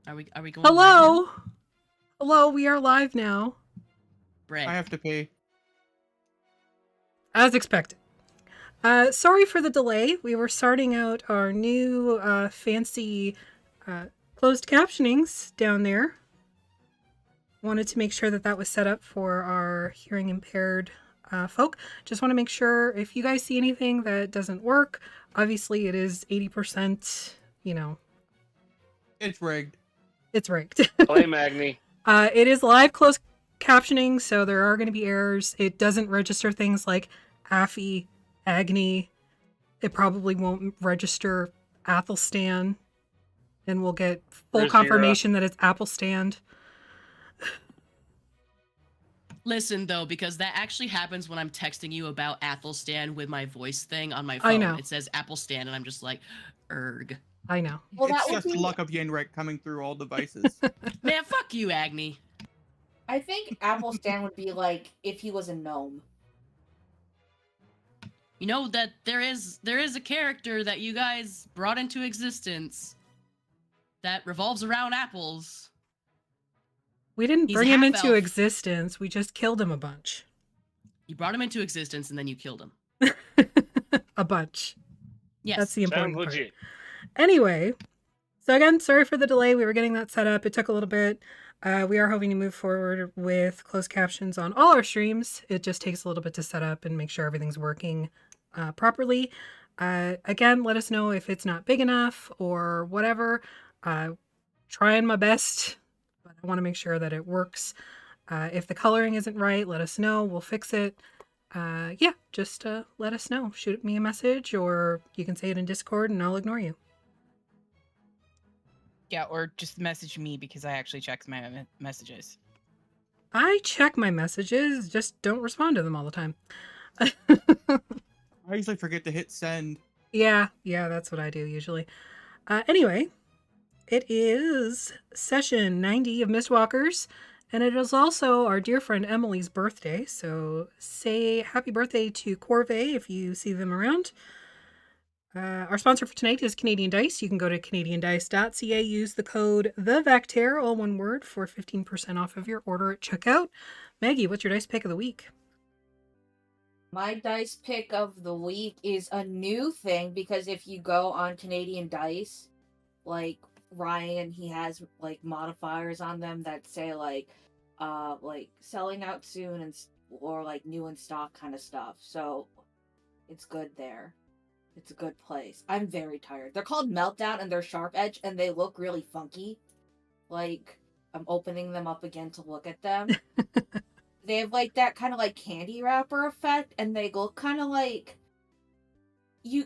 Are we going live Hello? now? Hello, we are live now. Brag. I have to pay. As expected. Sorry for the delay. We were starting out our new fancy closed captionings down there. Wanted to make sure that that was set up for our hearing impaired folk. Just want to make sure if you guys see anything that doesn't work, obviously it is 80%, It's rigged. it's rigged. Blame Agni. It is live closed captioning, so there are going to be errors. It doesn't register things like Affy, Agni. It probably won't register Athelstan, and we'll get full Rhirke. confirmation that it's Applestand. Listen though, because that actually happens when I'm texting you about Athelstan with my voice thing on my phone. I know. It says Applestan, and I'm just like, erg. I know. Well, It's that would just be. luck of Yenrik coming through all devices. Man, fuck you, Agni. I think Applestan would be like if he was a gnome. You know that there is a character that you guys brought into existence that revolves around apples. We didn't He's bring him into half-elf. existence. We just killed him a bunch. You brought him into existence and then you killed him. A bunch. Yes. That's the important Sounds part. legit. Anyway, so again, sorry for the delay. We were getting that set up. It took a little bit. We are hoping to move forward with closed captions on all our streams. It just takes a little bit to set up and make sure everything's working properly. Again, let us know if it's not big enough or whatever. Trying my best, but I want to make sure that it works. If the coloring isn't right, let us know. We'll fix it. Yeah, just let us know. Shoot me a message, or you can say it in Discord and I'll ignore you. Yeah, or just message me because I actually check my messages. I check my messages, just don't respond to them all the time. I usually forget to hit send. Yeah, that's what I do usually. Anyway, it is session 90 of Mistwalkers, and it is also our dear friend Emily's birthday, so say happy birthday to Corvée if you see them around. Our sponsor for tonight is Canadian Dice. You can go to canadiandice.ca, use the code THEVACTER, all one word, for 15% off of your order at checkout. Maggie, what's your dice pick of the week? My dice pick of the week is a new thing because if you go on Canadian Dice, like Ryan, he has like modifiers on them that say like selling out soon and or like new in stock kind of stuff. So it's good there. It's a good place. I'm very tired. They're called Meltdown and they're sharp edge and they look really funky. Like I'm opening them up again to look at them. They have like that kind of like candy wrapper effect and they look kind of like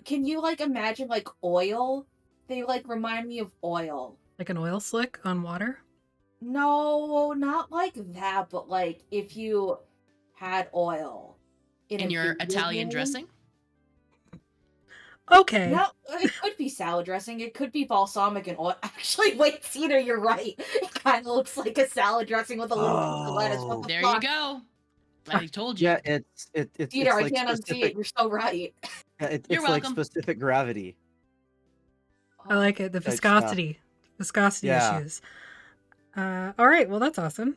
can you like imagine like oil? They like remind me of oil. Like an oil slick on water? No, not like that, but like if you had oil In a your video Italian game. dressing? Okay. No, it could be salad dressing. It could be balsamic and oil. Actually, wait, Cedar, you're right. It kind of looks like a salad dressing with a little bit of lettuce. What the There fuck? you go. I told you. Yeah, it's Cedar, I like can't unsee it. specific. You're so right. Yeah, You're it's like welcome. specific gravity. I like it. The Type viscosity. Viscosity Yeah. issues. All right. Well, that's awesome.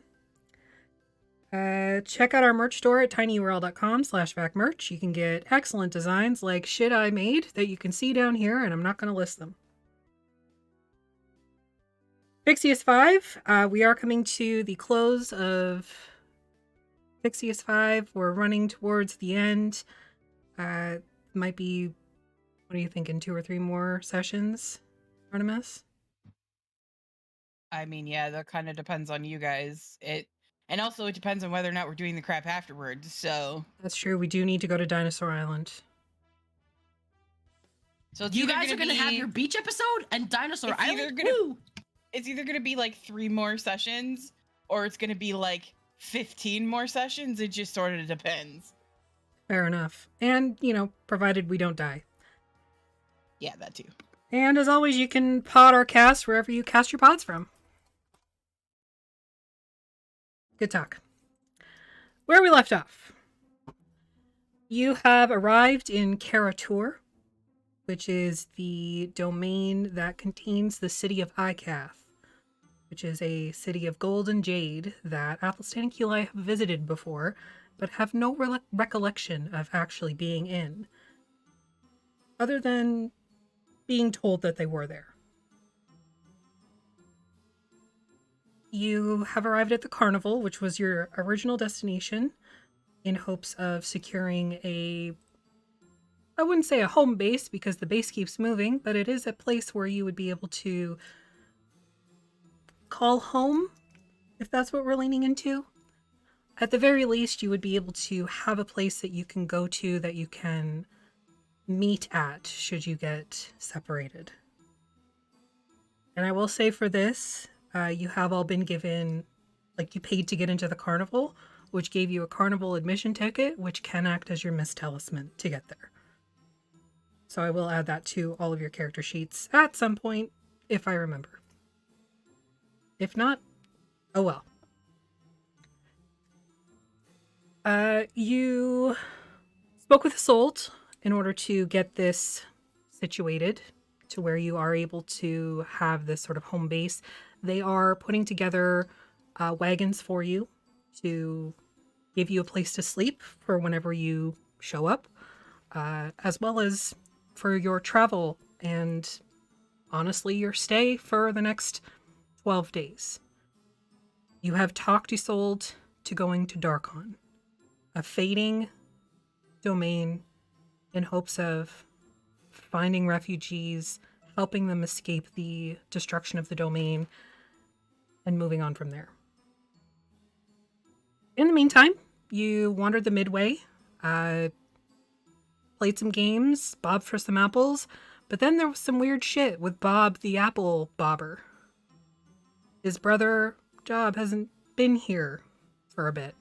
Check out our merch store at tinyurl.com/vacmerch. You can get excellent designs like shit I made that you can see down here, and I'm not going to list them. Fixius 5. We are coming to the close of Fixius 5. We're running towards the end. Might be, what are you thinking, 2 or 3 more sessions, Artemis? I mean, yeah, that kind of depends on you guys. And also it depends on whether or not we're doing the crap afterwards. So That's true. We do need to go to Dinosaur Island. it's You either guys are gonna have be- your beach episode and Dinosaur It's either Island? gonna- Woo! It's either gonna be like 3 more sessions, or it's gonna be like 15 more sessions. It just sort of depends. Fair enough. And, provided we don't die. Yeah, that too. And as always, you can pod our cast wherever you cast your pods from. Good talk. Where we left off. You have arrived in Karatur, which is the domain that contains the city of Ikath. which is a city of gold and jade that Athelstan and Keli have visited before, but have no recollection of actually being in, other than being told that they were there. You have arrived at the carnival, which was your original destination, in hopes of securing I wouldn't say a home base because the base keeps moving, but it is a place where you would be able to call home, if that's what we're leaning into. At the very least, you would be able to have a place that you can go to that you can meet at should you get separated. And I will say for this, you have all been given, like, you paid to get into the carnival, which gave you a carnival admission ticket, which can act as your missed talisman to get there. So I will add that to all of your character sheets at some point, if I remember. If not, oh well. You spoke with Isolde in order to get this situated to where you are able to have this sort of home base. They are putting together wagons for you to give you a place to sleep for whenever you show up, as well as for your travel and honestly your stay for the next 12 days. You have talked Isolde to going to Darkon, a fading domain, in hopes of finding refugees, helping them escape the destruction of the domain, and moving on from there. In the meantime, you wandered the Midway, played some games, bobbed for some apples, but then there was some weird shit with Bob the apple bobber. His brother, Job, hasn't been here for a bit.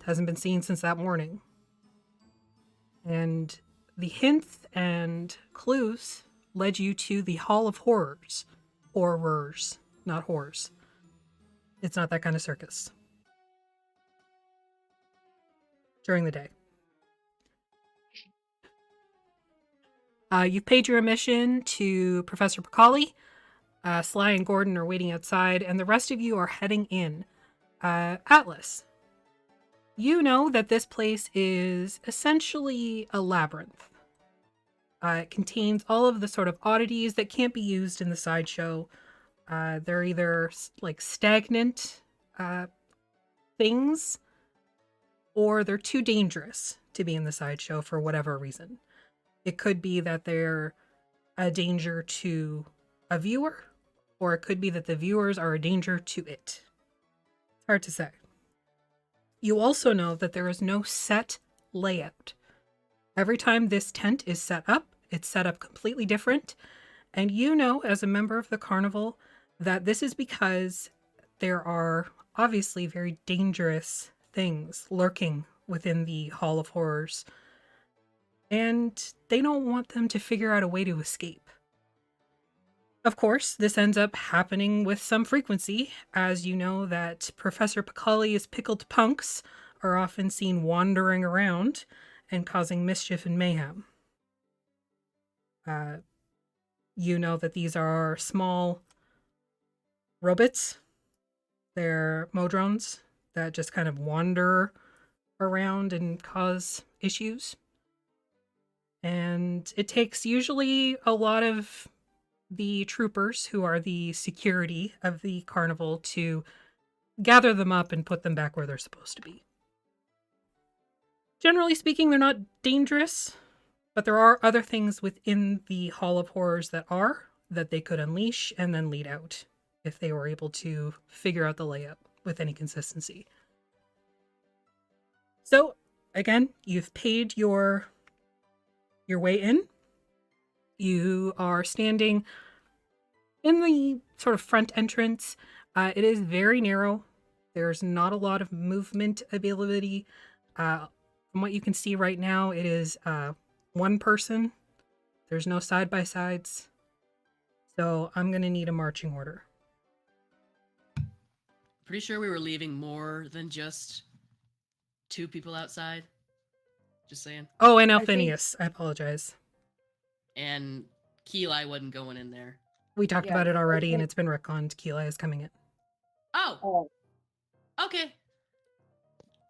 Hasn't been seen since that morning. And the hints and clues led you to the Hall of Horrors. Horrors, not horrors. It's not that kind of circus. During the day. You've paid your admission to Professor Pacali. Sly and Gordon are waiting outside, and the rest of you are heading in. Atlas, you know that this place is essentially a labyrinth. It contains all of the sort of oddities that can't be used in the sideshow. They're either like stagnant things, or they're too dangerous to be in the sideshow for whatever reason. It could be that they're a danger to a viewer, or it could be that the viewers are a danger to it. It's hard to say. You also know that there is no set layout. Every time this tent is set up, it's set up completely different. And you know, as a member of the carnival, that this is because there are obviously very dangerous things lurking within the Hall of Horrors. And they don't want them to figure out a way to escape. Of course, this ends up happening with some frequency, as you know that Professor Pacali's pickled punks are often seen wandering around and causing mischief and mayhem. You know that these are small robots. They're modrons that just kind of wander around and cause issues. And it takes usually a lot of the troopers, who are the security of the carnival, to gather them up and put them back where they're supposed to be. Generally speaking, they're not dangerous, but there are other things within the Hall of Horrors that they could unleash and then lead out if they were able to figure out the layout with any consistency. So, again, you've paid your way in. You are standing in the sort of front entrance. It is very narrow. There's not a lot of movement ability. From what you can see right now, it is one person. There's no side-by-sides. So I'm going to need a marching order. Pretty sure we were leaving more than just 2 people outside. Just saying. Oh, and Alphinius. I apologize. And Keli wasn't going in there. We talked Yeah. about it already, and it's been retconned. Keela is coming in. Oh, Oh. okay.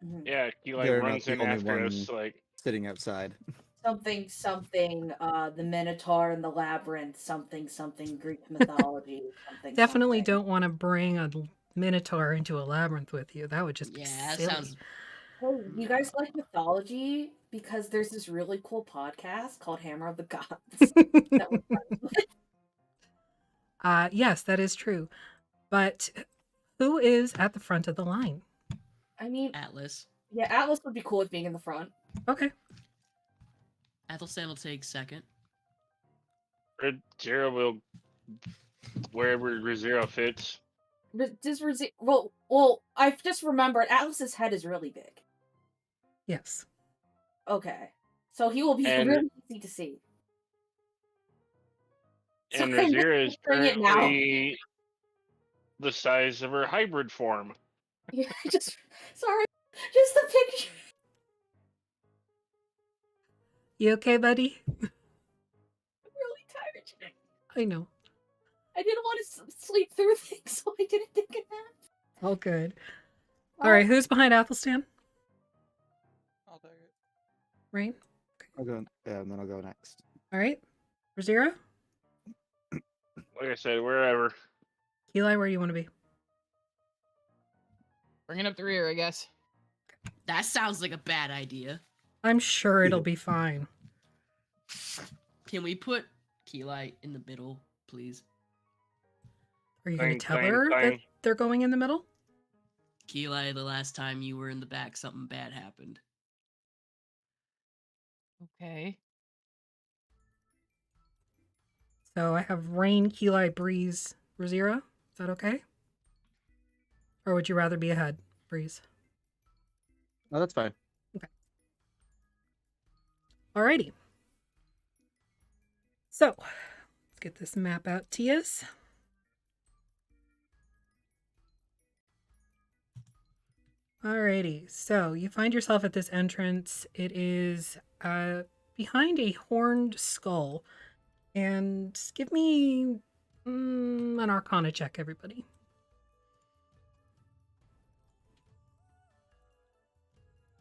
Mhm. Yeah, he like They're not runs the in only after us, one. like Sitting outside. Something, the Minotaur and the Labyrinth, something, Greek mythology, something. Definitely something. don't want to bring a minotaur into a labyrinth with you. That would just be Yeah, that silly. sounds. Hey, you guys like mythology? Because there's this really cool podcast called Hammer of the Gods that we're friends with. Yes, that is true. But who is at the front of the line? I mean, Atlas. yeah, Atlas would be cool with being in the front. Okay. Athelstan will take second. Zero will wherever Zero fits. Well, I've just remembered Atlas's head is really big. Yes. Okay, so he will be And- really easy to see. And Sorry, I'm just Razira is picturing it now. currently the size of her hybrid form. Yeah, just the picture. You okay, buddy? I'm really tired today. I know. I didn't want to sleep through things, so I didn't take a nap. All good. All right, who's behind Athelstan? I'll take it. Rain? I'll go. Yeah, and then I'll go next. All right. Razira? Like I said, wherever. Eli, where do you want to be? Bringing up the rear, I guess. That sounds like a bad idea. I'm sure it'll be fine. Can we put Keelite in the middle, please? Are you going Bang, to tell bang, her that bang. they're going in the middle? Keelite, the last time you were in the back, something bad happened. Okay. So I have Rain, Eli, Breeze, Razira. Is that okay? Or would you rather be ahead, Breeze? Oh, that's fine. Alrighty. So, let's get this map out to you. Alrighty, so you find yourself at this entrance. It is behind a horned skull. And give me an Arcana check, everybody.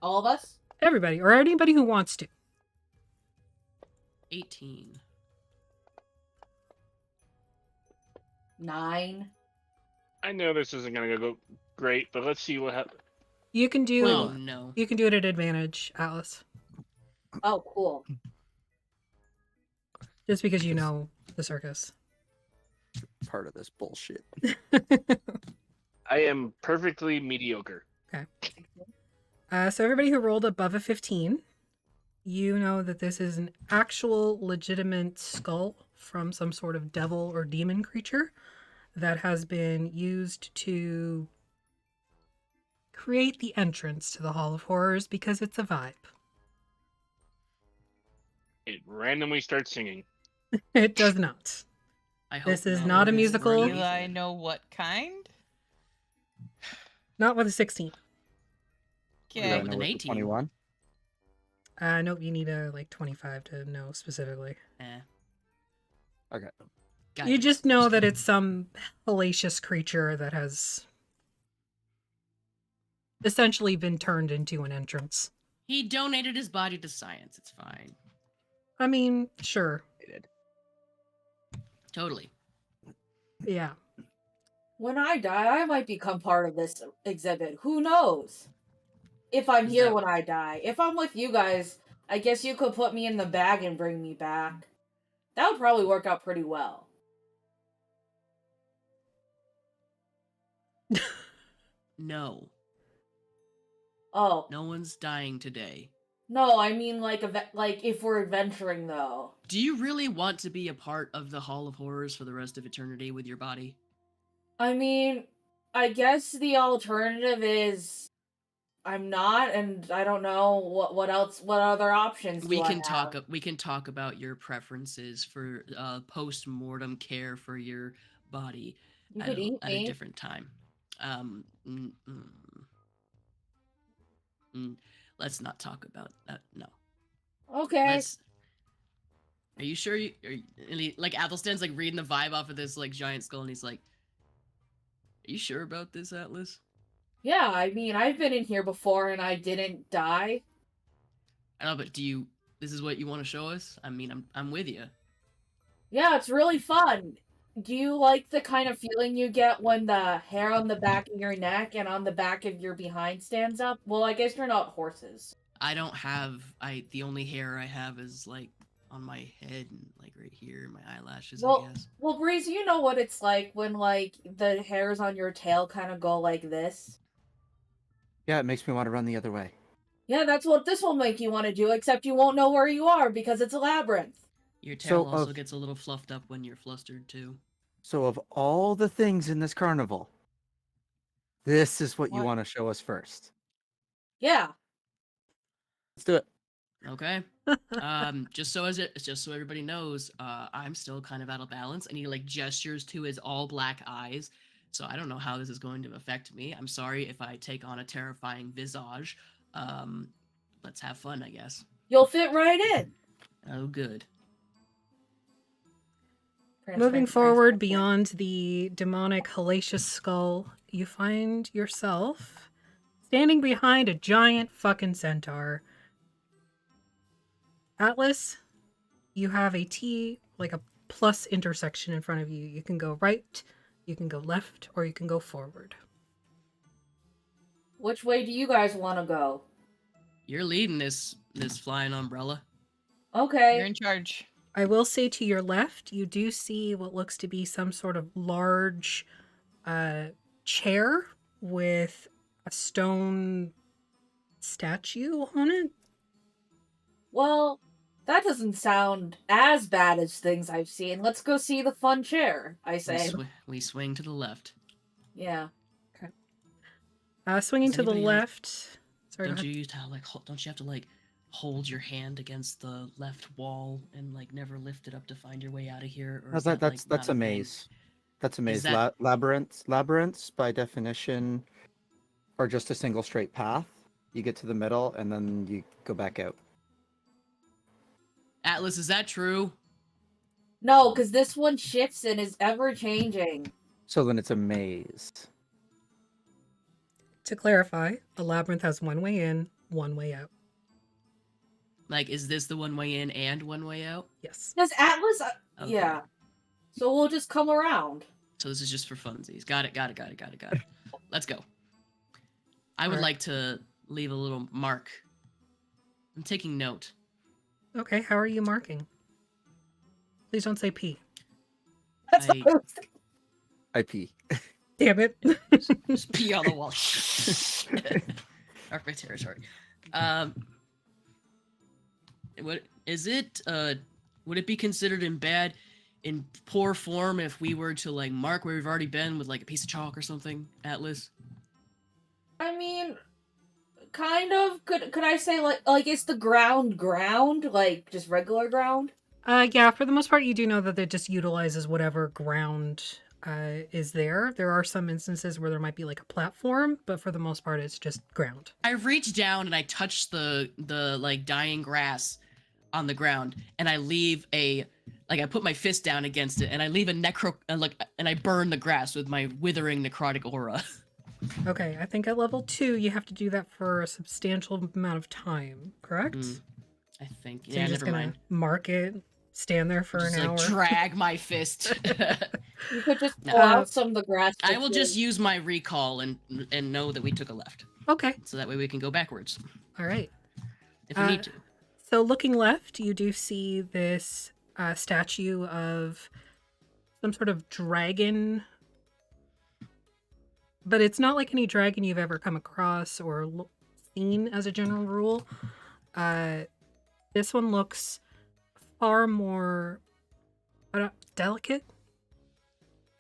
All of us? Everybody, or anybody who wants to. 18. 9. I know this isn't gonna go great, but let's see what happens. You can do Oh no. you can do it at advantage, Alice. Oh, cool. Just because you know the circus. Part of this bullshit. I am perfectly mediocre. So everybody who rolled above a 15, you know that this is an actual legitimate skull from some sort of devil or demon creature that has been used to create the entrance to the Hall of Horrors because it's a vibe. It randomly starts singing. It does not. I hope This is no. not a It's musical. really Do I easy. know what kind? Not with a 16. Do I Okay. with know an what the 18. 21. Nope, you need a 25 to know specifically. Eh, Okay. got You it. just know that it's some hellacious creature that has essentially been turned into an entrance. He donated his body to science. It's fine. I mean, sure. Totally. Yeah. When I die, I might become part of this exhibit. Who knows? If I'm here So- when I die. If I'm with you guys, I guess you could put me in the bag and bring me back. That would probably work out pretty well. No. Oh. No one's dying today. No, I mean like if we're adventuring though. Do you really want to be a part of the Hall of Horrors for the rest of eternity with your body? I mean, I guess the alternative is I'm not, and I don't know what other options We do I can have? talk about your preferences for post-mortem care for your body You at could eat at a me. different time. Let's not talk about that. No. Okay. Are you sure and like Athelstan's like reading the vibe off of this like giant skull, and he's like, "Are you sure about this, Atlas?" Yeah, I mean, I've been in here before and I didn't die. I know, but this is what you want to show us? I mean, I'm with you. Yeah, it's really fun. Do you like the kind of feeling you get when the hair on the back of your neck and on the back of your behind stands up? Well, I guess you're not horses. I don't have the only hair I have is like on my head and like right here, my eyelashes, I guess. Well, Breeze, you know what it's like when like the hairs on your tail kind of go like this. Yeah, it makes me want to run the other way. Yeah, that's what this will make you want to do, except you won't know where you are because it's a labyrinth. Your tail So also gets a little fluffed up when you're flustered too. So of all the things in this carnival, this is what you What? want to show us first. Yeah. Let's do it. Okay. Just so everybody knows, I'm still kind of out of balance, and he like gestures to his all black eyes. So I don't know how this is going to affect me. I'm sorry if I take on a terrifying visage. Let's have fun, I guess. You'll fit right in. Oh, good. Moving forward beyond the demonic hellacious skull, you find yourself standing behind a giant fucking centaur. Atlas, you have a T, like a plus intersection in front of you. You can go right, you can go left, or you can go forward. Which way do you guys want to go? You're leading this flying umbrella. Okay. You're in charge. I will say to your left, you do see what looks to be some sort of large chair with a stone statue on it. Well, that doesn't sound as bad as things I've seen. Let's go see the fun chair, I say. We swing to the left. Yeah. Swinging Does to the anybody else- left. Sorry, go Don't ahead. you don't you have to like hold your hand against the left wall and like never lift it up to find your way out of here? Or No, is that, that's like, not a thing? maze. That's a maze. that- Labyrinths by definition are just a single straight path. You get to the middle and then you go back out. Atlas, is that true? No, because this one shifts and is ever changing. So then it's a maze. To clarify, a labyrinth has one way in, one way out. Like, is this the one way in and one way out? Yes. Does Atlas... Okay. Yeah. So we'll just come around. So this is just for funsies. Got it. Let's go. I would Alright. like to leave a little mark. I'm taking note. Okay, how are you marking? Please don't say P. That's I- what I was thinking. IP. Damn it. Just pee on the wall. Mark my territory. What is it? Would it be considered in poor form if we were to like mark where we've already been with like a piece of chalk or something, Atlas? I mean, kind of. Could I say like it's the ground, like just regular ground? Yeah, for the most part, you do know that it just utilizes whatever ground is there. There are some instances where there might be like a platform, but for the most part, it's just ground. I reach down and I touch the like dying grass on the ground, and I leave I put my fist down against it, and I leave and I burn the grass with my withering necrotic aura. Okay, I think at level 2, you have to do that for a substantial amount of time, correct? I think. So Yeah, you're just never gonna mind. mark it, stand there for Just an hour. like drag my fist. You could just No. pull out some of the grass. I will just use my recall and know that we took a left, Okay, so that way we can go backwards all right. if we need to. So looking left, you do see this statue of some sort of dragon. But it's not like any dragon you've ever come across or seen as a general rule. This one looks far more delicate.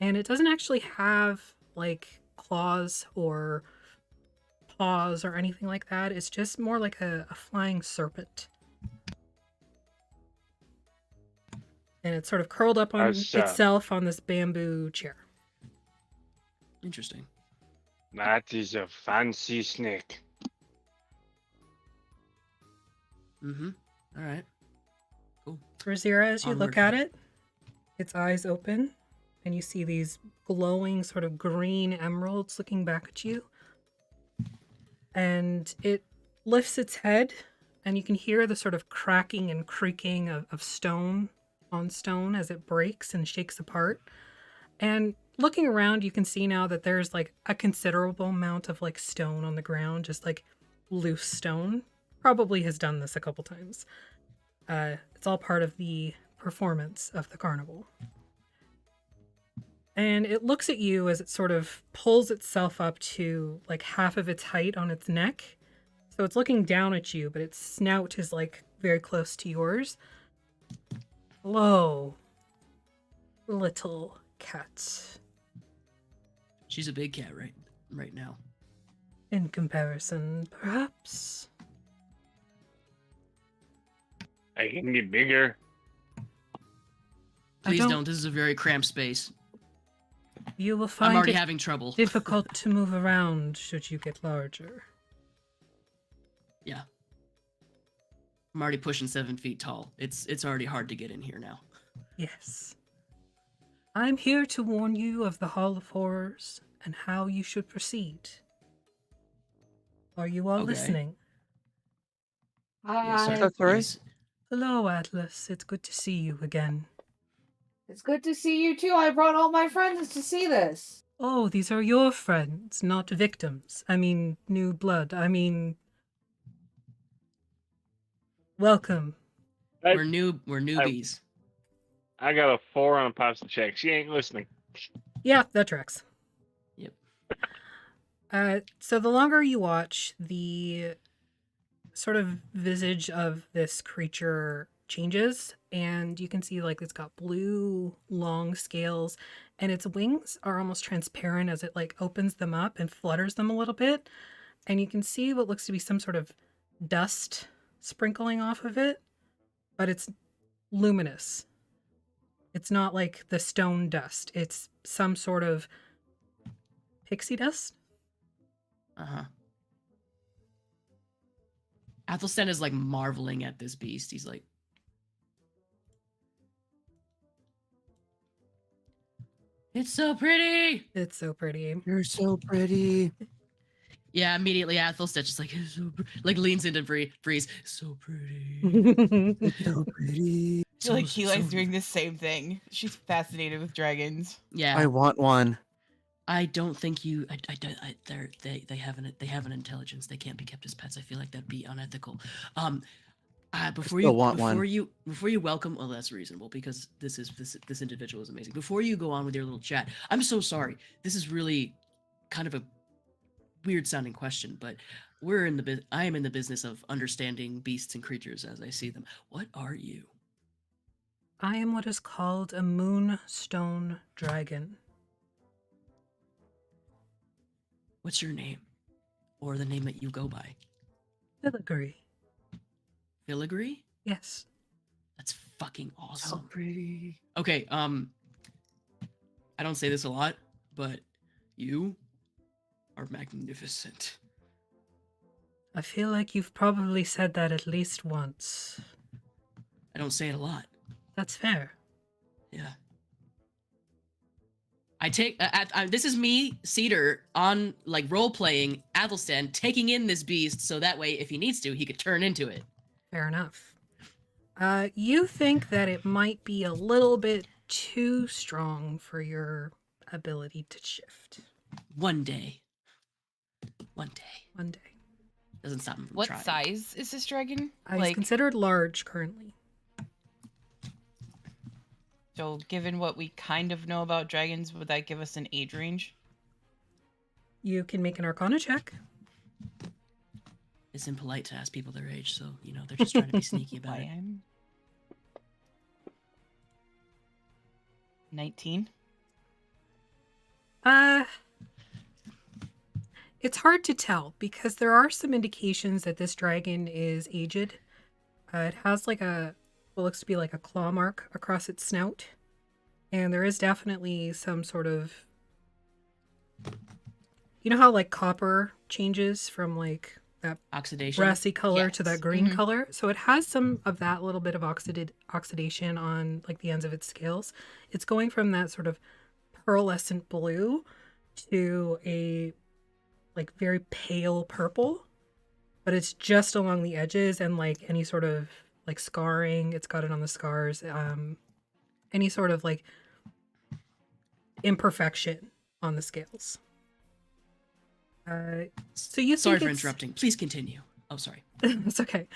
And it doesn't actually have like claws or paws or anything like that. It's just more like a flying serpent. And it's sort of curled up on itself on this bamboo chair. Interesting. That is a fancy snake. Mm-hmm. All right. Cool. Rosira, as you look Onward. at it, its eyes open, and you see these glowing sort of green emeralds looking back at you. And it lifts its head, and you can hear the sort of cracking and creaking of stone on stone as it breaks and shakes apart. And looking around, you can see now that there's like a considerable amount of like stone on the ground, just like loose stone. Probably has done this a couple times. It's all part of the performance of the carnival. And it looks at you as it sort of pulls itself up to like half of its height on its neck. So it's looking down at you, but its snout is like very close to yours. Hello, little cat. She's a big cat right now. In comparison, perhaps. I can get bigger. I Please don't- don't. This is a very cramped space. You will I'm find already it having trouble. difficult to move around should you get larger. Yeah. I'm already pushing 7 feet tall. It's already hard to get in here now. Yes. I'm here to warn you of the Hall of Horrors and how you should proceed. Are you all Okay. listening? Yes, sir. Hi. That's all right. Yes. Hello, Atlas. It's good to see you again. It's good to see you too. I brought all my friends to see this. Oh, these are your friends, not victims. I mean, new blood. I mean, welcome. I- We're newbies. I got a 4 on a pasta check. She ain't listening. Yeah, that tracks. Yep. So the longer you watch, the sort of visage of this creature changes, and you can see like it's got blue long scales, and its wings are almost transparent as it like opens them up and flutters them a little bit, and you can see what looks to be some sort of dust sprinkling off of it, but it's luminous. It's not like the stone dust. It's some sort of pixie dust. Uh-huh. Athelstan is like marveling at this beast. He's like, it's so pretty. It's so pretty. You're so pretty. Yeah, immediately Athelstan just like, it's so like leans into Breeze. So pretty. So pretty. I feel like So- Heli's so- doing the same thing. She's fascinated with dragons. Yeah. I want one. I don't think you. They have an intelligence. They can't be kept as pets. I feel like that'd be unethical. Before you still want one. before you welcome, well, that's reasonable because this individual is amazing. Before you go on with your little chat, I'm so sorry. This is really kind of a weird sounding question, but I am in the business of understanding beasts and creatures as I see them. What are you? I am what is called a moonstone dragon. What's your name, or the name that you go by? Filigree. Filigree? Yes. That's fucking So awesome. pretty. Okay, I don't say this a lot, but you are magnificent. I feel like you've probably said that at least once. I don't say it a lot. That's fair. Yeah. I take this is me, Cedar, on like role playing Athelstan, taking in this beast so that way if he needs to, he could turn into it. Fair enough. You think that it might be a little bit too strong for your ability to shift. One day. One day. One day. Doesn't stop him from What trying. size is this dragon? He's considered large currently. So, given what we kind of know about dragons, would that give us an age range? You can make an Arcana check. It's impolite to ask people their age, so they're just trying to be sneaky about I it. am 19. It's hard to tell because there are some indications that this dragon is aged. It has like what looks to be like a claw mark across its snout. And there is definitely some sort of... You know how like copper changes from like Oxidation. brassy color to that Yes. green Mhm. color. So it has some of that little bit of oxidation on like the ends of its scales. It's going from that sort of pearlescent blue to a like very pale purple, but it's just along the edges and like any sort of like scarring. It's got it on the scars. Any sort of like imperfection on the scales. So you Sorry think for it's- interrupting. Please continue. Oh, sorry. It's okay.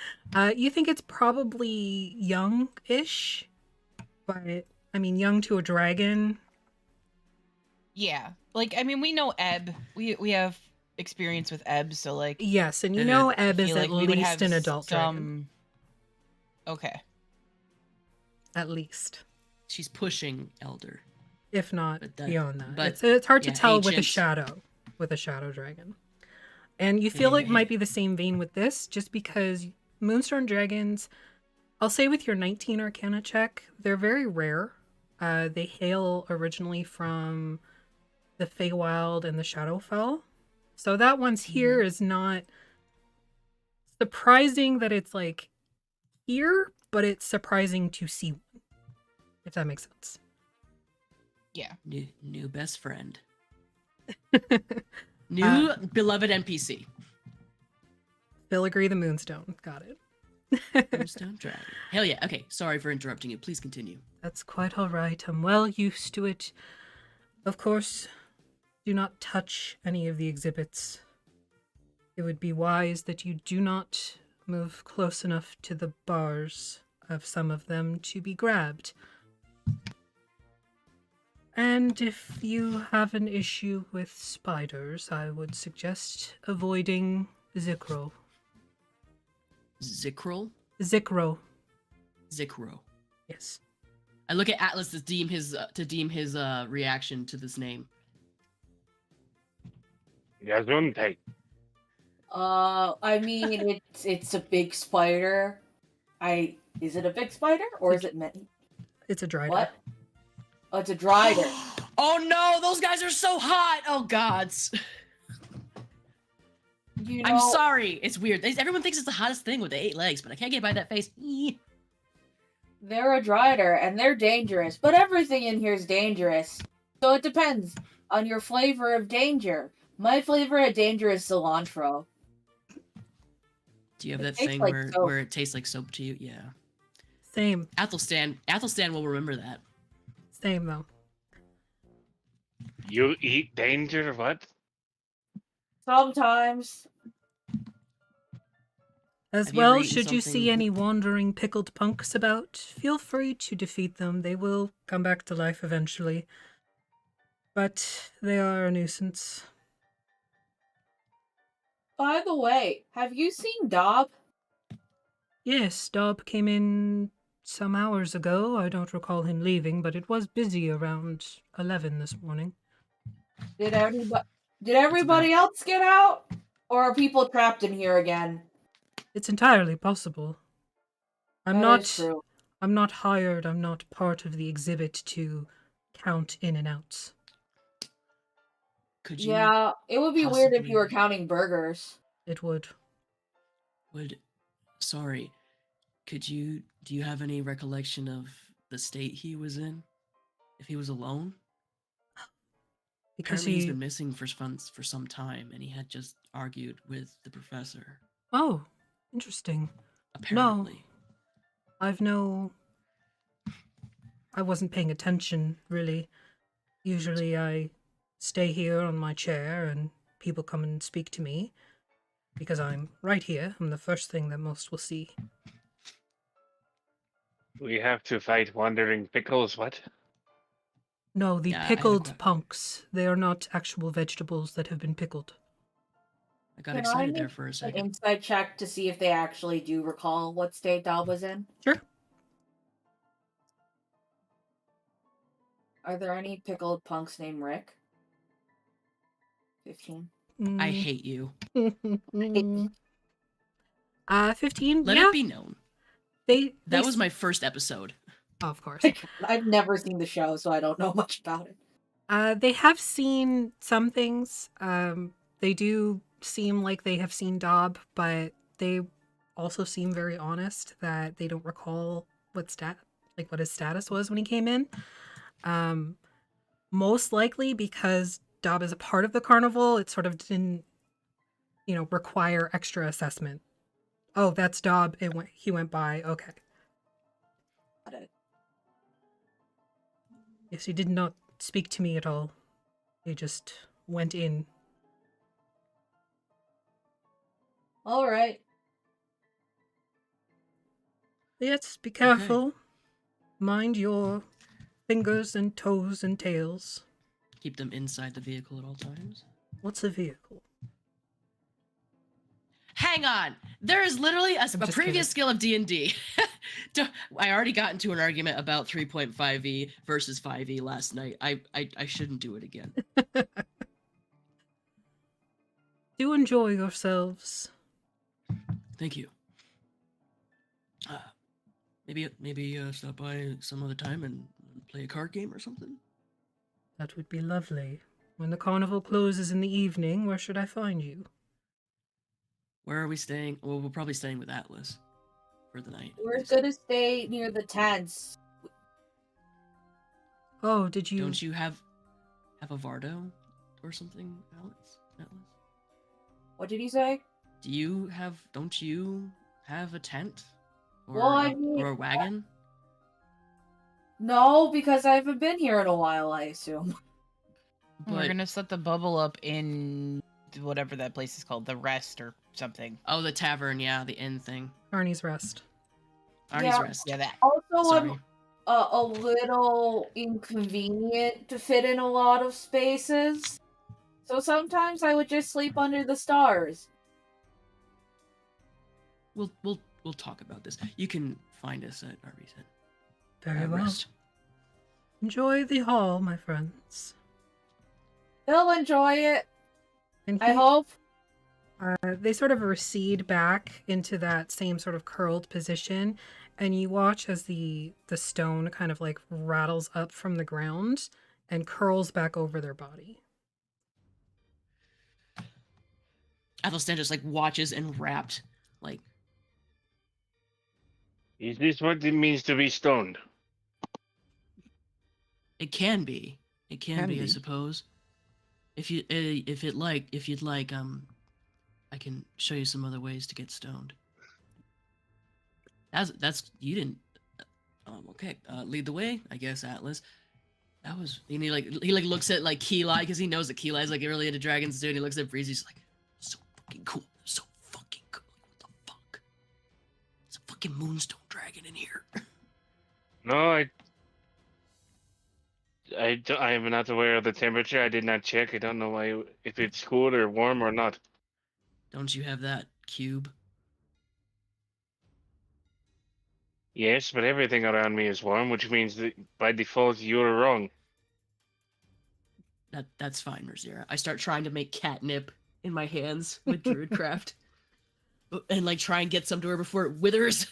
You think it's probably young-ish, but I mean, young to a dragon. Yeah. Like, I mean, we know Ebb. We have experience with Ebb, so like Yes, and you Uh, know I Ebb is feel at like we would least have an adult dragon. Okay. At least, She's pushing elder. if not But that- beyond that. but, It's hard to yeah, tell with a ancient. shadow dragon. And you feel it Yeah. might be the same vein with this, just because Moonstone dragons, I'll say with your 19 Arcana check, they're very rare. They hail originally from the Feywild and the Shadowfell. So that one's here is not surprising that it's like here, but it's surprising to see one, if that makes sense. Yeah. New best friend. New beloved NPC. Filigree the Moonstone. Got it. Moonstone Dragon. Hell yeah. Okay, sorry for interrupting you. Please continue. That's quite all right. I'm well used to it. Of course, do not touch any of the exhibits. It would be wise that you do not move close enough to the bars of some of them to be grabbed. And if you have an issue with spiders, I would suggest avoiding Zikro. Zikrol? Zikro, Zikro. yes. I look at Atlas to deem his reaction to this name. Yazunte. I mean, it's a big spider. Is it a big spider or is it many? It's a drider. What? Oh, it's a drider. Oh no, those guys are so hot! Oh gods. You know, I'm sorry. It's weird. Everyone thinks it's the hottest thing with the 8 legs, but I can't get by that face. they're a drider and they're dangerous, but everything in here is dangerous. So it depends on your flavor of danger. My flavor of danger is cilantro. Do you have It that tastes thing like where, soap. where it tastes like soap to you? Yeah. Same Athelstan will remember that. though. You eat danger? What? Sometimes. As Have you ever well, eaten should you see something- any wandering pickled punks about, feel free to defeat them. They will come back to life eventually. But they are a nuisance. By the way, have you seen Dob? Yes, Dob came in some hours ago. I don't recall him leaving, but it was busy around 11 this morning. Did everybody else get out? Or are people trapped in here again? It's entirely possible. I'm That is true. not hired. I'm not part of the exhibit to count in and outs. Could you Yeah, it would be weird if you were possibly- counting burgers. It would. Sorry. Do you have any recollection of the state he was in? If he was alone? Because Apparently he's he... been missing for some time, and he had just argued with the professor. Oh, interesting. Apparently. I wasn't paying attention, really. Usually I stay here on my chair and people come and speak to me. Because I'm right here. I'm the first thing that most will see. We have to fight wandering pickles? What? No, the Yeah, I had a pickled que- punks. They are not actual vegetables that have been pickled. I got Can I excited there make for a An second. inside check to see if they actually do recall what state Dob was in. Sure. Are there any pickled punks named Rick? 15. I hate you. 15. Let yeah, it be known. They That was my first episode. Oh, of course. I've never seen the show, so I don't know much about it. They have seen some things. They do seem like they have seen Dob, but they also seem very honest that they don't recall what his status was when he came in. Most likely because Dob is a part of the carnival, it sort of didn't, require extra assessment. Oh, that's Dob. He went by. Okay. Got it. Yes, he did not speak to me at all. He just went in. All right. Yes, be careful. Mind your fingers and toes and tails. Keep them inside the vehicle at all times. What's a vehicle? Hang on. There is literally a just previous skill of D&D. I already got into an argument about 3.5e versus 5e last night. I shouldn't do it again. Do enjoy yourselves. Thank you. Maybe stop by some other time and play a card game or something. That would be lovely. When the carnival closes in the evening, where should I find you? Where are we staying? Well, we're probably staying with Atlas for the night. We're gonna stay near the tents. Oh, did you... Don't you have a Vardo or something, Atlas? What did he say? Don't you have a tent? Or, Well, I mean- or a wagon? No, because I haven't been here in a while, I assume. We're But- gonna set the bubble up in whatever that place is called, the Rest or something. Oh, the tavern, yeah, the inn thing. Arnie's Rest. Arnie's Yeah. Rest. Yeah, that. Also, Sorry. I'm a little inconvenient to fit in a lot of spaces. So sometimes I would just sleep under the stars. We'll talk about this. You can find us at our reason. Very well. Rest. Enjoy the hall, my friends. They'll enjoy it, And I hope. they sort of recede back into that same sort of curled position, and you watch as the stone kind of like rattles up from the ground and curls back over their body. Athelstan just like watches enrapt, like Is this what it means to be stoned? it can be. It can be, I be. suppose. If you'd like, I can show you some other ways to get stoned. That's you didn't. Okay, lead the way, I guess, Atlas. That was and he looks at like Keli because he knows that Keli is like really into dragons too, and he looks at Breezy. He's like, so fucking cool, so fucking cool. What the fuck? It's a fucking moonstone dragon in here. No, I am not aware of the temperature. I did not check. I don't know why if it's cool or warm or not. Don't you have that cube? Yes, but everything around me is warm, which means that by default you're wrong. That's fine, Rhirke. I start trying to make catnip in my hands with Druidcraft, and like try and get some to her before it withers.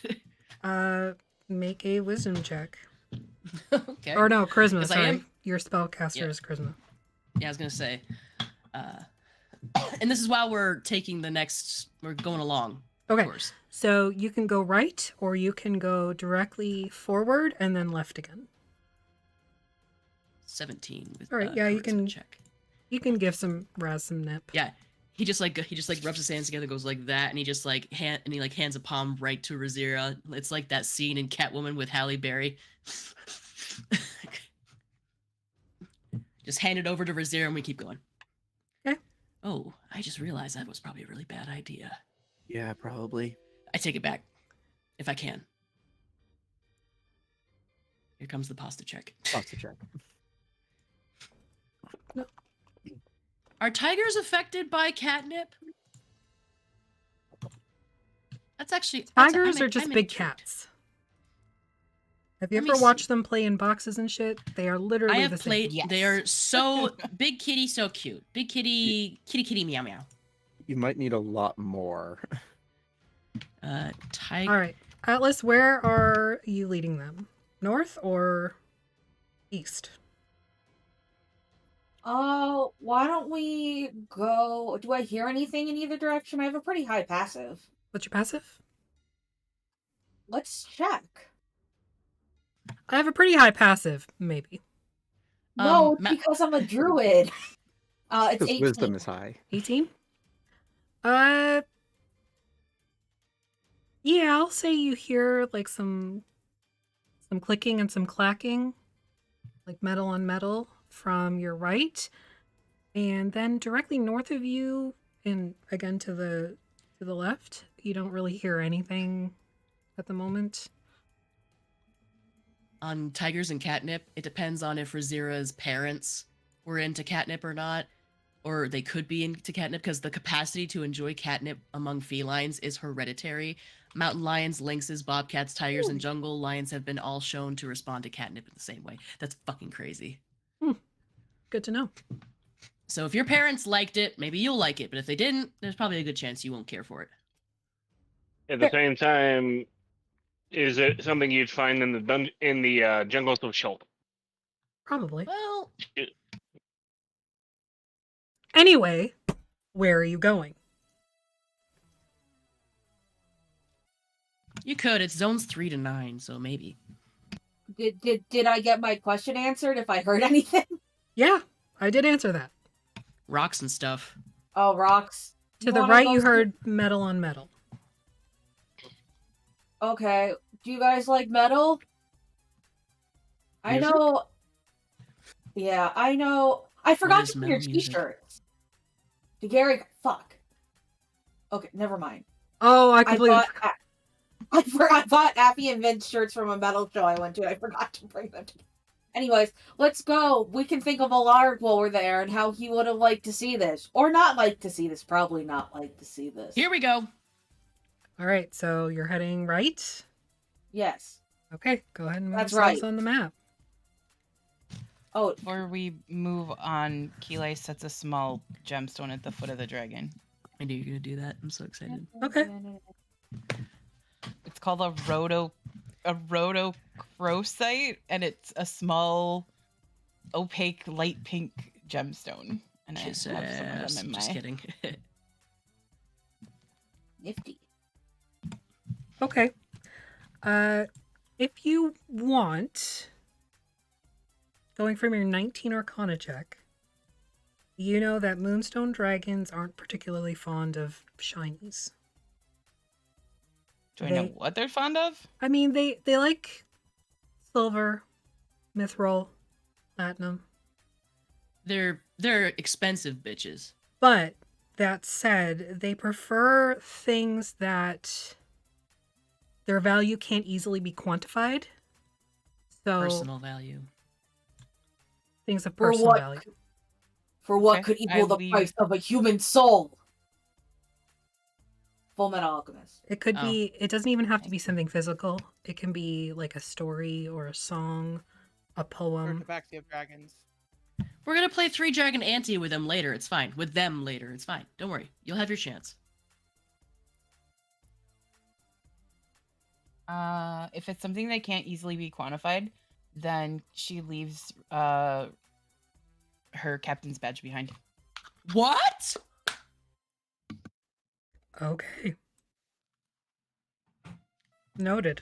Make a wisdom check. Okay. Or no, charisma, 'Cause I sorry. am- Your spellcaster Yeah. is charisma. Yeah, I was gonna say. And this is while we're going along. Okay. Of course. So you can go right, or you can go directly forward and then left again. 17 with All right, yeah, you charisma can- check. You can give Raz some nip. Yeah. He just rubs his hands together, goes like that, and he just like hands a palm right to Rhirke. It's like that scene in Catwoman with Halle Berry. Just hand it over to Rhirke and we keep going. Okay. Oh, I just realized that was probably a really bad idea. Yeah, probably. I take it back. If I can. Here comes the pasta check. Pasta check. Are tigers affected by catnip? That's actually Tigers are just big cats. Have you Let me ever see. watched them play in boxes and shit? They are literally I the have same. played. Yes. They are so big kitty, so cute. Big kitty, kitty meow meow. You might need a lot more. Tiger. All right. Atlas, where are you leading them? North or east? Oh, why don't we go? Do I hear anything in either direction? I have a pretty high passive. What's your passive? Let's check. I have a pretty high passive, maybe. No, it's Ma- because I'm a druid. It's Because 18. wisdom is high. 18? Yeah, I'll say you hear like some clicking and some clacking, like metal on metal from your right. And then directly north of you and again to the left, you don't really hear anything at the moment. On tigers and catnip, it depends on if Razira's parents were into catnip or not, or they could be into catnip because the capacity to enjoy catnip among felines is hereditary. Mountain lions, lynxes, bobcats, tigers, and jungle lions have been all shown to respond to catnip in the same way. That's fucking crazy. Good to know. So if your parents liked it, maybe you'll like it, but if they didn't, there's probably a good chance you won't care for it. At the same time, is it something you'd find in the jungles of Shulk? Probably. Well, Anyway, where are you going? you could. It's zones 3 to 9, so maybe. Did I get my question answered if I heard anything? Yeah, I did answer that. Rocks and stuff. Oh, rocks. To the wanna right, go you see- heard metal on metal. Okay. Do you guys like metal? I Music? know. Yeah, I know. I forgot is to bring your metal music? t-shirts. To Gary, fuck. Okay, never mind. Oh, I I completely. bought, I bought Appy and Vince shirts from a metal show I went to. I forgot to bring them. Anyways, let's go. We can think of Alaric while we're there and how he would have liked to see this. Or not like to see this. Probably not like to see this. Here we go. All right, so you're heading right. Yes. Okay, go ahead and move That's yourselves right. on the map. Oh, Before we move on, Keeley sets a small gemstone at the foot of the dragon. I knew you were going to do that. I'm so excited. Okay. It's called a rhodochrosite, and it's a small, opaque, light pink gemstone. And I have Kiss some of ass. them in Just my... kidding. nifty. Okay. If you want, going from your 19 Arcana check, you know that Moonstone dragons aren't particularly fond of shinies. Do I know what they're fond of? I mean, they like silver, mithril, platinum. They're expensive bitches. But that said, they prefer things that their value can't easily be quantified. So Personal value. things of For personal what? value. For what Okay, could I equal the leave- price of a human soul? Full Metal Alchemist. It could Oh. be, it doesn't even have to be something physical. It can be like a story or a song, a Or poem. Tabaxi of Dragons. We're going to play 3 Dragon Ante with them later. It's fine. With them later. It's fine. Don't worry. You'll have your chance. If it's something that can't easily be quantified, then she leaves her captain's badge behind. What? Okay. Noted.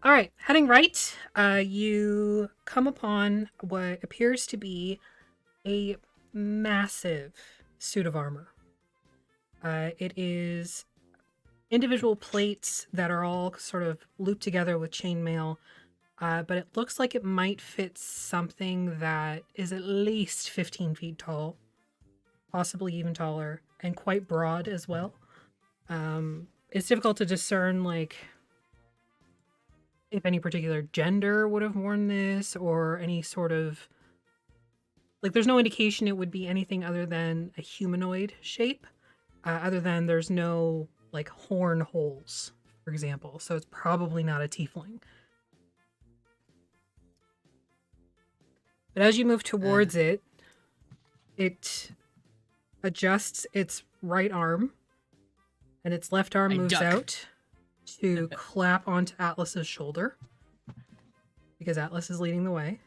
All right, heading right, you come upon what appears to be a massive suit of armor. It is individual plates that are all sort of looped together with chainmail, but it looks like it might fit something that is at least 15 feet tall, possibly even taller, and quite broad as well. It's difficult to discern, like, if any particular gender would have worn this or any sort of, like, there's no indication it would be anything other than a humanoid shape, other than there's no, like, horn holes, for example. So it's probably not a tiefling. But as you move towards it, it adjusts its right arm, and its left arm I moves duck. out to clap onto Atlas's shoulder, because Atlas is leading the way.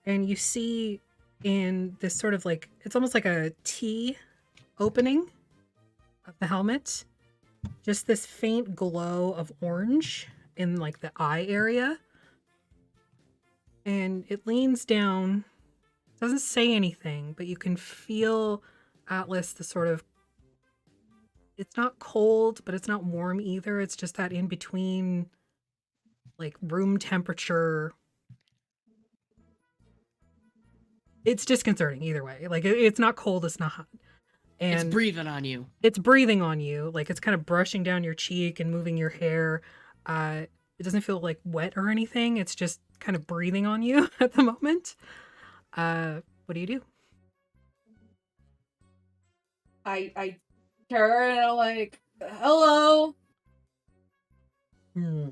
and you see in this sort of like, it's almost like a T opening of the helmet, just this faint glow of orange in like the eye area. And it leans down, doesn't say anything, but you can feel Atlas, the sort of, it's not cold, but it's not warm either. It's just that in between, like room temperature. It's disconcerting either way. Like it's not cold, it's not hot. And It's breathing on you. it's breathing on you. Like it's kind of brushing down your cheek and moving your hair. It doesn't feel like wet or anything. It's just kind of breathing on you at the moment. What do you do? I turn and I'm like, hello. Hmm.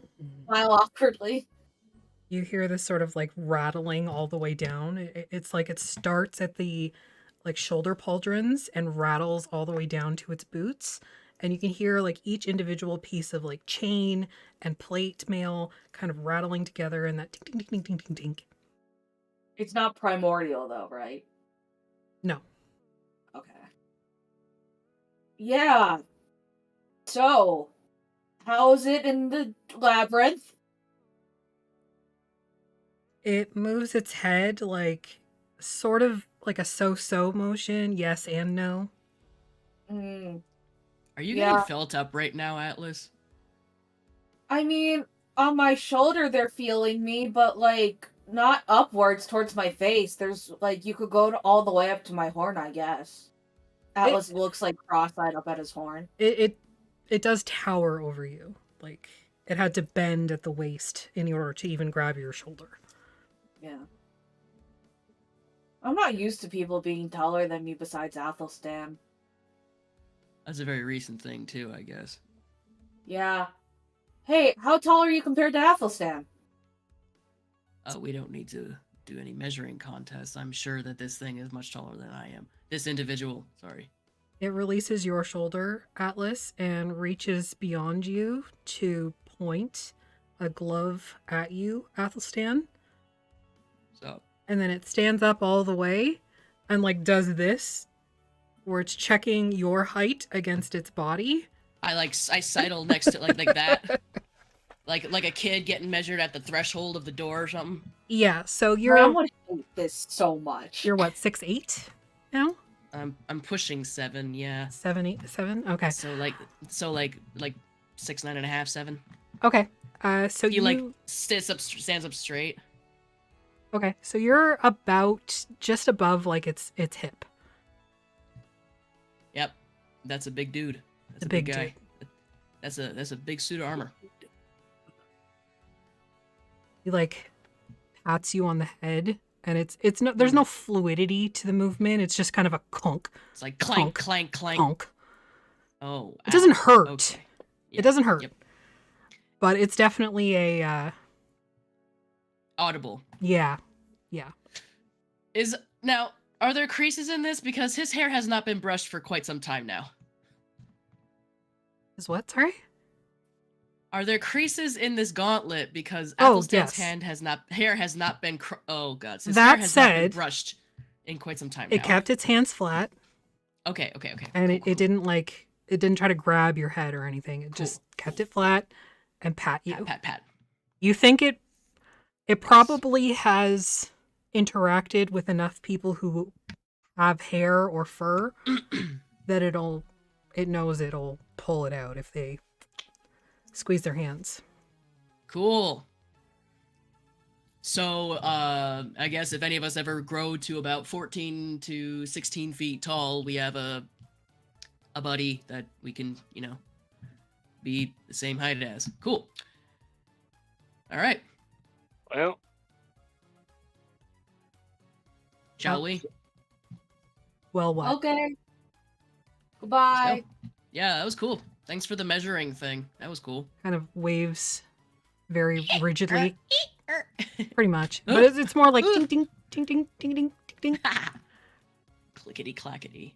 Smile awkwardly. You hear this sort of like rattling all the way down. It's like it starts at the like shoulder pauldrons and rattles all the way down to its boots. And you can hear like each individual piece of like chain and plate mail kind of rattling together and that tink, tink, tink, tink, tink, tink. It's not primordial though, right? No. Okay. Yeah. So, how's it in the labyrinth? It moves its head like sort of like a so-so motion, yes and no. Mm. Are you Yeah. getting felt up right now, Atlas? I mean, on my shoulder they're feeling me, but like not upwards towards my face. There's like you could go all the way up to my horn, I guess. Atlas looks like cross-eyed up at his horn. It does tower over you. Like it had to bend at the waist in order to even grab your shoulder. Yeah. I'm not used to people being taller than me besides Athelstan. That's a very recent thing too, I guess. Yeah. Hey, how tall are you compared to Athelstan? We don't need to do any measuring contests. I'm sure that this thing is much taller than I am. This individual, sorry. It releases your shoulder, Atlas, and reaches beyond you to point a glove at you, Athelstan. So, And then it stands up all the way and like does this, where it's checking your height against its body. I sidle next to like that. Like a kid getting measured at the threshold of the door or something. Yeah, so I'm you're gonna hate this so much. you're what, 6'8" now? I'm pushing 7, yeah. 7'8", Okay. So like 6, 9.5, 7. Okay. So He you like stands up straight. okay. So you're about just above like its hip. Yep, that's a big dude. That's A a big big guy. That's a big suit of armor. He like pats you on the head, and it's no there's no fluidity to the movement. It's just kind of a clunk, It's like clank, Clunk. clank, clank. clunk. Oh, It doesn't ow. hurt. Okay. It doesn't hurt. Yep. But it's definitely a Audible. yeah. Now, are there creases in this? Because his hair has not been brushed for quite some time now. Is what? Sorry? Are there creases in this gauntlet? Because Oh, Athelstan's yes. hair has not been oh god, his That hair has not been said, brushed in quite some time It now. kept its hands flat, Okay. and Cool, it cool. didn't try to grab your head or anything. It just kept it flat and pat you. Pat. You think it probably has interacted with enough people who have hair or fur that it knows it'll pull it out if they squeeze their hands. Cool. So, I guess if any of us ever grow to about 14 to 16 feet tall, we have a buddy that we can, be the same height as. Cool. All right. Well, Shall we? Well, what? Okay. Let's Goodbye. go. Yeah, that was cool. Thanks for the measuring thing. That was cool. Kind of waves very rigidly, pretty much. But it's more like ding, ding, ding, ding, ding, ding, ding, ding. Clickety clackety.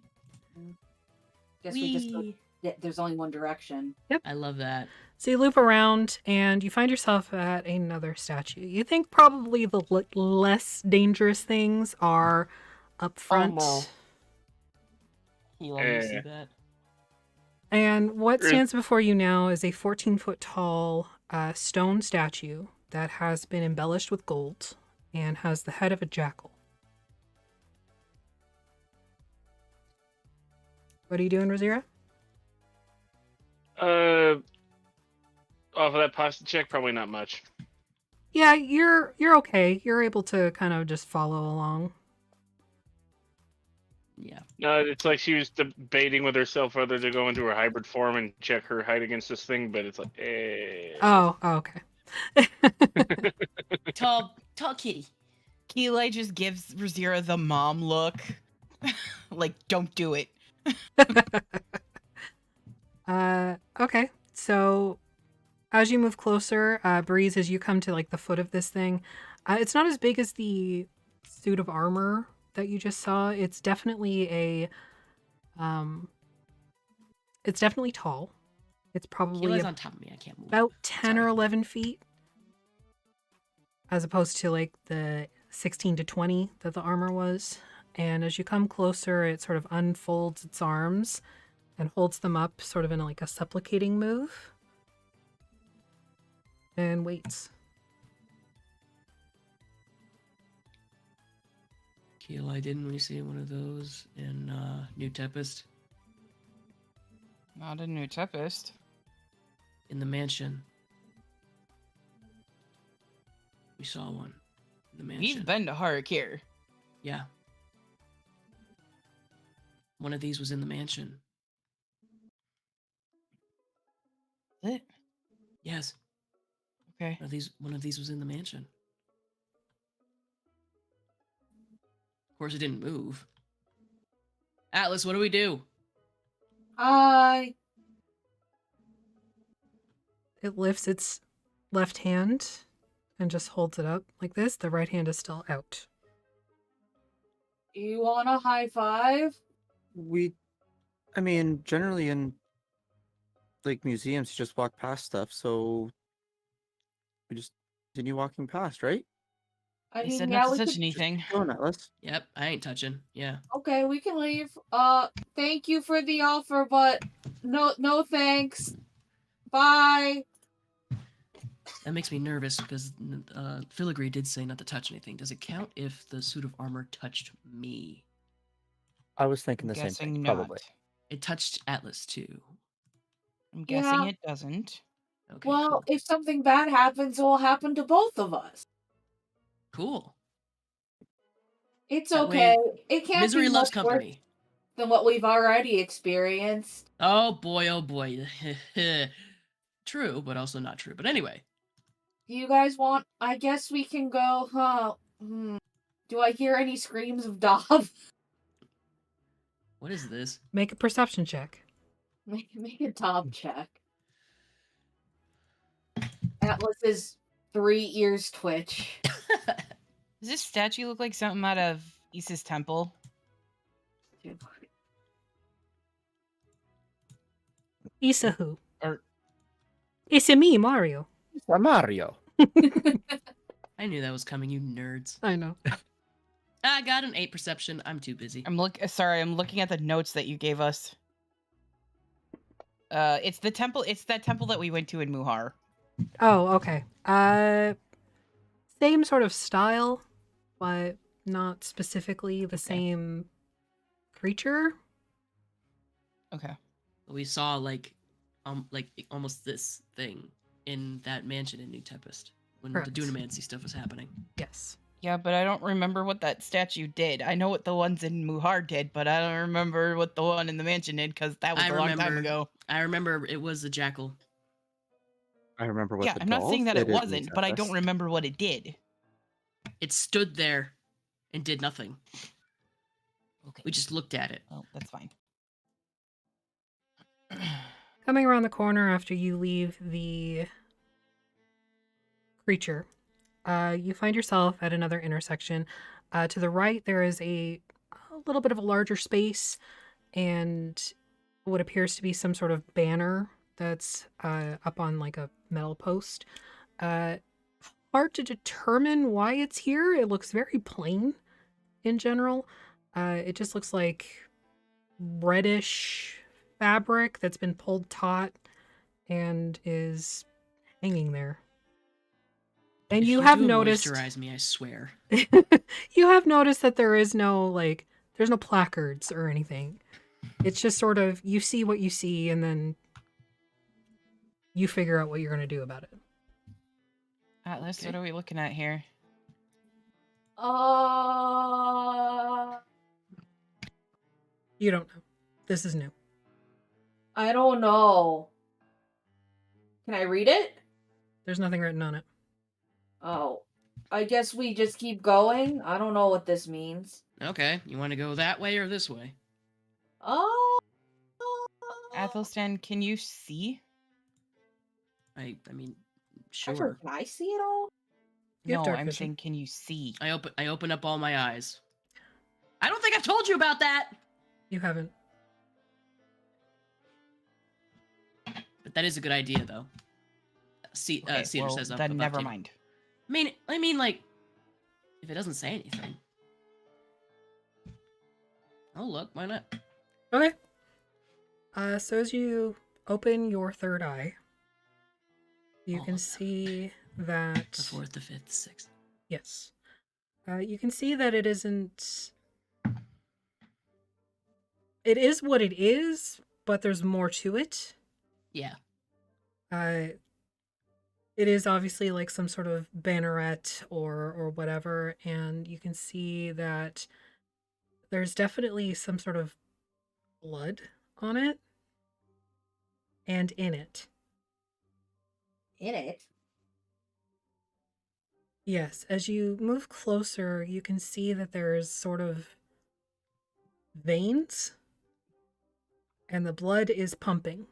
Guess we just go Whee! there's only one direction. I love that. So you loop around and you find yourself at another statue. You think probably the less dangerous things are up front. no. You let me see Eh. that. And what Is- stands before you now is a 14-foot tall stone statue that has been embellished with gold and has the head of a jackal. What are you doing, Rhirke? Off of that pasta check, probably not much. Yeah, you're okay. You're able to kind of just follow along. Yeah. No, it's like she was debating with herself whether to go into her hybrid form and check her height against this thing, but it's like, Oh, okay. Tall kitty. Keeley just gives Rhirke the mom look. Like, don't do it. Okay. So as you move closer, Breeze, as you come to like the foot of this thing, it's not as big as the suit of armor that you just saw. It's definitely it's definitely tall. It's probably Keela's on top of me. I can't move. about 10 or Sorry. 11 feet, as opposed to like the 16 to 20 that the armor was. And as you come closer, it sort of unfolds its arms and holds them up sort of in like a supplicating move and waits. Keela, didn't we see one of those in New Tempest? Not a new Tempest. In the mansion. We saw one in the mansion. He's been to Rhirke. Yeah. One of these was in the mansion. Is it? Yes. Okay. One of these was in the mansion. Of course, it didn't move. Atlas, what do we do? It lifts its left hand and just holds it up like this. The right hand is still out. You want a high five? I mean, generally in like museums, you just walk past stuff, so we just continue walking past, right? I He mean, said yeah, not we to touch could. anything. Go on, Atlas. Yep, I ain't touching. Yeah. Okay, we can leave. Thank you for the offer, but no thanks. Bye. That makes me nervous because Filigree did say not to touch anything. Does it count if the suit of armor touched me? I was thinking I'm the same guessing thing, not. probably. It touched Atlas too. I'm guessing Yeah. it doesn't. Okay, Well, cool. if something bad happens, it will happen to both of us. Cool. It's That okay. way, It can't Misery be loves much worse company. than what we've already experienced. Oh boy, oh boy. True, but also not true. But anyway. Do you guys want? I guess we can go, huh? Do I hear any screams of Dob? What is this? Make a perception check. Make a Dob check. Atlas's 3 ears twitch. Does this statue look like something out of Issa's temple? Issa who? Or Issa me, Mario. Mario. I knew that was coming, you nerds. I know. I got an 8 perception. I'm too busy. I'm looking at the notes that you gave us. It's the temple. It's that temple that we went to in Muhar. Oh, okay. Same sort of style, but not specifically the same creature. Okay. We saw like almost this thing in that mansion in New Tempest when Correct. the Dunamancy stuff was happening. Yes. Yeah, but I don't remember what that statue did. I know what the ones in Muhar did, but I don't remember what the one in the mansion did because that was a long time ago. I remember it was a jackal. I remember what Yeah, the I'm not saying dolls that it did in wasn't, but I don't Tempest. remember what it did. It stood there and did nothing. Okay. We just looked at it. Oh, that's fine. Coming around the corner after you leave the creature, you find yourself at another intersection. To the right, there is a little bit of a larger space, and what appears to be some sort of banner that's up on like a metal post. Hard to determine why it's here. It looks very plain in general. It just looks like reddish fabric that's been pulled taut and is hanging there. And If you have do noticed moisturize me, I swear. you have noticed that there's no placards or anything. It's just sort of you see what you see and then you figure out what you're going to do about it. Atlas, Okay. what are we looking at here? You don't know. This is new. I don't know. Can I read it? There's nothing written on it. Oh. I guess we just keep going. I don't know what this means. Okay, you want to go that way or this way? Oh. Athelstan, can you see? I mean, Actually, sure. can I see it all? You have No, dark I'm vision. saying, can you see? I open up all my eyes. I don't think I've told you about that. You haven't. But that is a good idea, though. Okay, Cedar well, says up then above never you. mind. I mean, like, if it doesn't say anything. Oh, look, why not? Okay. So as you open your third eye, you All can of them. see that The fourth, the fifth, the sixth. yes. You can see that it isn't. It is what it is, but there's more to it. Yeah. It is obviously like some sort of banneret or whatever, and you can see that there's definitely some sort of blood on it and in it. In it? Yes, as you move closer, you can see that there's sort of veins and the blood is pumping.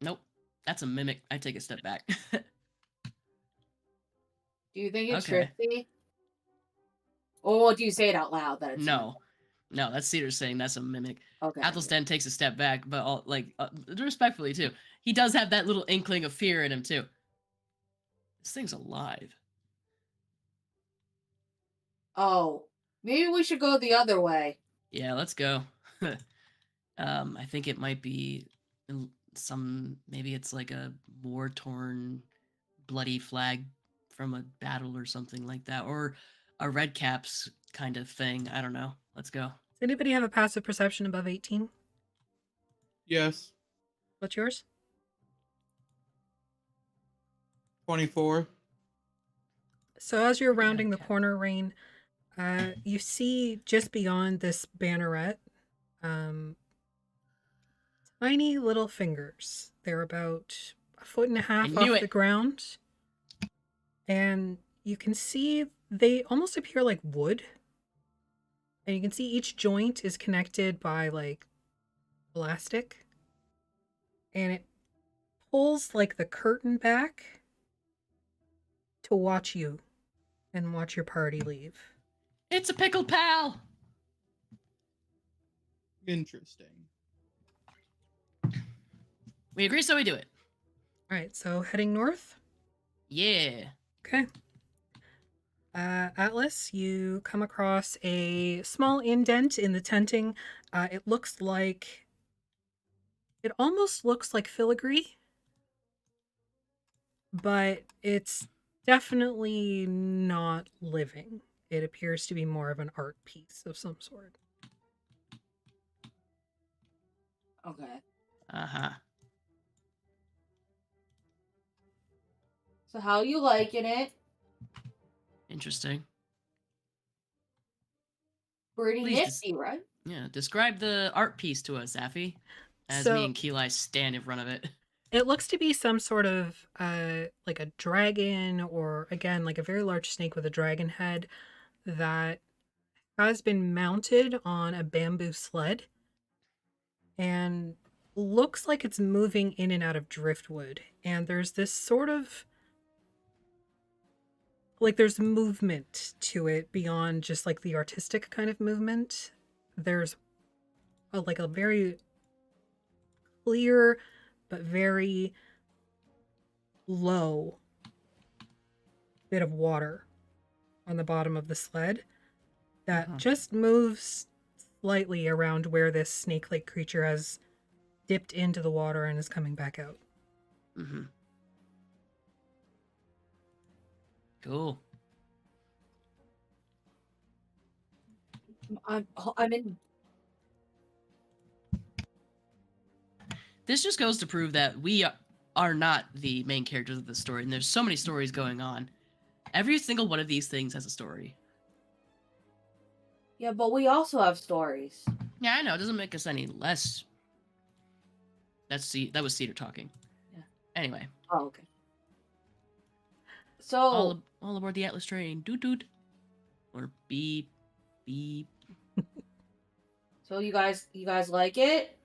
Nope. That's a mimic. I take a step back. Do you think it's Okay. Trixie? Or do you say it out loud that it's No. No, that's Cedar saying that's a mimic. Okay. Athelstan takes a step back, but respectfully too. He does have that little inkling of fear in him too. This thing's alive. Oh. Maybe we should go the other way. Yeah, let's go. I think it might be maybe it's like a war-torn, bloody flag from a battle or something like that, or a red caps kind of thing. I don't know. Let's go. Does anybody have a passive perception above 18? Yes. What's yours? 24. So as you're rounding the Okay. corner, Rain, you see just beyond this banneret, tiny little fingers. They're about 1.5 feet knew off it. the ground. And you can see they almost appear like wood. And you can see each joint is connected by like elastic. And it pulls like the curtain back to watch you and watch your party leave. It's a pickled pal. Interesting. We agree, so we do it. All right, so heading north. Yeah. Okay. Atlas, you come across a small indent in the tenting. It almost looks like filigree, but it's definitely not living. It appears to be more of an art piece of some sort. Okay. Uh-huh. So how you liking it? Interesting. Pretty Please nifty, right? Yeah, describe the art piece to us, Affy. As So- me and Keeli stand in front of it. It looks to be some sort of like a dragon, or again like a very large snake with a dragon head that has been mounted on a bamboo sled and looks like it's moving in and out of driftwood. And there's this sort of like there's movement to it beyond just like the artistic kind of movement. There's like a very clear but very low bit of water on the bottom of the sled that Uh-huh. just moves slightly around where this snake-like creature has dipped into the water and is coming back out. Mm-hmm. Cool. I'm in. This just goes to prove that we are not the main characters of the story, and there's so many stories going on. Every single one of these things has a story. Yeah, but we also have stories. Yeah, I know. It doesn't make us any less. That was Cedar talking. Yeah. Anyway, Oh, okay. So all aboard the Atlas train. Doot doot. Or beep beep. so you guys like it?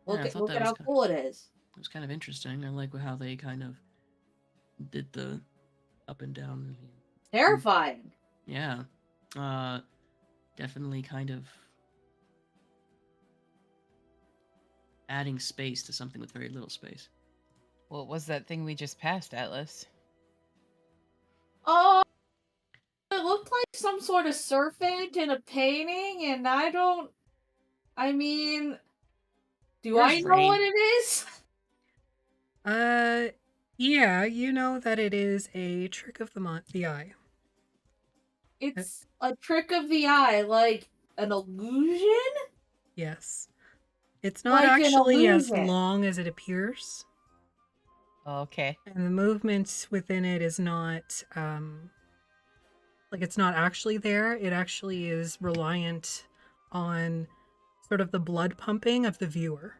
Yeah, I Look thought that at was how ki- cool it is. It was kind of interesting. I like how they kind of did the up and down. Terrifying. Yeah. Definitely kind of adding space to something with very little space. What was that thing we just passed, Atlas? Oh, it looked like some sort of serpent in a painting, and I mean, do Where's I know Rain? what it is? Yeah, you know that it is a trick of the eye. It's a trick of the eye, like an illusion? Yes. It's not Like an actually as illusion. long as it appears, Okay. and the movement within it is not like it's not actually there. It actually is reliant on sort of the blood pumping of the viewer.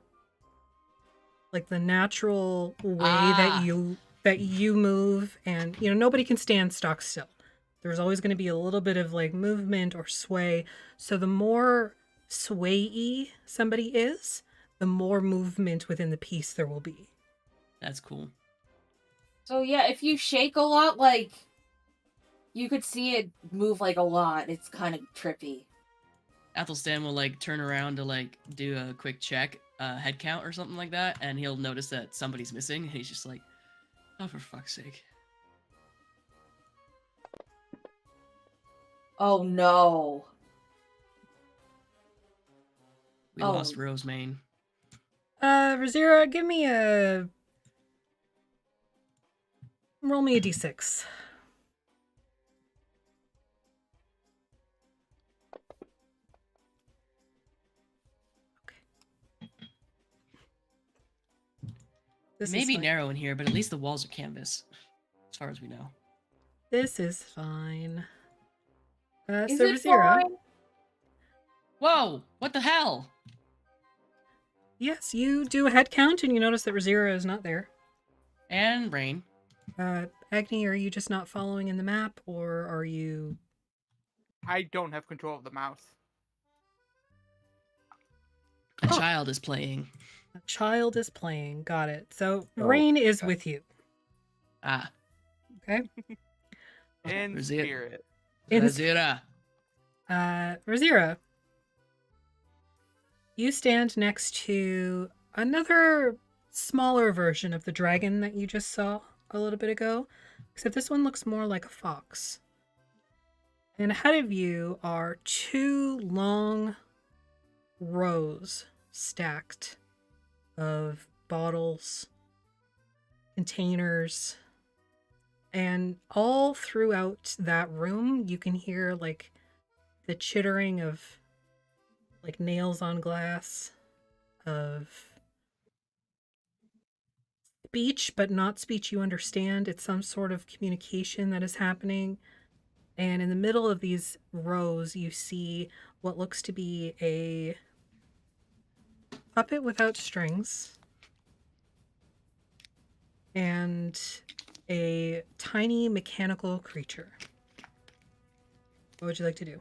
Like the natural way Ah. that you move, and nobody can stand stock still. There's always going to be a little bit of like movement or sway. So the more sway-y somebody is, the more movement within the piece there will be. That's cool. So yeah, if you shake a lot, like you could see it move like a lot. It's kind of trippy. Athelstan will like turn around to like do a quick check, head count or something like that, and he'll notice that somebody's missing, and he's just like, "Oh, for fuck's sake!" Oh no. We Oh. lost Rosemane. Razira, roll me a d6. It may be fine. narrow in here, but at least the walls are canvas, as far as we know. This is fine. Is so it Razira, fine? Whoa! What the hell? yes, you do a head count and you notice that Razira is not there. And Rain. Agni, are you just not following in the map, or are you... I don't have control of the mouse. A Oh. child is playing. A child is playing. Got it. So Oh, Rain is okay. with you. Ah, Okay. In Is it- spirit. Razira. Razira, you stand next to another smaller version of the dragon that you just saw a little bit ago, except this one looks more like a fox. And ahead of you are two long rows stacked of bottles, containers, and all throughout that room you can hear like the chittering of like nails on glass, of speech, but not speech you understand. It's some sort of communication that is happening. And in the middle of these rows, you see what looks to be a puppet without strings and a tiny mechanical creature. What would you like to do?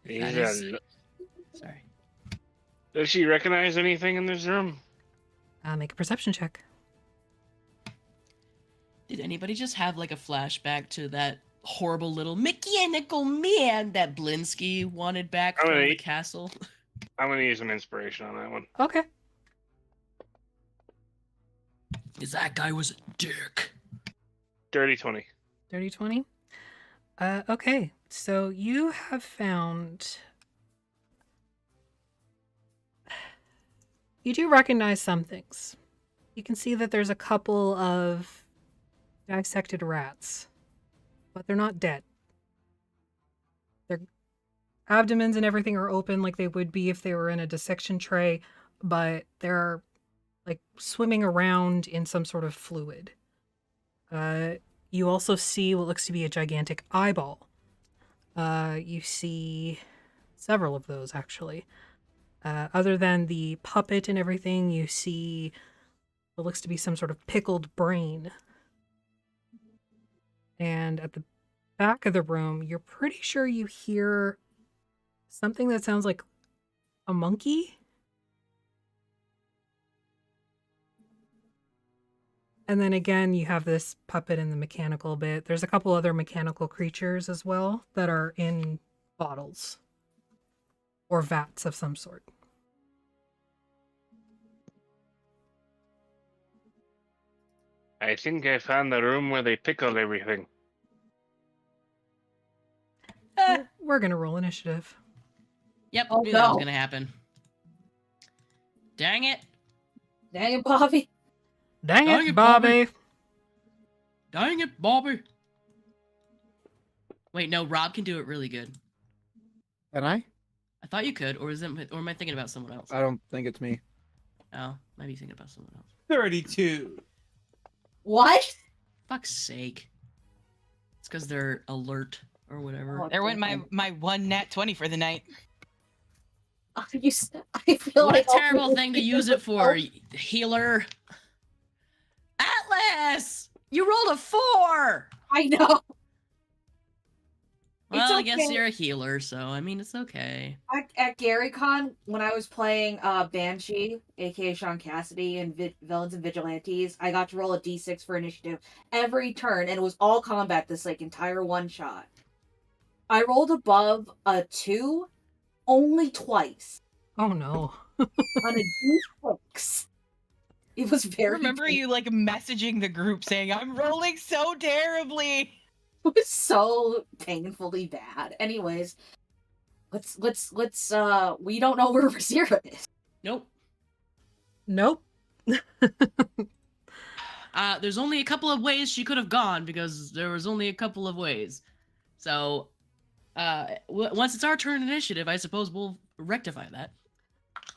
That He's, is- Sorry. Does she recognize anything in this room? Make a perception check. Did anybody just have like a flashback to that horrible little mechanical man that Blinsky wanted back I'm from gonna the eat- castle. I'm gonna use some inspiration on that one. Okay. Because that guy was a dick. Dirty 20. Dirty 20. Okay. So you have found. You do recognize some things. You can see that there's a couple of dissected rats, but they're not dead. Their abdomens and everything are open like they would be if they were in a dissection tray, but they're like swimming around in some sort of fluid. You also see what looks to be a gigantic eyeball. You see several of those, actually. Other than the puppet and everything, you see what looks to be some sort of pickled brain. And at the back of the room, you're pretty sure you hear something that sounds like a monkey. And then again, you have this puppet in the mechanical bit. There's a couple other mechanical creatures as well that are in bottles or vats of some sort. I think I found the room where they pickled everything. We're going to roll initiative. Yep, Oh, knew that was no. gonna happen. Dang it. Dang it, Bobby. Dang Dang it, it, Bobby. Bobby. Dang it, Bobby. Wait, no, Rob can do it really good. Can I? I thought you could, or am I thinking about someone else? I don't think it's me. Oh, maybe thinking about someone else. 32. What? Fuck's sake. It's because they're alert or whatever. Oh, There went my one nat 20 for the night. I feel What like a terrible thing to use it for, healer. Atlas! You rolled a 4! I know. Well, I guess okay. you're a healer, so I mean, it's okay. At GaryCon, when I was playing Banshee, aka Sean Cassidy, and Villains and Vigilantes, I got to roll a d6 for initiative every turn, and it was all combat this like entire one shot. I rolled above a 2 only twice Oh no. on a d6. It was I very. remember you like messaging the group saying, I'm rolling so terribly. It was so painfully bad. Anyways, let's we don't know where Rhirke is. Nope. Nope. There's only a couple of ways she could have gone because there was only a couple of ways. So, once it's our turn initiative, I suppose we'll rectify that.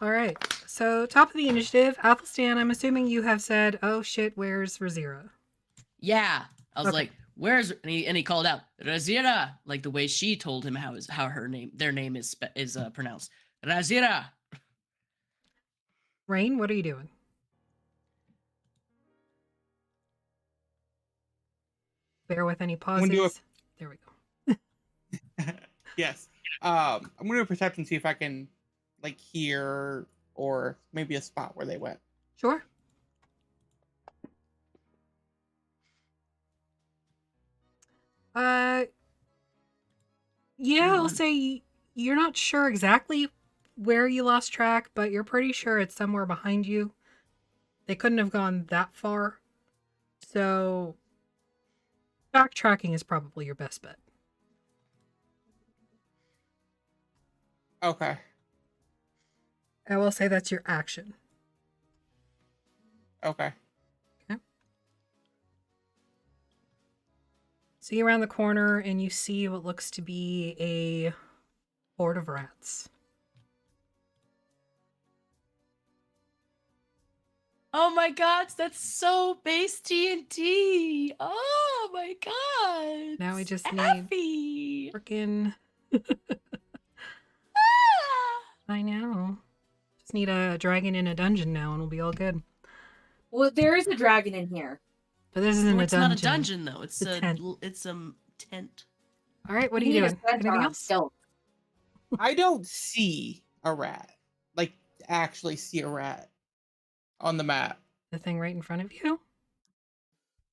All right. So, top of the initiative, Athelstan, I'm assuming you have said, oh shit, where's Rhirke? Yeah, I was Okay. like, "Where's?" And he called out Razira, like the way she told him how their name is pronounced. Razira. Rain, what are you doing? Bear with any pauses. gonna do There we go. Yes. I'm gonna do a perception, see if I can like hear or maybe a spot where they went. Sure. Yeah, I'll say you're not sure exactly where you lost track, but you're pretty sure it's somewhere behind you. They couldn't have gone that far. So backtracking is probably your best bet. Okay. I will say that's your action. Okay. See around the corner and you see what looks to be a horde of rats. Oh my god, that's so base D&D. Oh my god. Now we just need Effie. frickin' Ah! I know. Just need a dragon in a dungeon now and we'll be all good. Well, there is a dragon in here. But this isn't Well, a it's dungeon. not a dungeon though. It's It's a tent. it's a tent. All right, what are We you need a doing? centaur Anything on else? stealth. I don't see a rat. Like actually see a rat on the map. The thing right in front of you?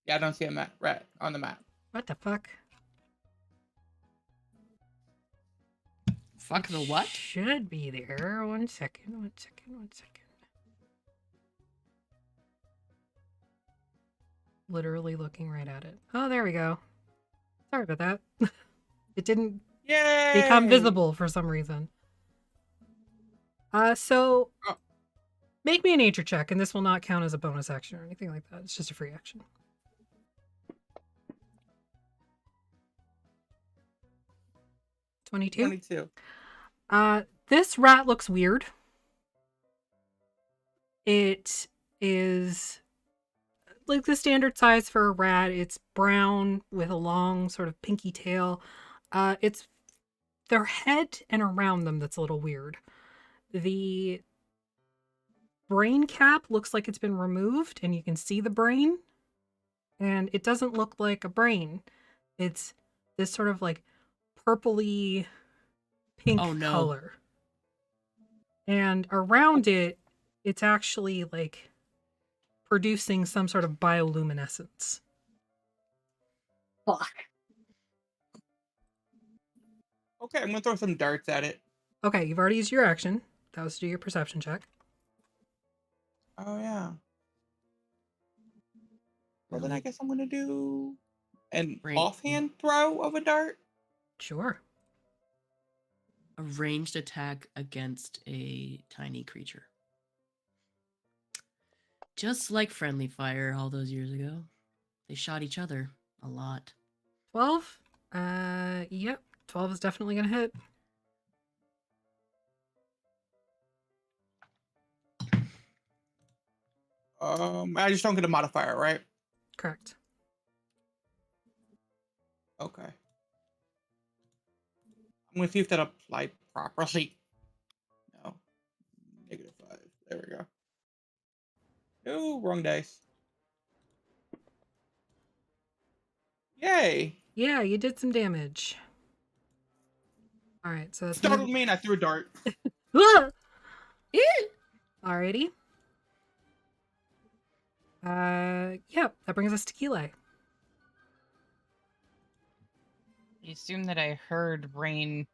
Yeah, I don't see a rat on the map. What the fuck? Fuck the what? Should be there. 1 second. 1 second. 1 second. Literally looking right at it. Oh, there we go. Sorry about that. It didn't Yay! become visible for some reason. So Oh. make me a nature check, and this will not count as a bonus action or anything like that. It's just a free action. 22. 22. This rat looks weird. It is like the standard size for a rat. It's brown with a long sort of pinky tail. It's their head and around them that's a little weird. The brain cap looks like it's been removed and you can see the brain. And it doesn't look like a brain. It's this sort of like purpley pink Oh, no. color. And around it, it's actually like producing some sort of bioluminescence. Fuck. Okay, I'm gonna throw some darts at it. Okay, you've already used your action. That was to do your perception check. Oh yeah. Well, then I guess I'm gonna do an Right. offhand throw of a dart. Sure. A ranged attack against a tiny creature. Just like friendly fire all those years ago. They shot each other a lot. 12? Yep. 12 is definitely gonna hit. I just don't get a modifier, right? Correct. Okay. I'm gonna see if that applied properly. No. -5. There we go. Oh, wrong dice. Yay! Yeah, you did some damage. Alright, so that's Startled me and I threw a dart. Ah! Alrighty. Yeah, that brings us to Keeley. I assume that I heard Rain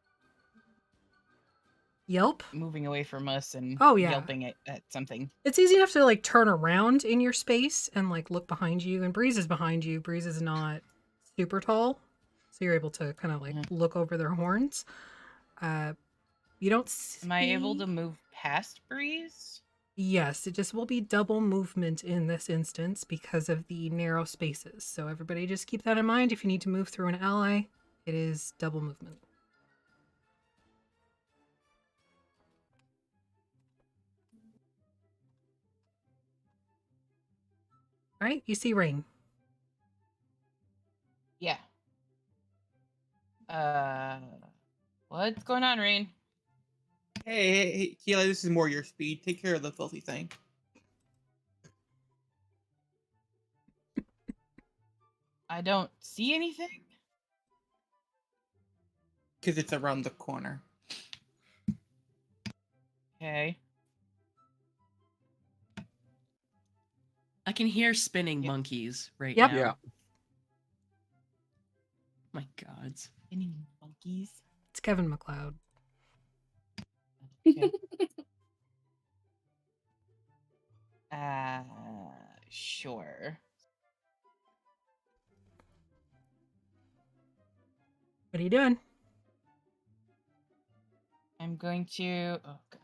Yelp? moving away from us and Oh, yeah. yelping at something. It's easy enough to like turn around in your space and like look behind you. And Breeze is behind you. Breeze is not super tall, so you're able to kind of like look over their horns. You don't see... Am I able to move past Breeze? Yes, it just will be double movement in this instance because of the narrow spaces. So everybody just keep that in mind. If you need to move through an ally, it is double movement. All right, you see Rain. Yeah. What's going on, Rain? Hey, Keela, this is more your speed. Take care of the filthy thing. I don't see anything. Because it's around the corner. Okay. I can hear spinning Yep. monkeys right Yep. now. Yeah. My gods. Any monkeys? It's Kevin McLeod. Okay. Sure. What are you doing? I'm going to. Oh god.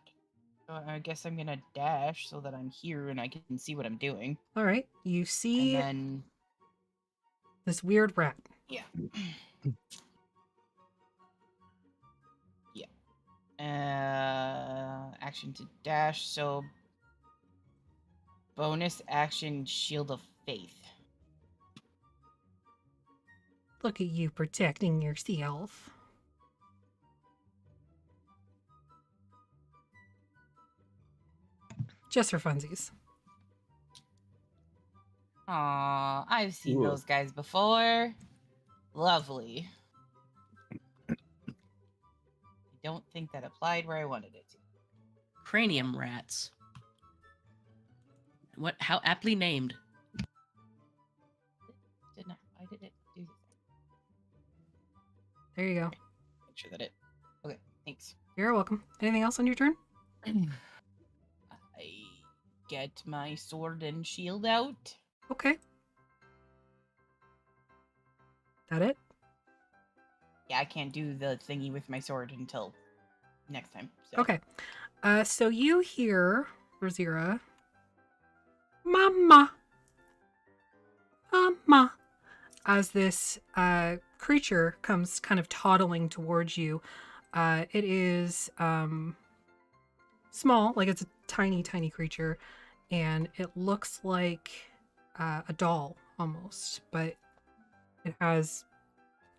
So I guess I'm gonna dash so that I'm here and I can see what I'm doing. All right, you And see then this weird rat. yeah. Action to dash. So bonus action, Shield of Faith. Look at you protecting yourself. Just for funsies. Aw, I've seen Ooh. those guys before. Lovely. I don't think that applied where I wanted it to. Cranium rats. What? How aptly named. Did not. Why did it do this? There you go. Make sure that it. Okay, thanks. You're welcome. Anything else on your turn? I get my sword and shield out. Okay. That it? Yeah, I can't do the thingy with my sword until next time. So. Okay. So you hear Rhirke, Mama, Mama, as this creature comes kind of toddling towards you. It is small, like it's a tiny, tiny creature, and it looks like a doll almost, but it has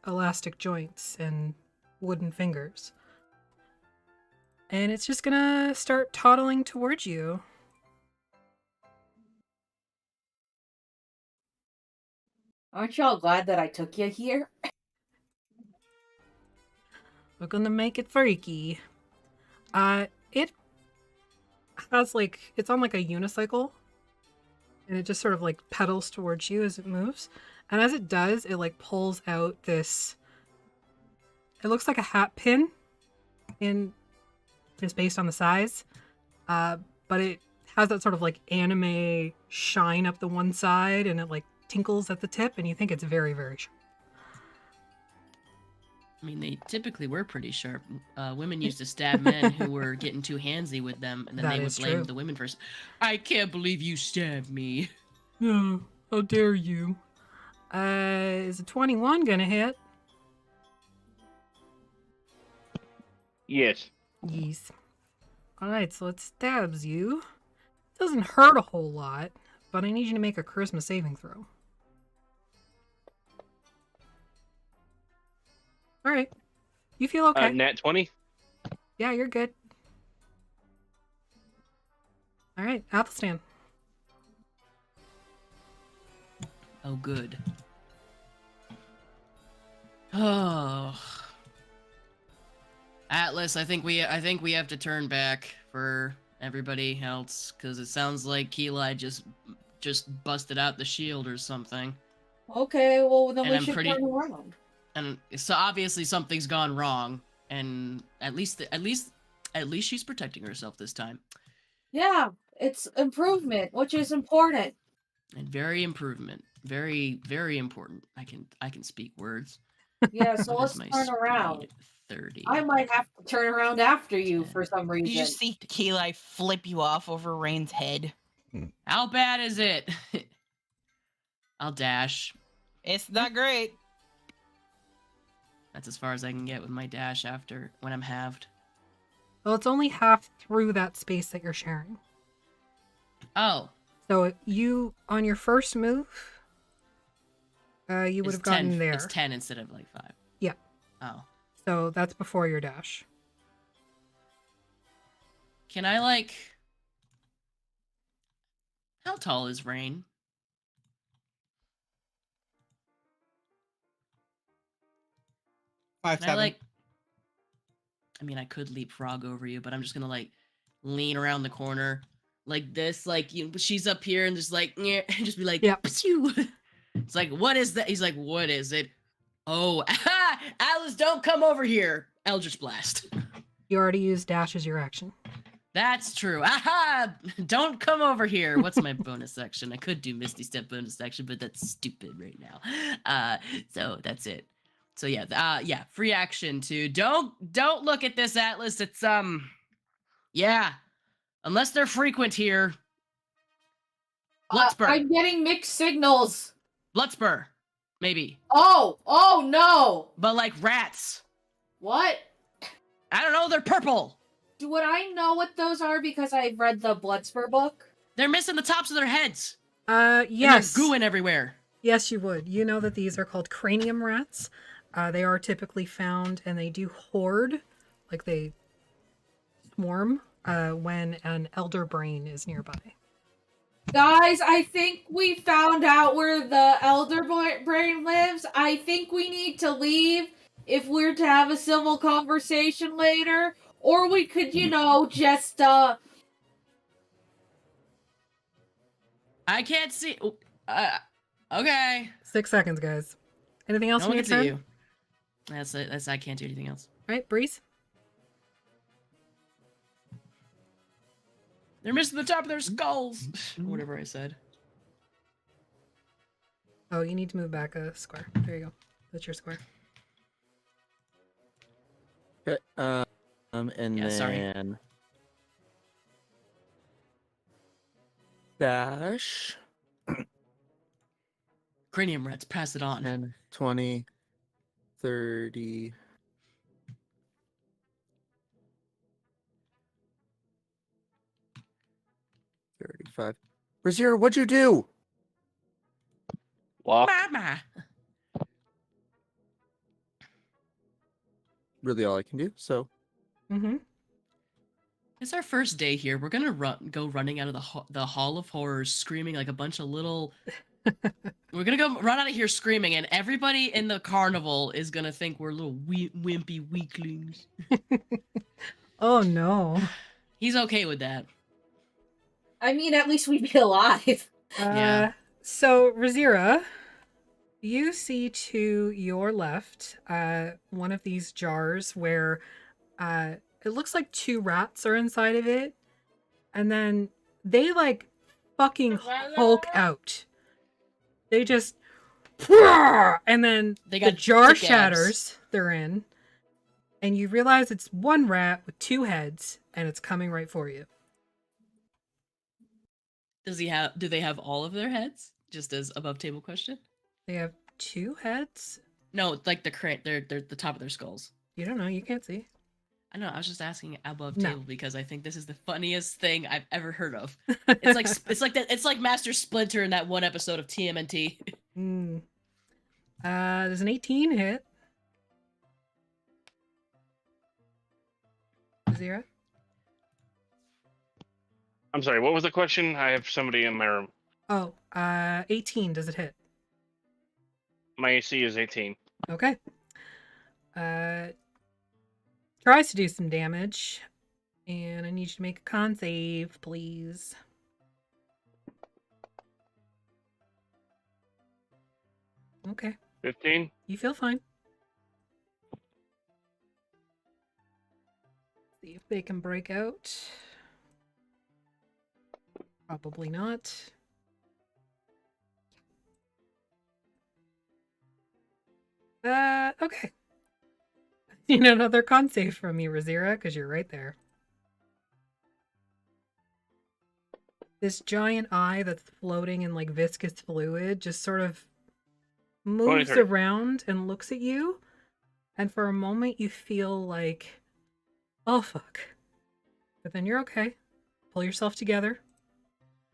elastic joints and wooden fingers. And it's just gonna start toddling towards you. Aren't y'all glad that I took you here? We're gonna make it freaky. It has like, it's on like a unicycle, and it just sort of like pedals towards you as it moves. And as it does, it like pulls out this, it looks like a hat pin, in just based on the size. But it has that sort of like anime shine up the one side, and it like tinkles at the tip, and you think it's very, very sharp. I mean, they typically were pretty sharp. Women used to stab men who were getting too handsy with them, and then That they would is blame true. the women first. I can't believe you stabbed me. Oh, how dare you? Is a 21 gonna hit? Yes. Yes. Alright, so it stabs you. Doesn't hurt a whole lot, but I need you to make a charisma saving throw. Alright. You feel okay. Nat 20. Yeah, you're good. Alright, Athelstan. Oh, good. Oh, Atlas, I think we have to turn back for everybody else, because it sounds like Keeli just busted out the shield or something. Okay, well then And we I'm should pretty- turn around. And so obviously something's gone wrong, and at least she's protecting herself this time. Yeah, it's improvement, which is important. And very improvement. Very, very important. I can speak words. Yeah, so What let's is my turn speed? around. 30. I might have to turn around after you 10. for some reason. You just see Keeli flip you off over Rain's head. How bad is it? I'll dash. It's not great. That's as far as I can get with my dash after when I'm halved. Well, it's only half through that space that you're sharing. Oh, So you, on your first move, you would it's have gotten 10, there. It's 10 instead of like 5. Yeah. Oh. So that's before your dash. Can I like... How tall is Rain? Five Can I seven. like... I mean, I could leapfrog over you, but I'm just gonna like lean around the corner like this, like she's up here and just like and just be like, Yep. Pshew. It's like, what is that? He's like, what is it? Oh, Alice, don't come over here. Eldritch Blast. You already used dash as your action. That's true. Aha! Don't come over here. What's my bonus action? I could do Misty Step bonus action, but that's stupid right now. So that's it. So yeah, yeah, free action to don't look at this, Atlas. It's yeah. Unless they're frequent here. Bloodspur. I'm getting mixed signals. Bloodspur. Maybe. Oh no! But like rats. What? I don't know, they're purple. Would I know what those are because I've read the Bloodspur book? They're missing the tops of their heads. Yes. And they're gooing everywhere. Yes, you would. You know that these are called cranium rats. They are typically found, and they do hoard, like they swarm, when an elder brain is nearby. Guys, I think we found out where the Elder Brain lives. I think we need to leave if we're to have a civil conversation later. Or we could, just, I can't see. Okay. 6 seconds, guys. Anything else No on one your can see turn? you. That's I can't do anything else. All right, Breeze. They're missing the top of their skulls. Whatever I said. Oh, you need to move back a square. There you go. That's your square. Okay, and Yeah, sorry. then dash Cranium rats, pass it on. 10, 20, 30. $35. Brazier, what'd you do? Walk. Mama. Really all I can do, so Mm-hmm. It's our first day here. We're gonna go running out of the Hall of Horrors, screaming like a bunch of little. We're gonna go run out of here screaming, and everybody in the carnival is gonna think we're little wimpy weaklings. Oh no. He's okay with that. I mean, at least we'd be alive. Yeah. So, Razira, you see to your left one of these jars where it looks like 2 rats are inside of it, and then they like fucking Hulk out. They just, and then They the got jar thick abs. shatters they're in, and you realize it's one rat with 2 heads, and it's coming right for you. Do they have all of their heads? Just as above table question. They have 2 heads. No, like they're the top of their skulls. You don't know. You can't see. I know. I was just asking above No. table because I think this is the funniest thing I've ever heard of. It's like that. It's like Master Splinter in that one episode of TMNT. There's an 18 hit. 0. I'm sorry. What was the question? I have somebody in my room. Oh, 18. Does it hit? My AC is 18. Okay. Tries to do some damage. And I need you to make a con save, please. Okay. 15. You feel fine. See if they can break out. Probably not. Okay. I need another con save from you, Razira, because you're right there. This giant eye that's floating in like viscous fluid just sort of moves 23. around and looks at you. And for a moment you feel like, oh fuck. But then you're okay. Pull yourself together.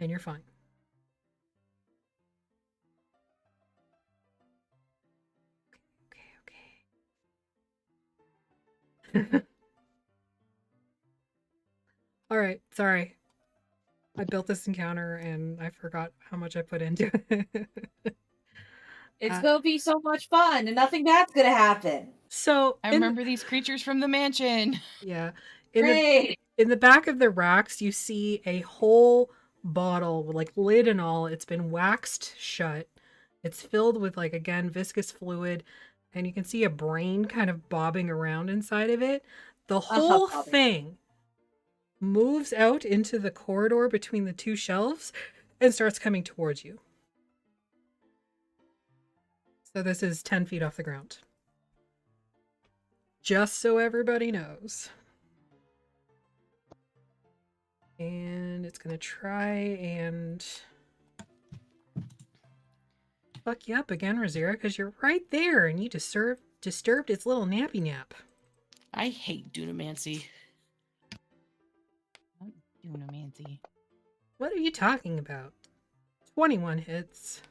And you're fine. Okay. All right, sorry. I built this encounter and I forgot how much I put into it. It's gonna be so much fun, and nothing bad's gonna happen. So I remember these creatures from the mansion. Yeah. Great. In the back of the racks, you see a whole bottle with like lid and all. It's been waxed shut. It's filled with like, again, viscous fluid, and you can see a brain kind of bobbing around inside of it. The whole thing moves out into the corridor between the 2 shelves and starts coming towards you. So this is 10 feet off the ground. Just so everybody knows. And it's going to try and fuck you up again, Razira, because you're right there and you disturbed its little nappy nap. I hate Dunamancy. Dunamancy. What are you talking about? 21 hits.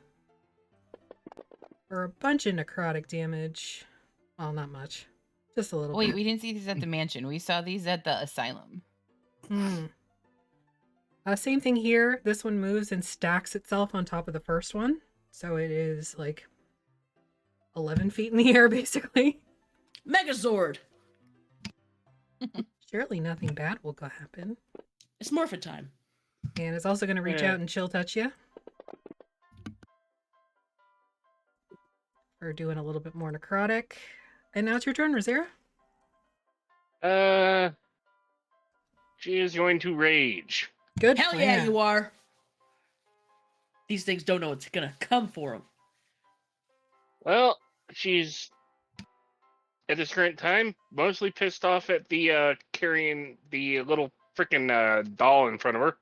For a bunch of necrotic damage. Well, not much. Just a little Wait, bit. we didn't see these at the mansion. We saw these at the asylum. Same thing here. This one moves and stacks itself on top of the first one. So it is like 11 feet in the air, basically. Megazord. Surely nothing bad will go happen. It's Morphin time. And it's also going to reach out and chill touch you. We're doing a little bit more necrotic. And now it's your turn, Razira. She is going to rage. Good Hell plan. yeah, you are. These things don't know what's gonna come for them. Well, she's at this current time mostly pissed off at the carrying the little freaking doll in front of her.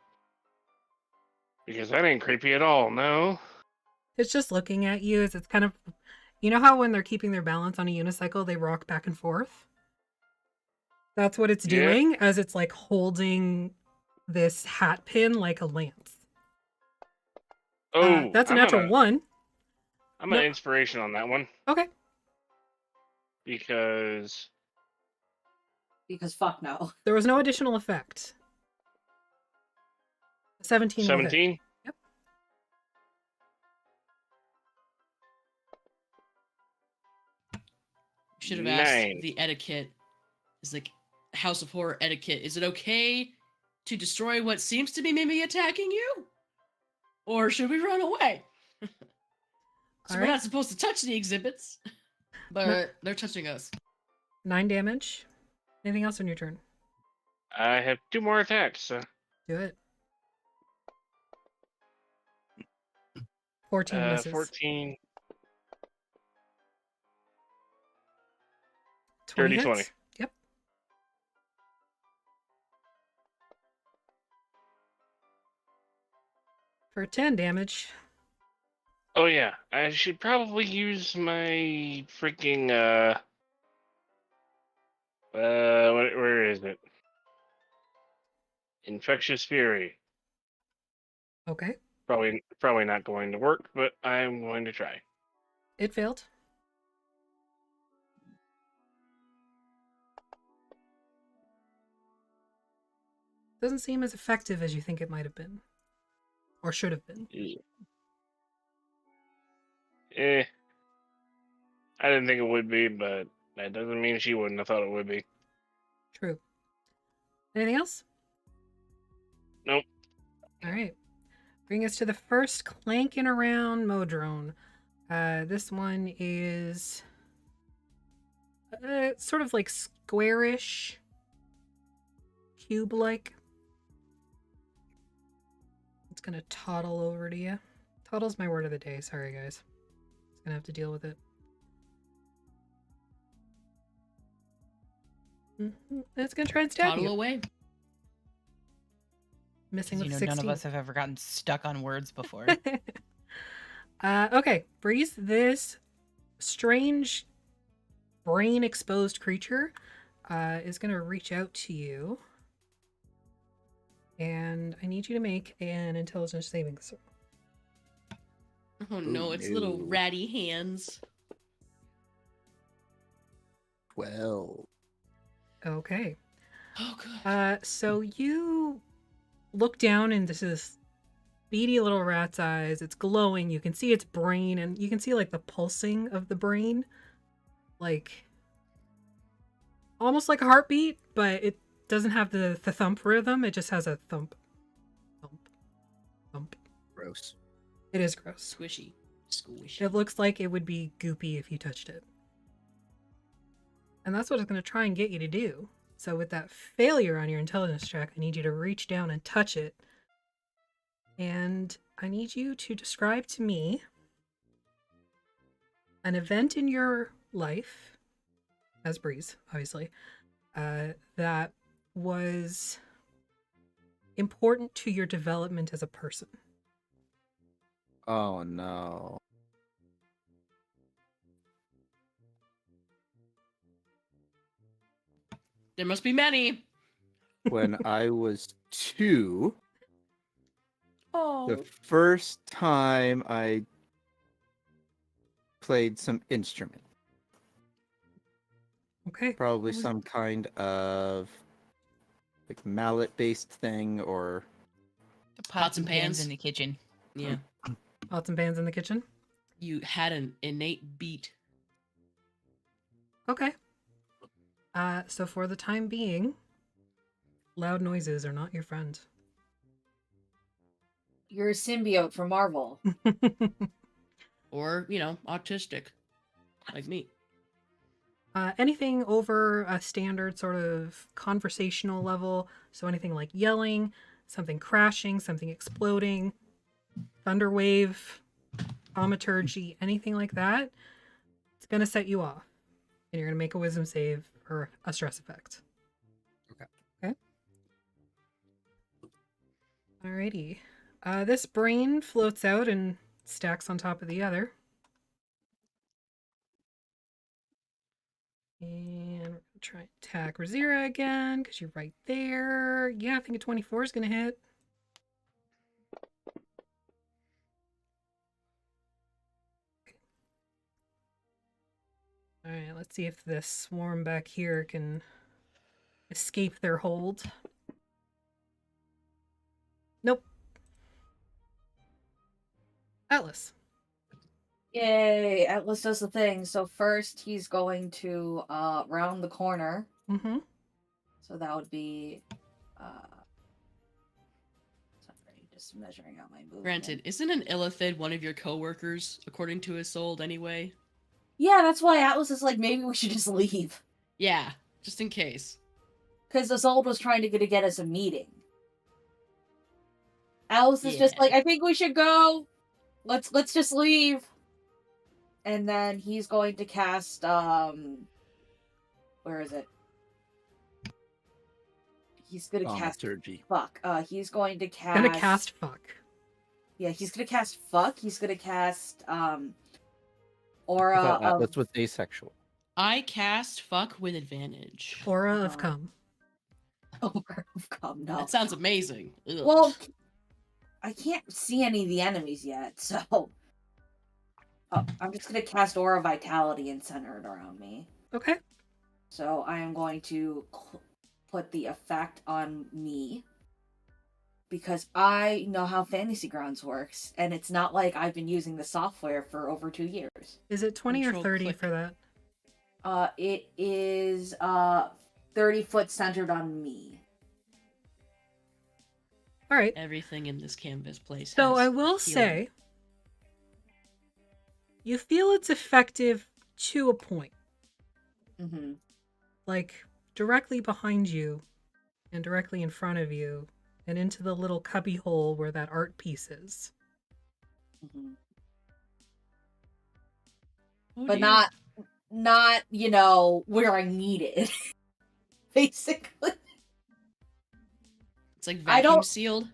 Because that ain't creepy at all, no. It's just looking at you as it's kind of, you know how when they're keeping their balance on a unicycle, they rock back and forth? That's what it's Yeah. doing as it's like holding this hat pin like a lance. Oh, That's a I'm natural one. I'm No. an inspiration on that one Okay. because Because fuck no. There was no additional effect. 17 will hit. 17. Yep. Should have asked 9. the etiquette. It's like House of Horror etiquette. Is it okay to destroy what seems to be maybe attacking you? Or should we run away? So All we're right. not supposed to touch the exhibits, but they're touching us. 9 damage. Anything else on your turn? I have 2 more attacks. Do it. 14 misses. 14. 20 30, 20. hits. Yep. For 10 damage. Oh yeah, I should probably use my freaking where is it? Infectious Fury. Okay. Probably not going to work, but I'm going to try. It failed. Doesn't seem as effective as you think it might have been. Or should have been. I didn't think it would be, but that doesn't mean she wouldn't have thought it would be. True. Anything else? Nope. Alright. Bring us to the first clanking around Modrone. This one is sort of like squarish, cube-like. It's gonna toddle over to you. Toddle's my word of the day. Sorry, guys. It's gonna have to deal with it. It's gonna try and stab Toddle you. away. Missing You with know, 16. none of us have ever gotten stuck on words before. Okay, Breeze, this strange brain exposed creature is going to reach out to you. And I need you to make an intelligence saving throw. Oh no, it's little no. ratty hands. 12. Okay. Oh god. So you look down into this beady little rat's eyes. It's glowing. You can see its brain, and you can see like the pulsing of the brain, like almost like a heartbeat, but it doesn't have the thump rhythm. It just has a thump, thump, thump. Gross. It is gross. Squishy. Squishy. It looks like it would be goopy if you touched it. And that's what it's going to try and get you to do. So with that failure on your intelligence check, I need you to reach down and touch it. And I need you to describe to me an event in your life, as Breeze, obviously, that was important to your development as a person. Oh no. There must be many. When I was 2, Oh. the first time I played some instrument, Okay. probably some kind of like mallet-based thing, or The Pots and pans. in the kitchen. Yeah. Pots and pans in the kitchen. You had an innate beat. Okay. So for the time being, loud noises are not your friend. You're a symbiote from Marvel. Or, autistic. Like me. Anything over a standard sort of conversational level, so anything like yelling, something crashing, something exploding, thunderwave, thaumaturgy, anything like that, it's going to set you off. And you're going to make a wisdom save or a stress effect. Okay. Alrighty. This brain floats out and stacks on top of the other. And we're going to try and attack Rhirke again, because you're right there. Yeah, I think a 24 is going to hit. Alright, let's see if this swarm back here can escape their hold. Nope. Atlas. Yay, Atlas does the thing. So first he's going to round the corner. Mm-hmm. So that would be sorry, just measuring out my movement. Granted, isn't an illithid one of your coworkers, according to his soul, anyway? Yeah, that's why Atlas is like, maybe we should just leave. Yeah, just in case. Because Isolde was trying to get us a meeting. Atlas is just Yeah. like, I think we should go. Let's just leave. And then he's going to cast where is it? He's gonna cast Thaumaturgy. fuck. He's going to cast Gonna cast fuck. Yeah, he's gonna cast fuck. He's gonna cast I aura thought of Atlas was asexual. I cast fuck with advantage. Aura of cum. aura of cum. No. That sounds amazing. Ugh. Well, I can't see any of the enemies yet, so I'm just gonna cast aura vitality and center it around me. Okay. So I am going to put the effect on me because I know how Fantasy Grounds works, and it's not like I've been using the software for over 2 years. Is it 20 Control or 30 click. for that? It is 30 foot centered on me. All right. Everything in this canvas place. So has I will healing. say, you feel it's effective to a point. Mm-hmm. Like directly behind you and directly in front of you and into the little cubby hole where that art piece is. Mm-hmm. Oh, But dear. not you know where I need it. Basically. It's like I vacuum don't- sealed.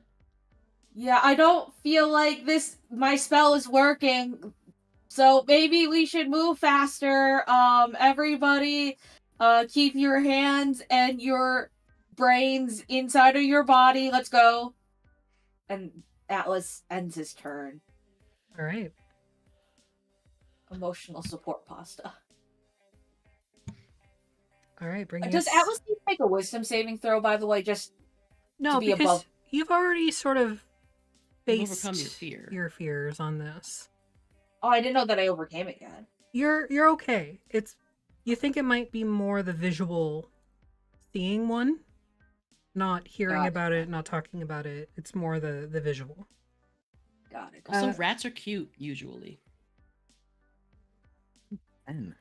Yeah, I don't feel like my spell is working. So maybe we should move faster. Everybody, keep your hands and your brains inside of your body. Let's go. And Atlas ends his turn. All right. Emotional support pasta. All right. Bring Does us... Atlas need to make a wisdom saving throw, by the way? Just No, to be because above- you've already sort of You've faced overcome your fear. your fears on this. Oh, I didn't know that I overcame it yet. You're okay. You think it might be more the visual seeing one, not hearing Gotcha. about it, not talking about it. It's more the visual. Got it. Also, rats are cute usually. And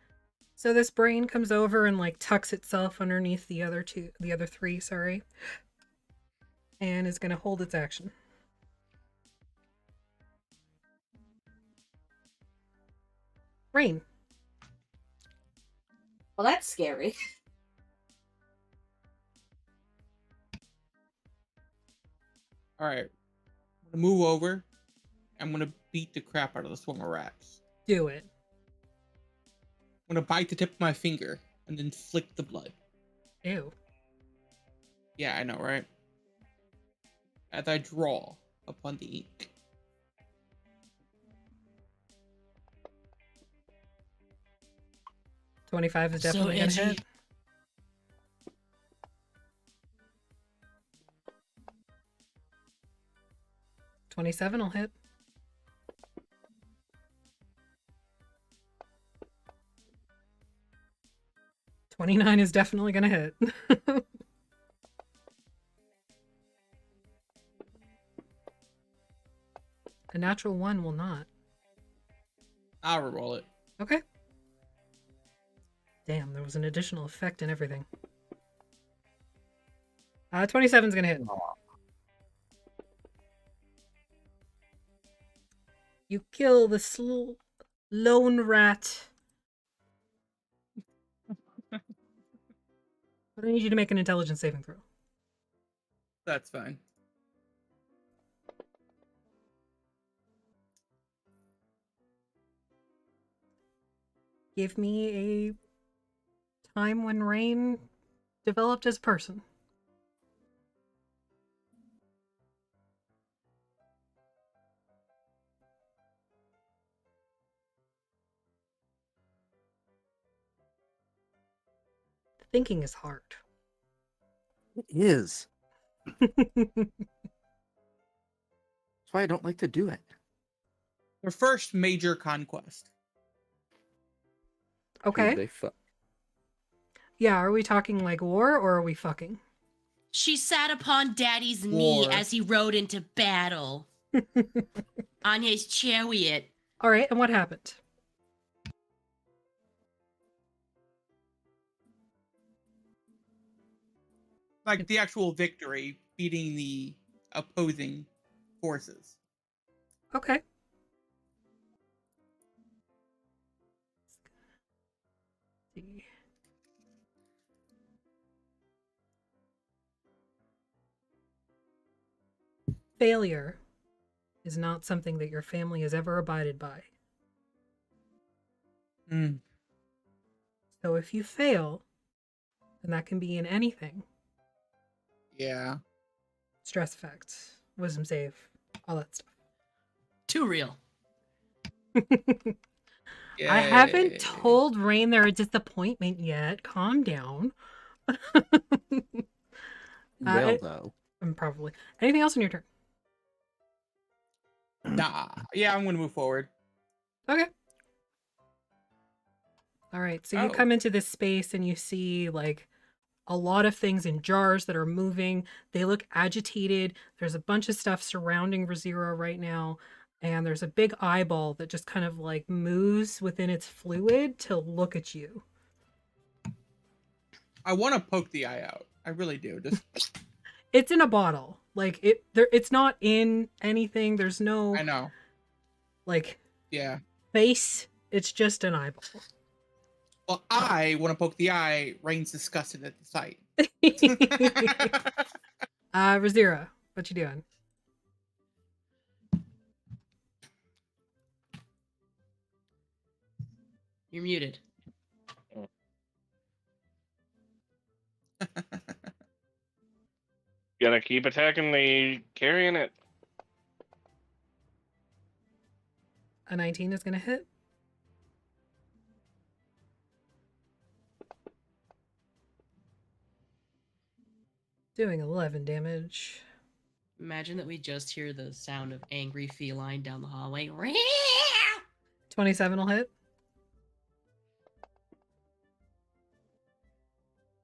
So this brain comes over and like tucks itself underneath the other three, sorry. And is gonna hold its action. Rain. Well, that's scary. All right. I'm gonna move over. I'm gonna beat the crap out of the swarm of rats. Do it. I'm gonna bite the tip of my finger and then flick the blood. Ew. Yeah, I know, right? As I draw upon the ink. $25 is So definitely gonna edgy. hit. $27 will hit. $29 is definitely gonna hit. A natural 1 will not. I'll reroll it. Okay. Damn, there was an additional effect and everything. 27's gonna hit. You kill the lone rat. But I need you to make an intelligence saving throw. That's fine. Give me a time when Rain developed as a person. Thinking is hard. It is. That's why I don't like to do it. Their first major conquest. Okay. Dude, they fuck. Yeah, are we talking like war or are we fucking? She sat upon Daddy's knee War. as he rode into battle on his chariot. All right, and what happened? Like the actual victory, beating the opposing forces. Okay. See. Failure is not something that your family has ever abided by. Mm. So if you fail, and that can be in anything, Yeah. stress effects, wisdom save, all that stuff. Too real. I haven't Yay. told Rain they're a disappointment yet. Calm down. Well, though. Probably. Anything else on your turn? Nah. Yeah, I'm gonna move forward. Okay. All right. So you Oh. come into this space and you see like a lot of things in jars that are moving. They look agitated. There's a bunch of stuff surrounding Rhirke right now. And there's a big eyeball that just kind of like moves within its fluid to look at you. I want to poke the eye out. I really do. Just It's in a bottle. Like it's not in anything. There's no I know. like Yeah. face. It's just an eyeball. Well, I want to poke the eye. Rain's disgusted at the sight. Rhirke, what you doing? You're muted. Gonna keep attacking the carrying it. A 19 is gonna hit. Doing 11 damage. Imagine that we just hear the sound of angry feline down the hallway. 27 will hit.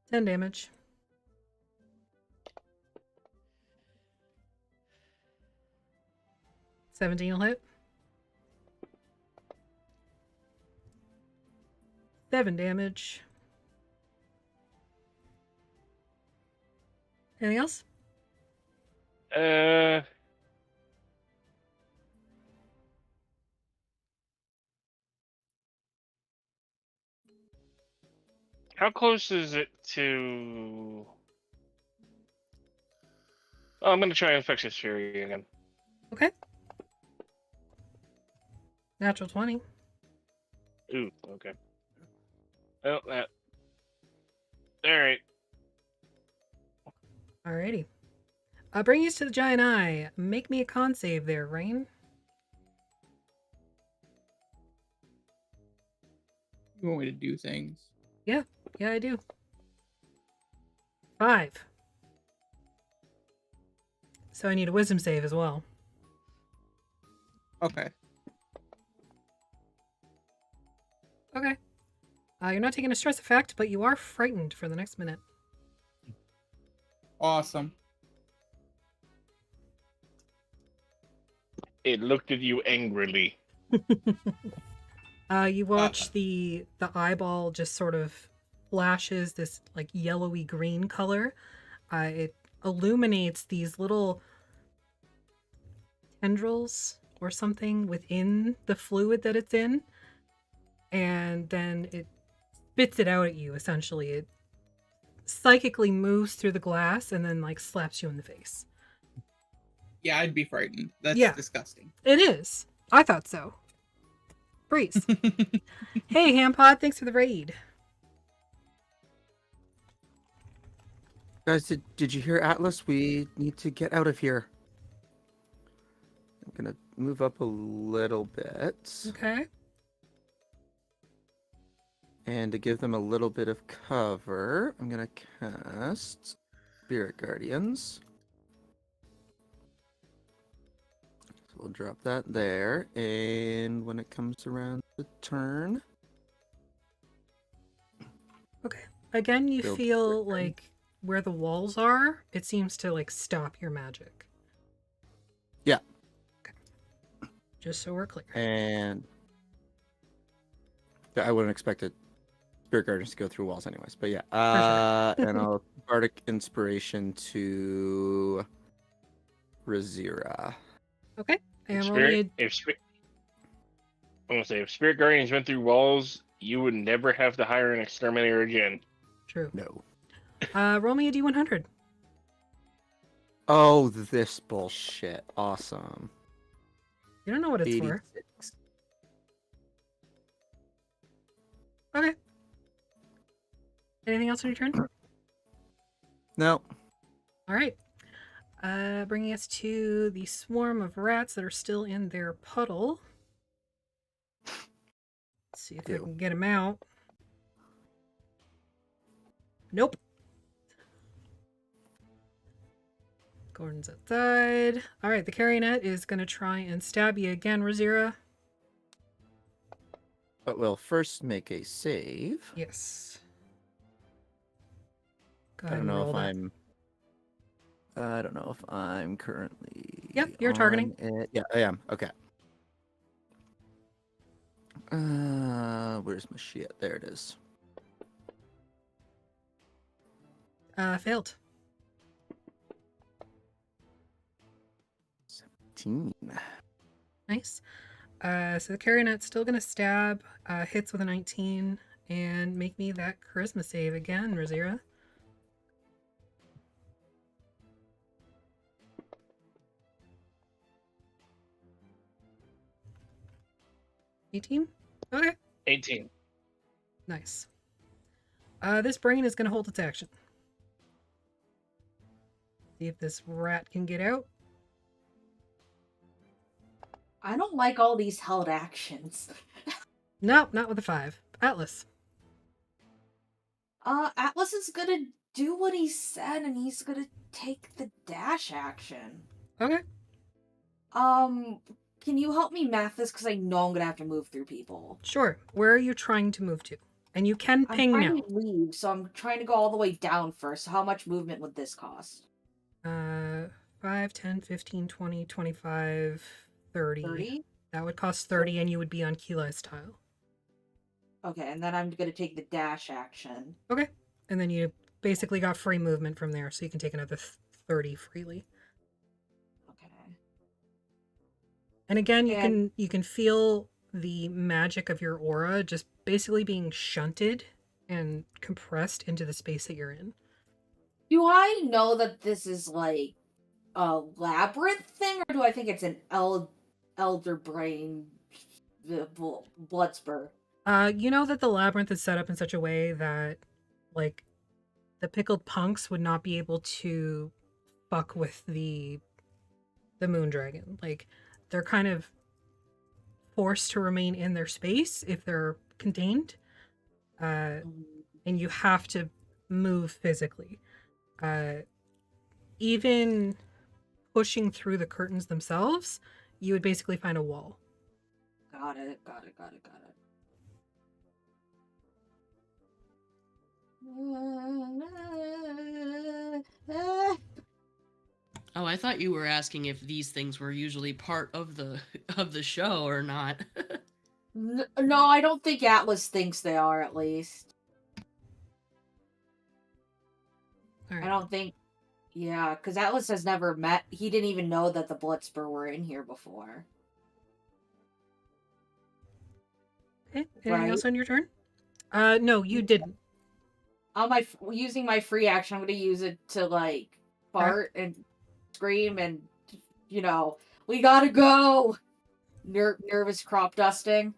10 damage. $17 will hit. 7 damage. Anything else? How close is it to? Oh, I'm gonna try Infectious Fury again. Okay. Natural 20. Ooh, okay. Well, that. All right. Alrighty. Bring you to the giant eye. Make me a con save there, Rain. You want me to do things? Yeah, I do. 5. So I need a wisdom save as well. Okay. Okay. You're not taking a stress effect, but you are frightened for the next minute. Awesome. It looked at you angrily. You watch the eyeball just sort of flashes this like yellowy green color. It illuminates these little tendrils or something within the fluid that it's in, and then it spits it out at you, essentially. It psychically moves through the glass and then like slaps you in the face. Yeah, I'd be frightened. That's Yeah. disgusting. It is. I thought so. Breeze. Hey, Hampod, thanks for the raid. Guys, did you hear Atlas? We need to get out of here. I'm gonna move up a little bit. Okay. And to give them a little bit of cover, I'm gonna cast Spirit Guardians. So we'll drop that there, and when it comes around the turn, Okay. Again, you Build feel quicker. like where the walls are, it seems to like stop your magic. Yeah. Okay. Just so we're clear. and I wouldn't expect it. Spirit Guardians to go through walls anyways, but yeah. And I'll Bardic Inspiration to Rhirke. Okay. And roll Spirit, me I'm gonna say if Spirit Guardians went through walls, you would never have to hire an exterminator again. True. No. Roll me a D100. Oh, this bullshit. Awesome. You don't know what it's for. 86. Okay. Anything else on your turn? No. All right. Bringing us to the swarm of rats that are still in their puddle. Let's see if I Ew. can get them out. Nope. Gordon's outside. All right, the carrionet is going to try and stab you again, Rhirke. But we'll first make a save. Yes. Go I ahead don't and know roll if that. I don't know if I'm currently. Yep, you're targeting. Yeah, I am. Okay. Where's my shit? There it is. Failed. 17. Nice. So the carrionet's still going to stab, hits with a 19, and make me that charisma save again, Rhirke. $18? Okay. 18. Nice. This brain is going to hold its action. See if this rat can get out. I don't like all these held actions. No, not with a 5. Atlas. Atlas is gonna do what he said, and he's gonna take the dash action. Okay. Can you help me math this? Because I know I'm gonna have to move through people. Sure. Where are you trying to move to? And you can ping I'm now. trying to leave, so I'm trying to go all the way down first. So how much movement would this cost? 5, 10, 15, 20, 25, 30. 30? That would cost 30, and you would be on Keela's tile. Okay, and then I'm gonna take the dash action. Okay. And then you basically got free movement from there, so you can take another 30 freely. Okay. And again, And- you can feel the magic of your aura just basically being shunted and compressed into the space that you're in. Do I know that this is like a labyrinth thing, or do I think it's an elder brain blood spur? You know that the labyrinth is set up in such a way that, like, the pickled punks would not be able to fuck with the moon dragon. Like, they're kind of forced to remain in their space if they're contained, and you have to move physically. Even pushing through the curtains themselves, you would basically find a wall. Got it. Oh, I thought you were asking if these things were usually part of the of the show or not. No, I don't think Atlas thinks they are, at least. All right. I don't think... Yeah, because Atlas has never met... He didn't even know that the Bloodspur were in here before. Okay. Anything Right. else on your turn? No, you didn't. On my using my free action, I'm gonna use it to like fart and scream and we gotta go. Nervous crop dusting.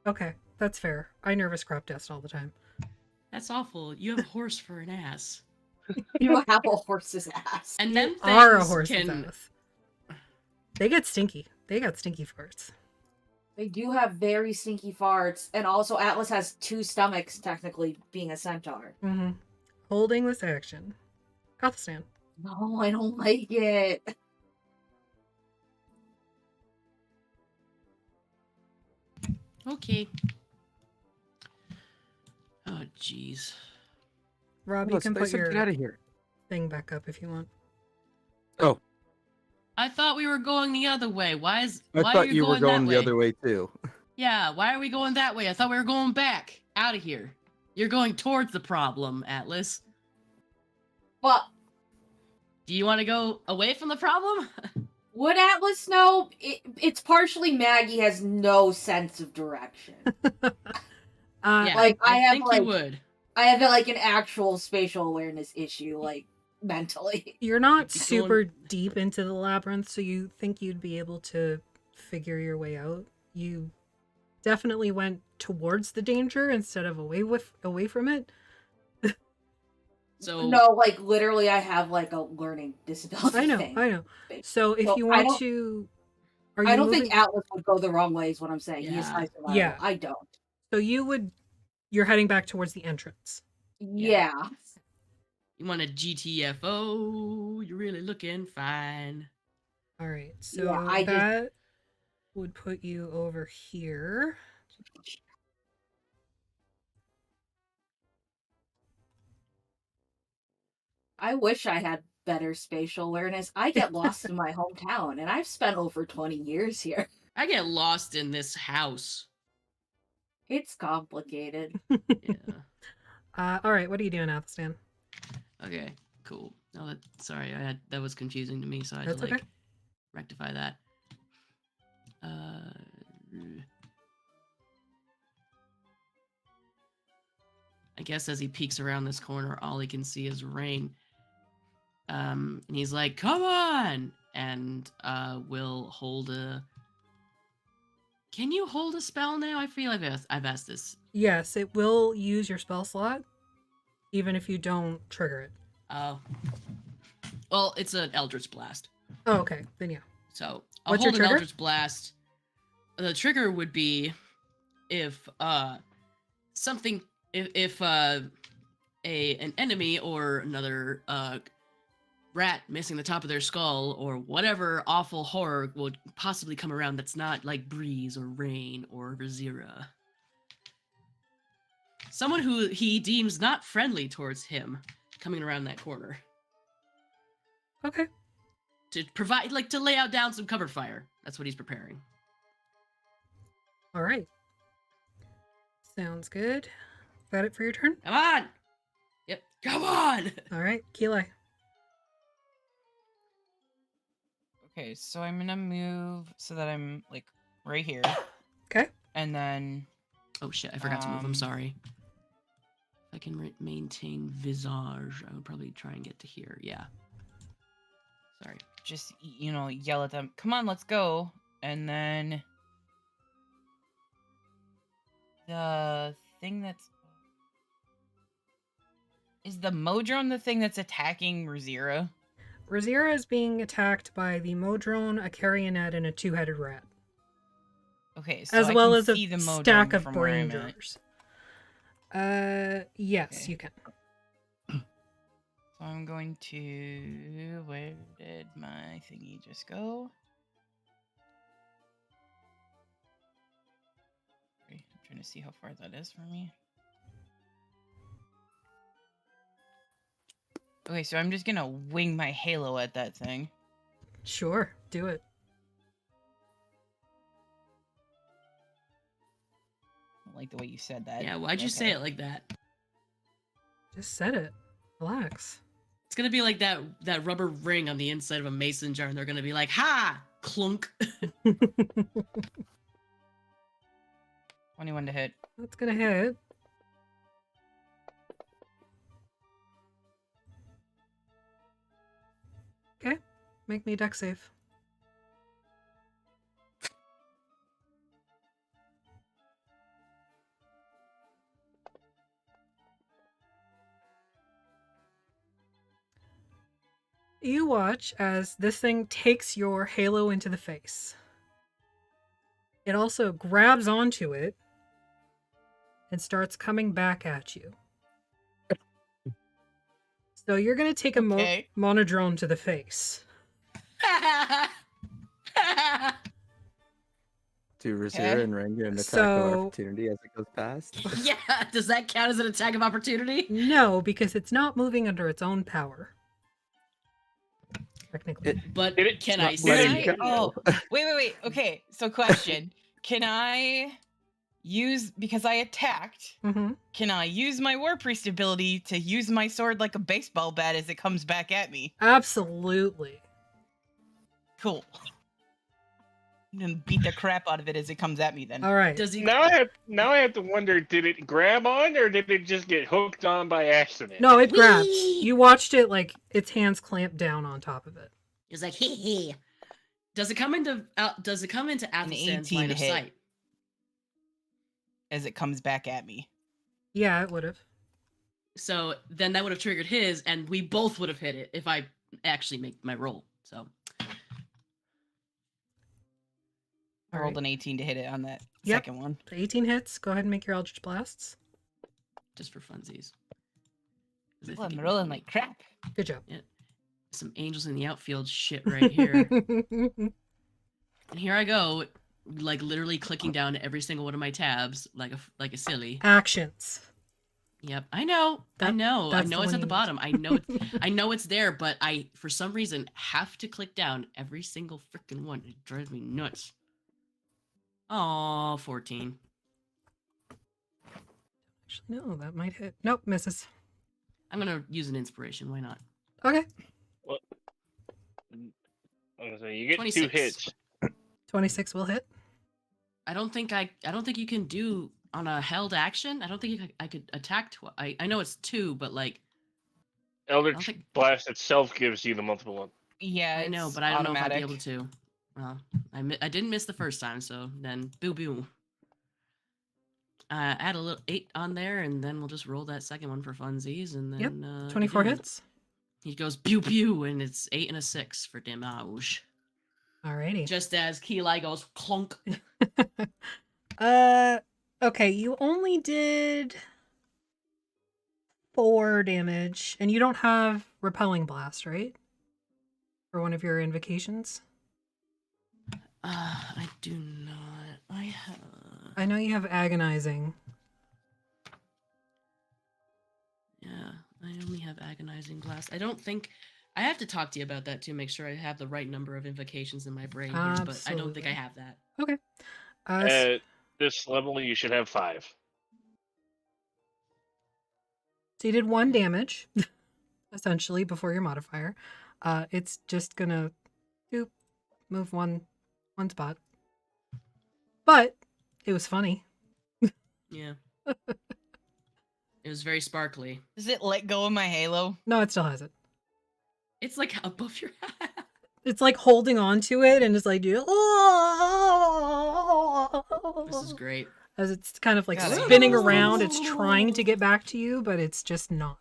Okay, that's fair. I nervous crop dust all the time. That's awful. You have a horse for an ass. You have a horse's ass. And You them are a things horse's can ass. They get stinky. They got stinky farts. They do have very stinky farts, and also Atlas has 2 stomachs, technically being a centaur. Mm-hmm. Holding this action. Athelstan. No, I don't like it. Okay. Oh, jeez. Rob, Oh, you can put Spicer, get your out of here. thing back up if you want. Oh, I thought we were going the other way. Why I are thought you you were going going that the other way too. Yeah, why are we going that way? I thought we were going back. Out of here. You're going towards the problem, Atlas. But Do you want to go away from the problem? would Atlas know? It's partially Maggie has no sense of direction. Yeah, like, I think have, you would. I have like an actual spatial awareness issue, like mentally. You're not Keep super going. deep into the labyrinth, so you think you'd be able to figure your way out. You definitely went towards the danger instead of away from it. So No, like literally, I have like a learning disability. I know. thing. So if So you I want don't- to, are you I don't moving? think Atlas would go the wrong way. Is what I'm saying. He is Yeah. high survival. Yeah. I don't. So you're heading back towards the entrance. Yeah. you want a GTFO? You're really looking fine. All right. So Yeah, I just- that would put you over here. I wish I had better spatial awareness. I get lost in my hometown, and I've spent over 20 years here. I get lost in this house. It's complicated. Yeah. All right. What are you doing, Athelstan? Okay. Cool. No, sorry. That was confusing to me, so I had That's to like okay. rectify that. I guess as he peeks around this corner, all he can see is rain. And he's like, "Come on!" And will hold a. Can you hold a spell now? I feel like I've asked this. Yes, it will use your spell slot, even if you don't trigger it. Oh. Well, it's an Eldritch Blast. Oh, okay. Then yeah. So I'll What's your hold an trigger? Eldritch Blast. The trigger would be if something if an enemy or another rat missing the top of their skull or whatever awful horror would possibly come around that's not like Breeze or Rain or Razira. Someone who he deems not friendly towards him coming around that corner. Okay. To provide, like, to lay out down some cover fire. That's what he's preparing. All right. Sounds good. Is that it for your turn? Come on! Yep, come on! All right, Keelai. Okay, so I'm gonna move so that I'm like right here, Okay. and then Oh shit, I forgot to move, I'm Um, sorry. If I can maintain visage, I would probably try and get to here, yeah. Sorry. just yell at them. Come on, let's go. And then the thing is the Modrone the thing that's attacking Rhirke? Razira is being attacked by the Modrone, a Carionet, and a two-headed rat, Okay, so as I well can as a see the stack Modrone of from where I'm at. Brangers. Yes, Okay. you can. So I'm going to. Where did my thingy just go? Okay, I'm trying to see how far that is for me. Okay, so I'm just gonna wing my halo at that thing. Sure, do it. I don't like the way you said that. Yeah, why'd you say Okay. it like that? Just said it. Relax. It's gonna be like that rubber ring on the inside of a mason jar, and they're gonna be like, ha! Clunk! 21 to hit. That's gonna hit. Okay, make me deck save. You watch as this thing takes your halo into the face. It also grabs onto it and starts coming back at you. So you're going to take a Okay. monodrone to the face. Do Rhirke Okay. and Rhirke an attack So- of opportunity as it goes past? Yeah, does that count as an attack of opportunity? No, because it's not moving under its own power. Technically. But Did it- can not I letting say? go. Oh, wait. Okay, so question. Can I use, because I attacked, Mm-hmm. can I use my War Priest ability to use my sword like a baseball bat as it comes back at me? Absolutely. Cool. I'm gonna beat the crap out of it as it comes at me then. All right. Does he? Now I have to wonder: did it grab on, or did it just get hooked on by accident? No, it grabs. Whee! You watched it like its hands clamp down on top of it. He's like, hee hee. Does it come into Athelstan's 18 line of hit. sight? As it comes back at me. Yeah, it would have. So then that would have triggered his, and we both would have hit it if I actually make my roll. So I All rolled right. an 18 to hit it on that Yep. second one. The 18 hits. Go ahead and make your Eldritch Blasts. just for funsies. 'Cause I Well, think I'm it'd be rolling funny. like crap. Good job. Some angels in the outfield shit right here. And here I go, like literally clicking down every single one of my tabs like a silly. Actions. Yep, I know. I That- know that's it's the at one the you bottom. I know I know it's there, but I for some reason have to click down every single freaking one. It drives me nuts. Oh, 14. Actually, no, that might hit. Nope, misses. I'm gonna use an inspiration. Why not? Okay. So you get 26. 2 hits. 26 will hit. I don't think you can do on a held action. I don't think I could attack twice. I know it's 2, but like Eldritch think- Blast itself gives you the multiple one. Yeah, I know, it's but I don't know if I'd be automatic. able to. Well, I didn't miss the first time, so then boo boo. Add a little 8 on there, and then we'll just roll that second one for funsies, and then Yep, 24 yeah. hits. He goes pew pew, and it's 8 and a 6 for damage. Alrighty. Just as Keli goes clunk. Okay, you only did 4 damage, and you don't have Repelling Blast, right? For one of your invocations? I do not. I have. I know you have Agonizing. Yeah, I only have agonizing blast. I don't think. I have to talk to you about that too. Make sure I have the right number of invocations in my brain here, but I don't think I Absolutely. have that. At this level, you should have 5. So you did 1 damage, essentially, before your modifier. It's just gonna move one spot. But it was funny. Yeah. It was very sparkly. Does it let go of my halo? No, it still has it. It's like above your head. It's like holding on to it and it's like, This is great. as it's kind of like God, I spinning hate those around. things. It's trying to get back to you, but it's just not.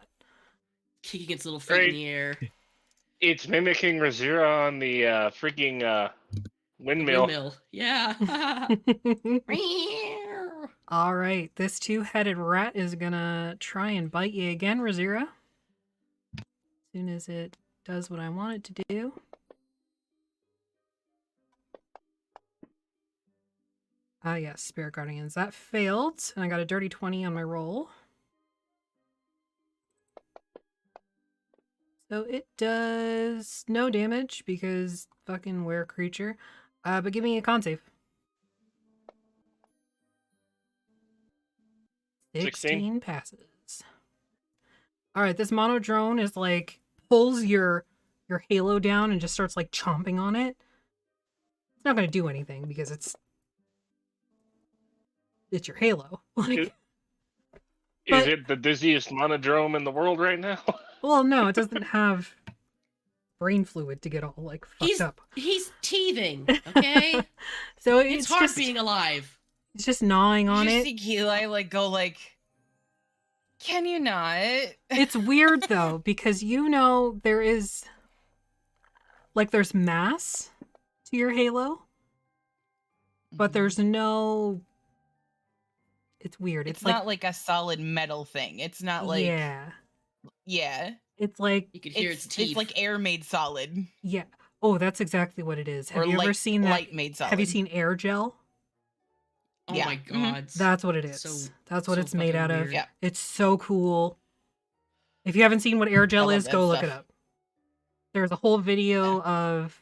Kicking its little feet in Right. the air. It's mimicking Rhirke on the freaking windmill. Windmill. Yeah. All right, this 2-headed rat is gonna try and bite you again, Rhirke. As soon as it does what I want it to do. Ah, yes, Spirit Guardians. That failed, and I got a dirty 20 on my roll. So it does no damage because fucking were creature. But give me a con save. 16 passes. All right, this mono drone is like pulls your halo down and just starts like chomping on it. It's not going to do anything because it's it's your halo. Like, Is But- it the dizziest monodrome in the world right now? well, no, it doesn't have brain fluid to get all like fucked up. He's teething, okay? So It's hard just being alive. it's just gnawing on you it. see Eli like go like, can you not? It's weird though because there is like there's mass to your halo, but there's no. It's weird. It's not like a solid metal thing. It's not like yeah. It's like You could hear its teeth. It's like air made solid. yeah. Oh, that's exactly what it is. Have Or you ever light, seen that? light made solid. Have you seen air gel? Oh Yeah. my Mhm. god. That's what it is. So- That's what so it's made fucking out of. weird. Yeah. It's so cool. If you haven't seen what air gel love is, that go look it stuff. up. There's a whole video of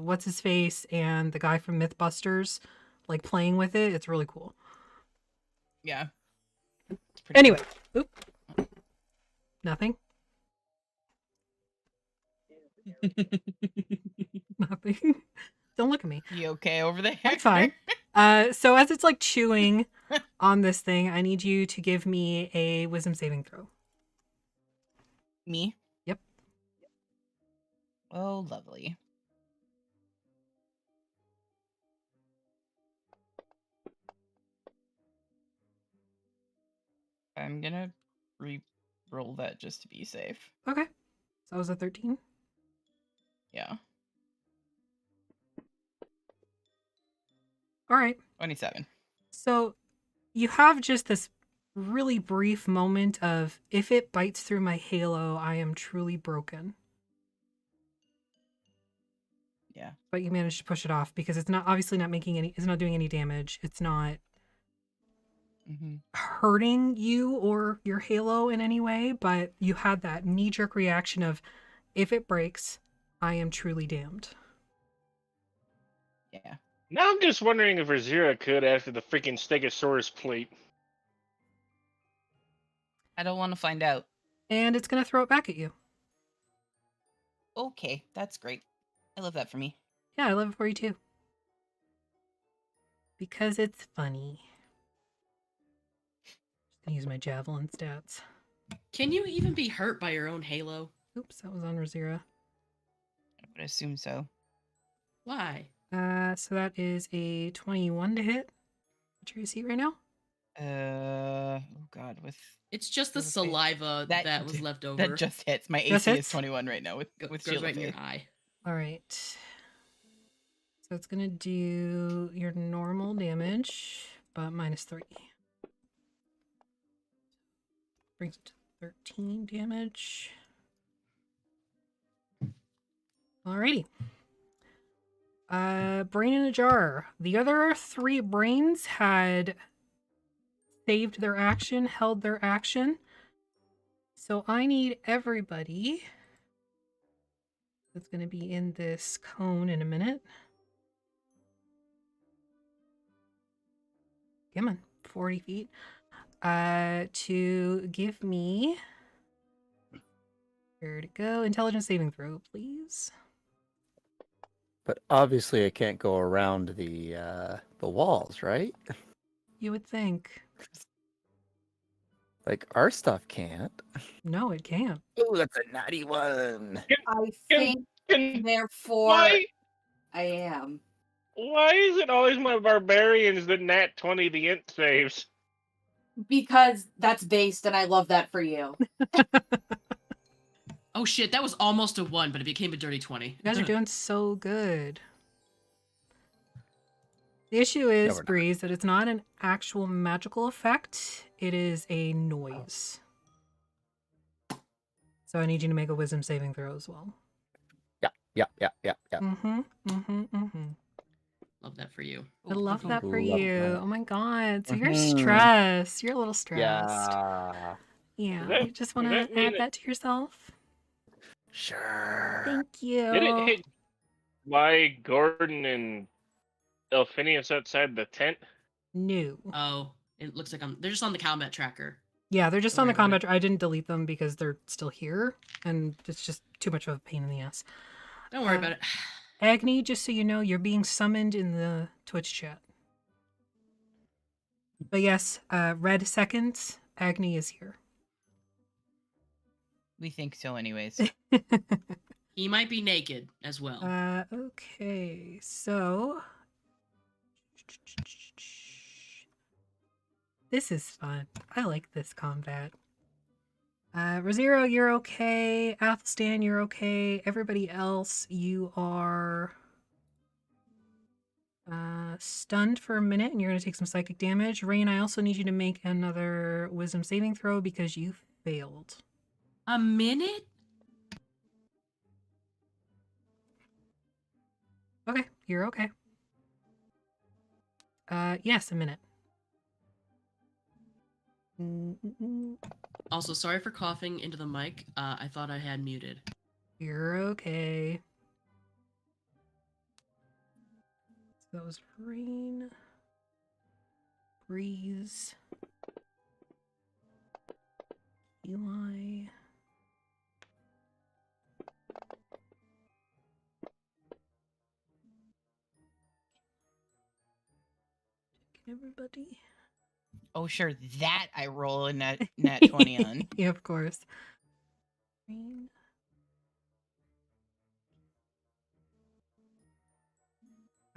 what's his face and the guy from Mythbusters like playing with it. It's really cool. Yeah. It's pretty Anyway, oop. Nothing. Nothing. Don't look at me. cool. You okay over there? I'm fine. So as it's like chewing on this thing, I need you to give me a wisdom saving throw. Me? Yep. Oh, lovely. I'm gonna re-roll that just to be safe. Okay. So that was a 13. Yeah. All right. 27. So you have just this really brief moment of if it bites through my halo, I am truly broken. Yeah. But you managed to push it off because it's not obviously not making any it's not doing any damage. It's not Mm-hmm. hurting you or your halo in any way, but you had that knee-jerk reaction of if it breaks, I am truly damned. Yeah. Now I'm just wondering if Rhirke could after the freaking Stegosaurus plate. I don't want to find out. And it's going to throw it back at you. Okay, that's great. I love that for me. Yeah, I love it for you too. Because it's funny. Just gonna use my javelin stats. Can you even be hurt by your own halo? Oops, that was on Rhirke. I would assume so. Why? So that is a 21 to hit. What's your AC right now? Oh god, with It's just the What was I- saliva that- that was left over. that just hits. My Just AC hits? is 21 right now with Goes shield right in your of eye. All right. So it's gonna do your normal damage, but -3. Brings it to 13 damage. Alrighty. Brain in a jar. The other 3 brains had saved their action, held their action. So I need everybody that's going to be in this cone in a minute. Come on, 40 feet. To give me, where to go? Intelligence saving throw, please. But obviously, I can't go around the walls, right? You would think. Like our stuff can't. No, it can't. Oh, that's a naughty one. I think, And therefore, why I am. why is it always my barbarians that nat 20 the int saves? Because that's based, and I love that for you. Oh shit, that was almost a 1, but it became a dirty 20. You guys are doing so good. The issue is, we're not. Breeze, that it's not an actual magical effect. It is a noise. So I need you to make a wisdom saving throw as well. Yeah. Mm-hmm. Mm-hmm. Mm-hmm. Love that for you. I love that for Love you. that. Oh my god. So you're Mhm. stressed. You're a little stressed. Yeah. Yeah. that- You just want does that to mean add that to yourself? Sure. Thank you. Did it hit by Gordon and Elphinius outside the tent? No. Oh, it looks like they're just on the combat tracker. Yeah, they're just Don't on the worry about combat. I didn't delete them because they're still here, and it's just too much of a pain in the ass. Don't worry Uh, about it. Agni, just so you know, you're being summoned in the Twitch chat. But yes, red seconds. Agni is here. We think so, anyways. He might be naked as well. Okay, so this is fun. I like this combat. Rosero, you're okay. Athelstan, you're okay. Everybody else, you are stunned for a minute, and you're going to take some psychic damage. Rain, I also need you to make another wisdom saving throw because you failed. A minute? Okay, you're okay. Yes, a minute. Also, sorry for coughing into the mic. I thought I had muted. You're okay. So that was Rain, Breeze, Eli. Everybody. Oh, sure. That I roll a nat 20 on. Yeah, of course. Rain.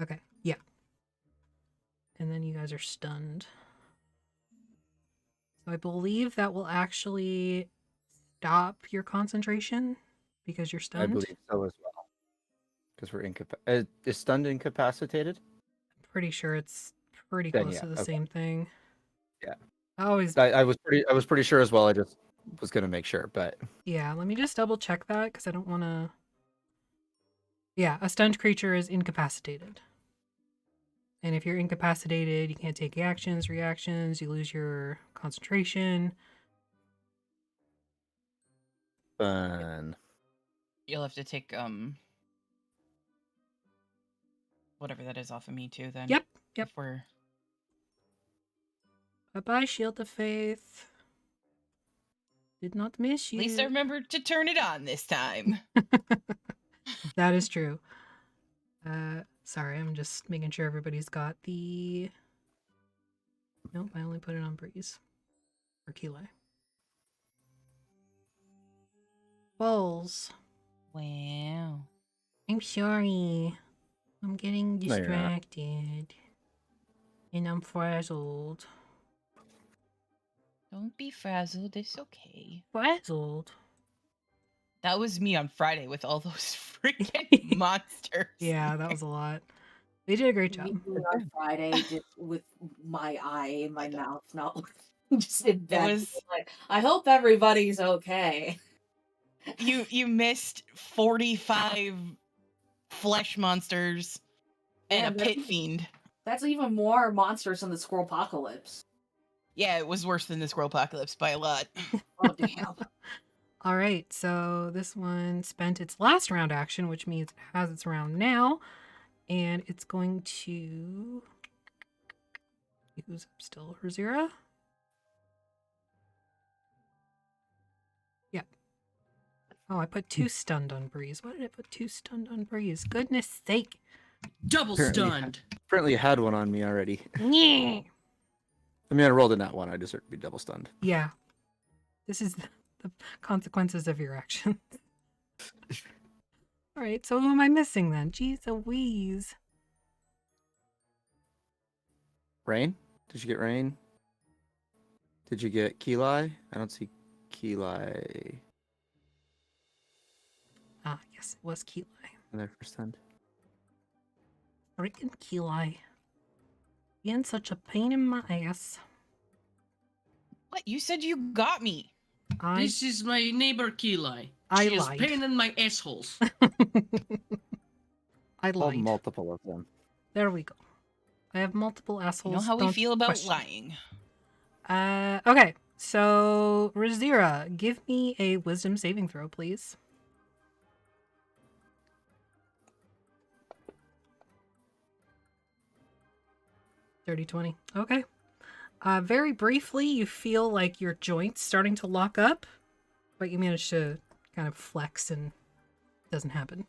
Okay, yeah. And then you guys are stunned. So I believe that will actually stop your concentration because you're stunned. I believe so as well. Because we're is stunned incapacitated? I'm pretty sure it's pretty Then close yeah, to the okay. same thing. Yeah. I always I was pretty sure as well. I just was gonna make sure, but Yeah, let me just double check that because I don't want to. Yeah, a stunned creature is incapacitated. And if you're incapacitated, you can't take actions, reactions, you lose your concentration. fun. You'll have to take whatever that is off of me too then. Yep. If we're Bye-bye, Shield of Faith. Did not miss at you. least I remembered to turn it on this time. That is true. Sorry, I'm just making sure everybody's got the... Nope, I only put it on Breeze. Or Kile. Balls. Wow. I'm sorry. I'm getting No, you're not. distracted. And I'm frazzled. Don't be frazzled. It's okay. Frazzled? That was me on Friday with all those freaking monsters. Yeah, that was a lot. They did a great job. Me too on Friday, just with my eye in my mouth, not just in bed. was- Like, I hope everybody's okay. You missed 45 flesh monsters and Yeah, a but- pit fiend. That's even more monsters than the Squirrel Apocalypse. Yeah, it was worse than the Squirrel Apocalypse by a lot. Oh damn! All right, so this one spent its last round action, which means it has its round now. And it's going to... Who's up still? Rhirke? Yeah. Oh, I put 2 stunned on Breeze. Why did I put 2 stunned on Breeze? Goodness sake. Double Apparently- stunned. Apparently had one on me already. Yeah. I mean, I rolled in that one. I deserve to be double stunned. Yeah. This is the consequences of your actions. All right, so who am I missing then? Jeez Louise. Rain? Did you get Rain? Did you get Kili? I don't see Kili Ah, yes, it was Kili. in there for stunned. Freaking Kili. Being such a pain in my ass. What? You said you got me. This is my neighbor Kili. I She is lied. pain in my assholes. I Oh, lied. multiple of them. There we go. I have multiple You assholes. know how we Don't feel about question. lying. Okay. So, Rhirke, give me a wisdom saving throw, please. Dirty 20. Okay. Very briefly, you feel like your joints starting to lock up, but you manage to kind of flex and it doesn't happen.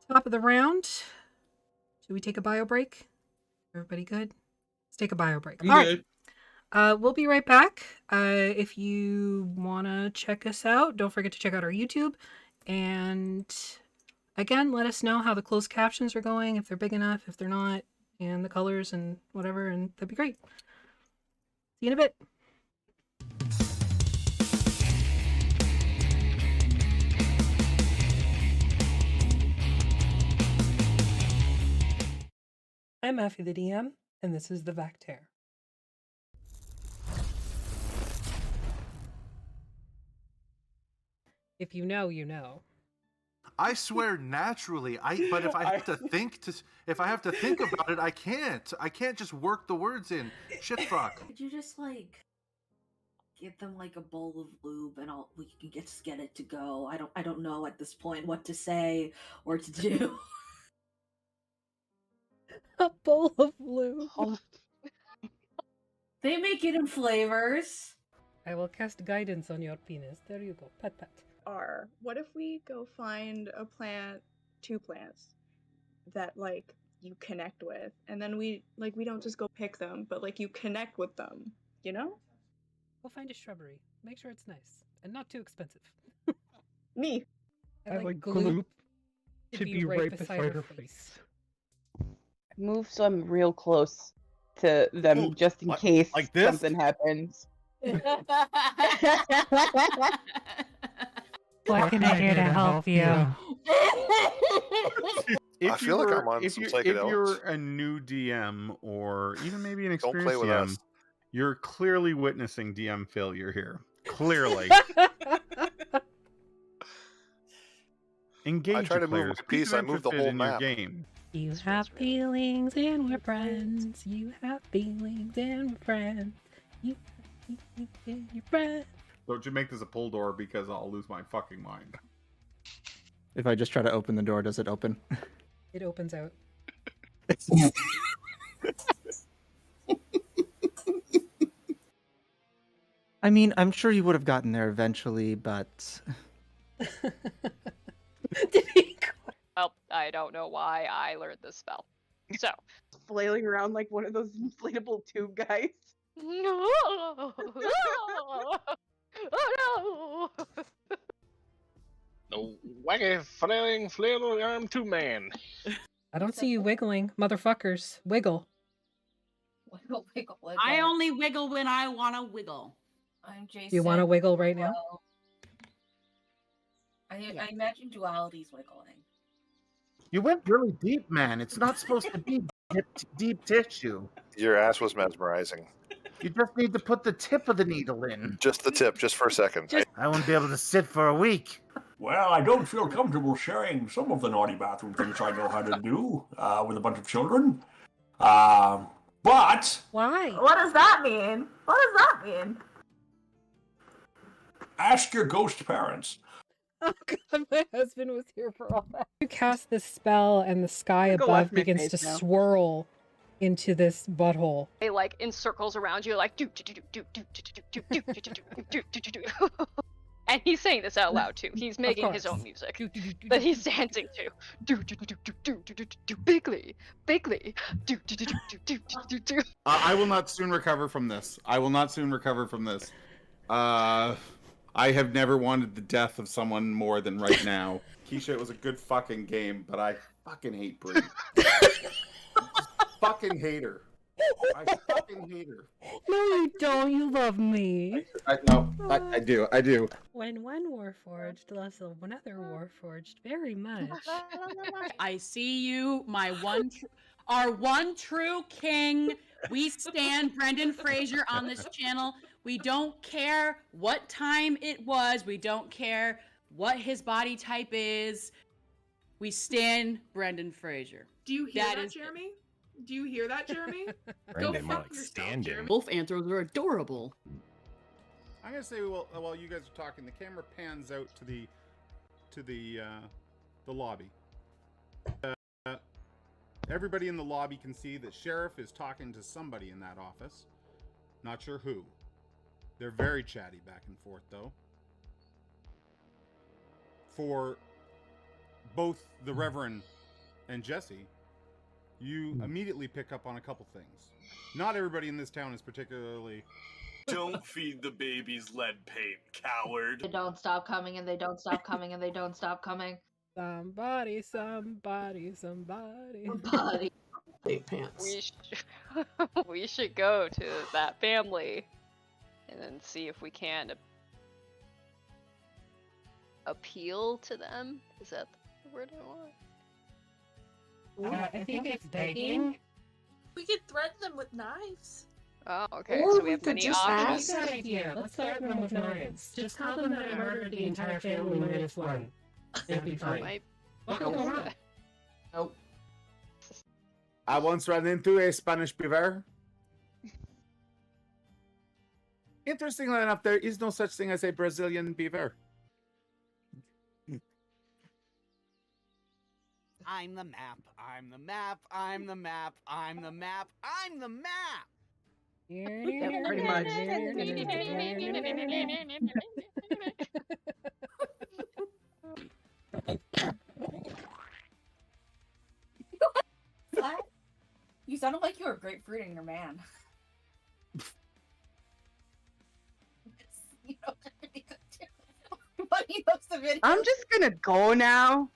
Top of the round. Should we take a bio break? Everybody good? Let's take a bio break. I'm All good. right. We'll be right back. If you want to check us out, don't forget to check out our YouTube. And again, let us know how the closed captions are going, if they're big enough, if they're not, and the colors and whatever, and that'd be great. See you in a bit. I'm Effie the DM, and this is the Vactair. If you know, you know. I swear naturally. But if I have to think about it, I can't. I can't just work the words in. Shit fuck. Could you just like get them like a bowl of lube and we can just get it to go? I don't know at this point what to say or to do. A bowl of lube. Oh, They make it in flavors. I will cast guidance on your penis. There you go. Pet pet. What if we go find a plant, 2 plants that like you connect with, and then we don't just go pick them, but like you connect with them, you know? We'll find a shrubbery. Make sure it's nice and not too expensive. Me. I like gloop to be right beside her face. move so I'm real close to them Oh, just in like- case like this? something happens. What can I do to help you? I feel like I'm on if some you, psychedelics. If you're a new DM or even maybe an Don't experienced play with DM, us. you're clearly witnessing DM failure here. Clearly. Engage I try your to move players. my Keep piece, them I move the interested whole in your map. game. You have feelings and we're friends. You have feelings and we're friends. You have feelings and you're friends. Don't you make this a pull door because I'll lose my fucking mind. If I just try to open the door, does it open? It opens out. I mean, I'm sure you would have gotten there eventually, but Well, I don't know why I learned this spell. So, Flailing around like one of those inflatable tube guys. oh no! The wacky flailing arm 2-man. I don't see you wiggling, motherfuckers. Wiggle. Wiggle, wiggle, wiggle. I only wiggle when I want to wiggle. I'm Jason. You want to wiggle right now? Well, I imagine duality's wiggling. You went really deep, man. It's not supposed to be deep tissue. Your ass was mesmerizing. You just need to put the tip of the needle in. Just the tip, just for a second. I won't be able to sit for a week. Well, I don't feel comfortable sharing some of the naughty bathroom things I know how to do with a bunch of children. But why? What does that mean? What does that mean? Ask your ghost parents. Oh god, my husband was here for all that. You cast this spell and the sky Go above watch my begins to face now. swirl into this butthole. They like in circles around you, like do do do do do do do do do do do do do do. And he's saying this out loud too. He's making his own music that he's dancing to. Do do do do do do do do bigly, bigly. Do do do do do do do do. I will not soon recover from this. I will not soon recover from this. I have never wanted the death of someone more than right now. Keisha, it was a good fucking game, but I fucking hate Brie. Fucking hate her. I fucking hate her. No, you don't. You love me. I do. I do. When one warforged loves another warforged very much. I see you, our one true king. We stand Brendan Fraser on this channel. We don't care what time it was. We don't care what his body type is. We stand Brendan Fraser. Do you hear that, is Jeremy? Do you hear that, Jeremy? Brendan, Go more fuck like yourself, stand-in. Jeremy. Wolf anthros are adorable. I'm gonna say while you guys are talking, the camera pans out to the lobby. Everybody in the lobby can see that Sheriff is talking to somebody in that office. Not sure who. They're very chatty back and forth, though. For both the Reverend and Jesse, you immediately pick up on a couple things. Not everybody in this town is particularly... Don't feed the babies lead paint, coward. They don't stop coming, and they don't stop coming, and they don't stop coming. Somebody. Body. We we should go to that family and then see if we can appeal to them. Is that the word I want? I think it's begging. We could threaten them with knives. Oh, okay. Or So we we have could many just options. Good idea. Let's threaten them with knives. Just tell them that I murdered the entire family minus one. It'll be fine. Might- What could go wrong? Nope. I once ran into a Spanish beaver. Interestingly enough, there is no such thing as a Brazilian beaver. I'm the map. I'm the map. I'm the map. I'm the map. I'm the map. Yeah, pretty much. What? You sounded like you were grapefruiting your man. But he knows the video. I'm just gonna go now.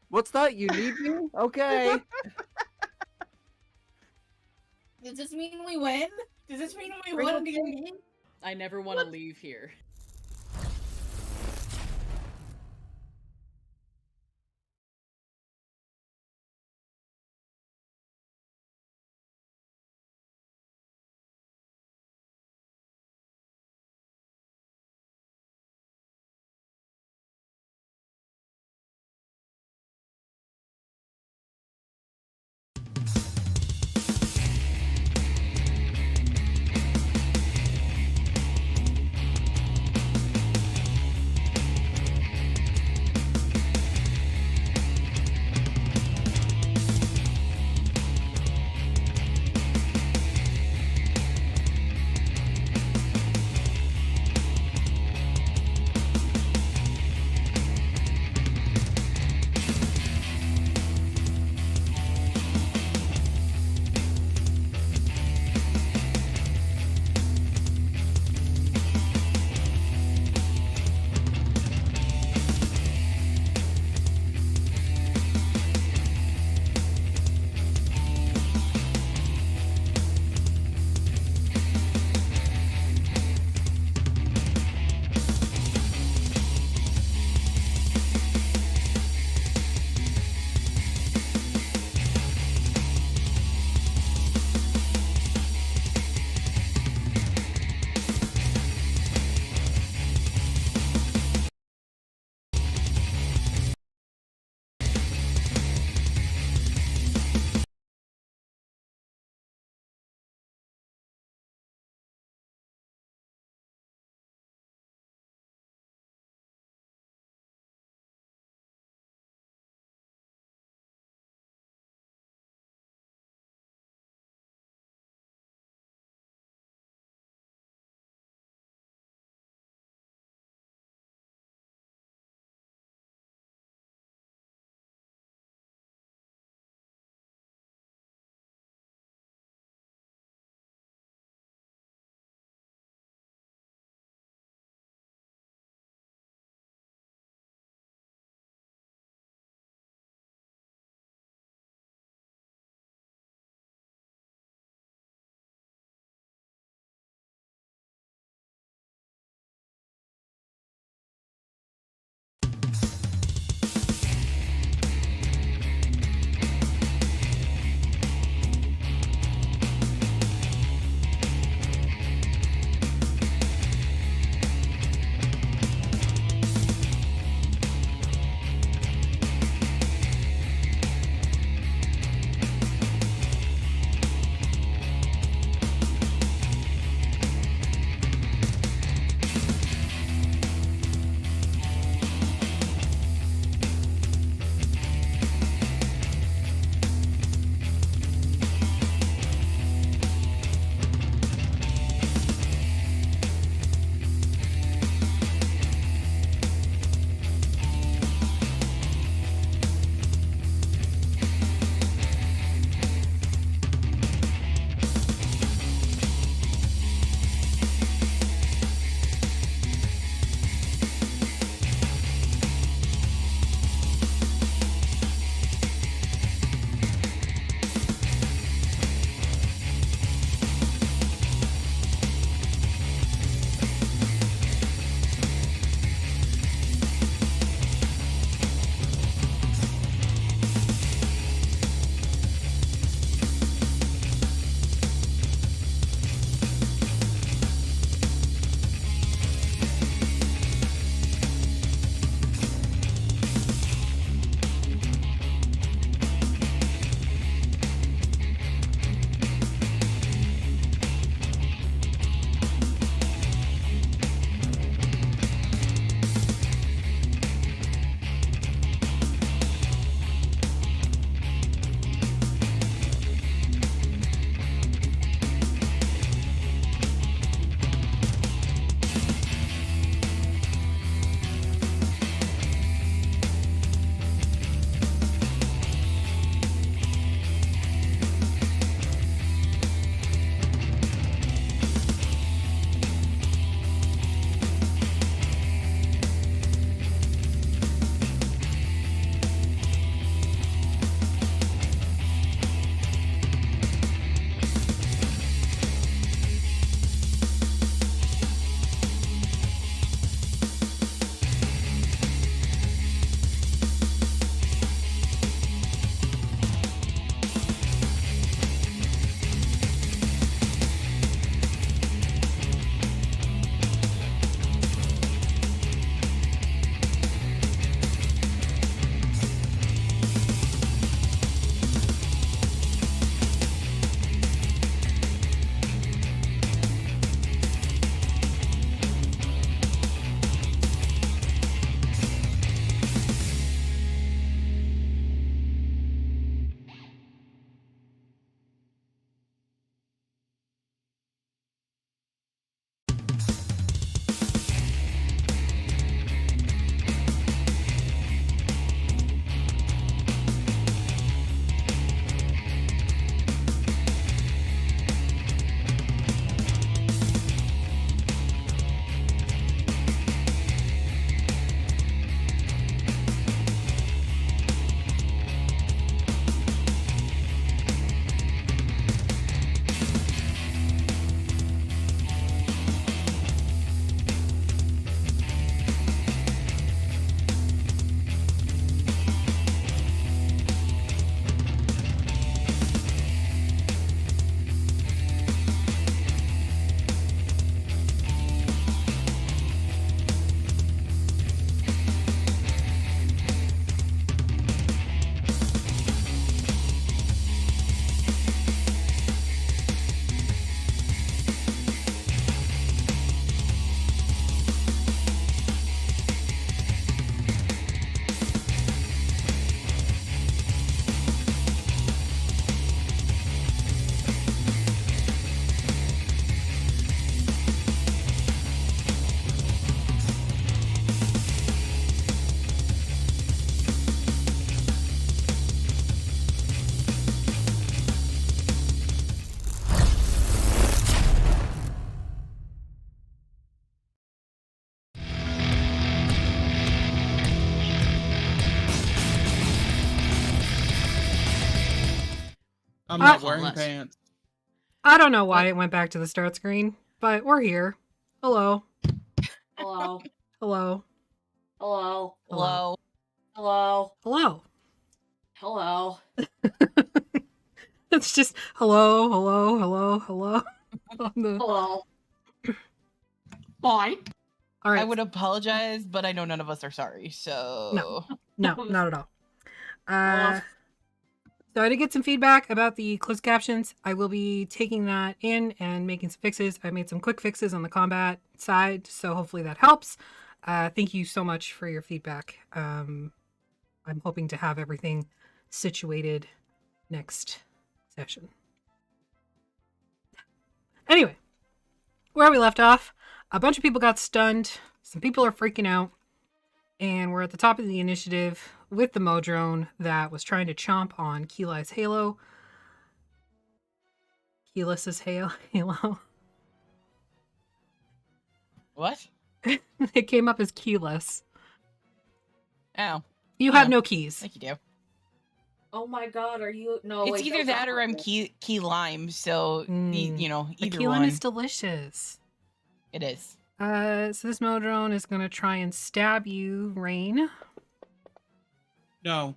What's that? You need me? Okay. Does this mean we win? Does this mean we won again? I never want to leave here. I'm Uh, not wearing Less. pants. I don't know why it went back to the start screen, but we're here. Hello. Hello. Hello. Hello. Hello. Hello. Hello. Hello. It's just hello, hello, hello, hello. On the... Hello. Fine. All right. I would apologize, but I know none of us are sorry. So No, not at all. So I did get some feedback about the closed captions. I will be taking that in and making some fixes. I made some quick fixes on the combat side, so hopefully that helps. Thank you so much for your feedback. I'm hoping to have everything situated next session. Anyway, where we left off, a bunch of people got stunned. Some people are freaking out. And we're at the top of the initiative with the Modrone that was trying to chomp on Keeli's Halo. Keelis's Halo. what? It came up as keyless. Oh. You have no keys. Like you do. Oh my god, are you? No, It's wait, either those that are or I'm horrible. key lime. So you know, The either key one. lime is delicious. It is. So this Modrone is going to try and stab you, Rain. No.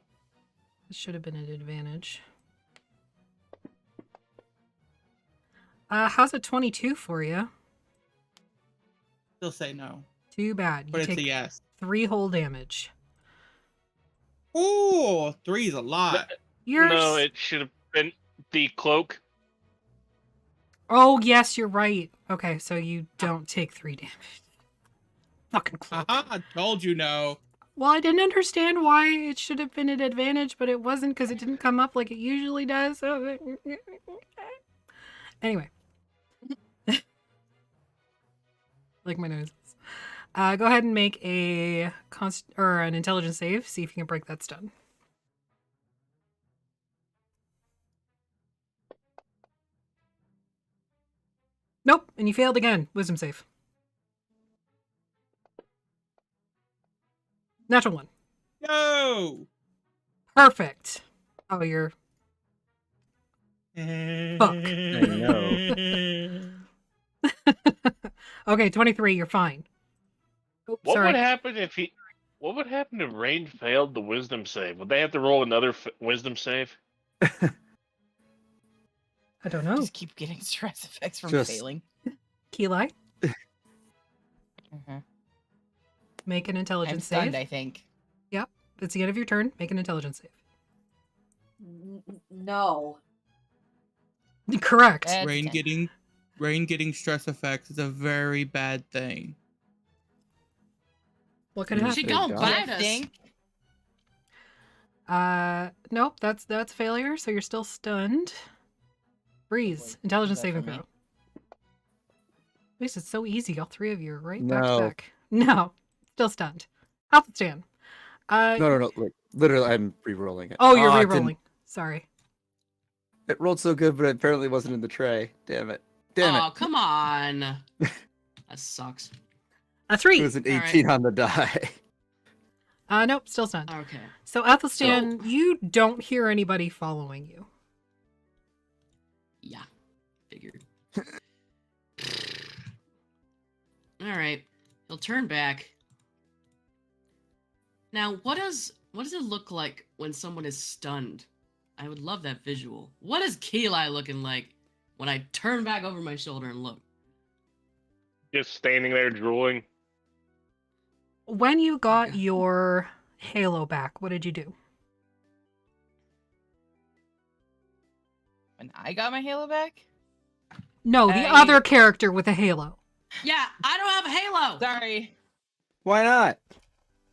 This should have been an advantage. How's a 22 for you? Still say no. Too bad. But You it's a take yes. 3 whole damage. Ooh, 3 is a lot. No, it should have been the cloak. Oh, yes, you're right. Okay, so you don't take 3 damage. Fucking cloak. I told you no. Well, I didn't understand why it should have been an advantage, but it wasn't because it didn't come up like it usually does. Anyway. Like my nose. Go ahead and make a an intelligence save. See if you can break that stun. Nope, and you failed again. Wisdom save. Natural 1. No. Perfect. Oh, you're... Fuck. I know. Okay, 23. You're fine. Oh, What sorry. would happen if he? What would happen if Rain failed the wisdom save? Would they have to roll another wisdom save? I don't know. Just keep getting stress effects from Just- failing. Keeli, Mm-hmm. make an I'm intelligence stunned, save. I think. Yep, it's the end of your turn. Make an intelligence save. No. Correct. That's Rain 10. getting stress effects is a very bad thing. What could You happen? should go You bite us. think? Nope, that's failure, so you're still stunned. Breeze, intelligence that for saving me? throw. At least it's so easy. All 3 of you are right No. back to back. No, still stunned. Alpha stand. No. Like, literally, I'm re-rolling it. Oh, you're it didn't- re-rolling. Sorry. It rolled so good, but it apparently wasn't in the tray. Damn it. Damn Oh, it. come on. That sucks. A 3. It was an All right. 18 on the die. Nope, still stunned. Okay. So Athelstan, you don't hear anybody following you. Yeah. Figured. All right. He'll turn back. Now, what does it look like when someone is stunned? I would love that visual. What is Keeli looking like when I turn back over my shoulder and look? Just standing there drooling. When you got your halo back, what did you do? When I got my halo back? No, the other character with a halo. Yeah, I don't have a halo. Sorry. Why not?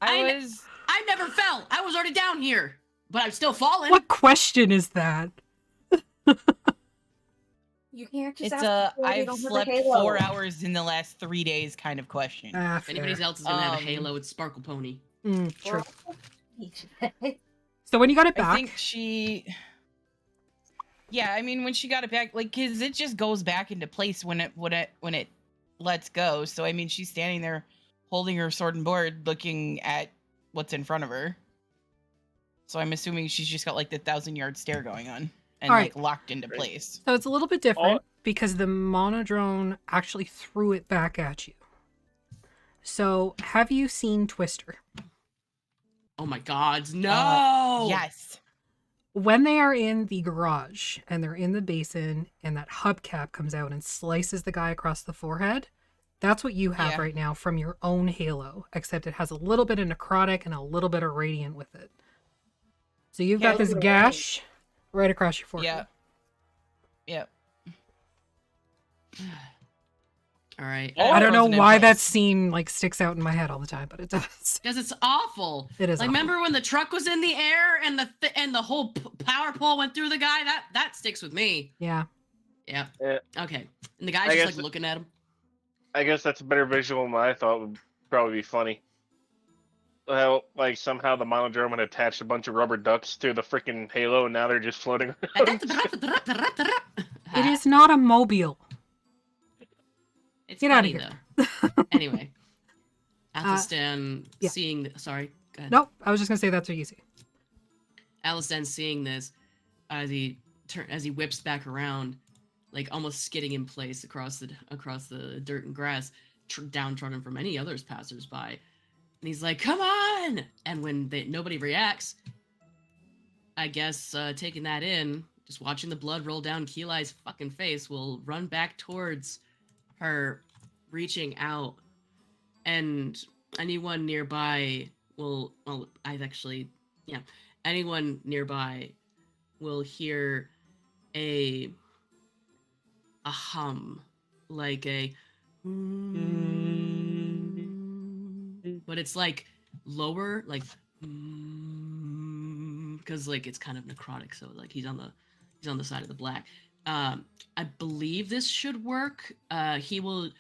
I never fell. I was already down here, but I'm still falling. What question is that? You can't just It's ask a people they I've don't have a slept halo. 4 hours in the last 3 days kind of question. If anybody else is gonna have a halo, it's Sparkle Pony. True. So when you got it I back, think she. Yeah, I mean when she got it back, like, cause it just goes back into place when it lets go. So I mean she's standing there, holding her sword and board, looking at what's in front of her. So I'm assuming she's just got like the 1,000-yard stare going on. and All like right. locked into place. So it's a little bit different because the monodrone actually threw it back at you. So have you seen Twister? Oh my God, no! Yes. When they are in the garage and they're in the basin and that hubcap comes out and slices the guy across the forehead, that's what you have Yeah. right now from your own Halo, except it has a little bit of necrotic and a little bit of radiant with it. So you've got Yeah. this gash right across your forehead. Yep. All right. I don't know Frozen in why that place. scene like sticks out in my head all the time, but it does. Because it's awful. It is Like, awful. remember when the truck was in the air and the whole power pole went through the guy? That sticks with me. Yeah. Yeah. Yeah. Okay. And the guy's I just guess- like looking at him. I guess that's a better visual than I thought would probably be funny. Well, like somehow the monodrome had attached a bunch of rubber ducks to the freaking halo, and now they're just floating around. It is not a mobile. It's Get out of funny, here. though. Anyway. Athelstan yeah. seeing... Sorry, go ahead. Nope, I was just going to say that's what you see. Athelstan seeing this as he whips back around, like almost skidding in place across the dirt and grass, downtrodden from any others passersby. And he's like, "Come on!" And when nobody reacts, I guess taking that in, just watching the blood roll down Keeli's fucking face, will run back towards her, reaching out, and anyone nearby will. Well, anyone nearby will hear a hum, like a, but it's like lower, like, because like it's kind of necrotic, so like he's on the side of the black. I believe this should work. He will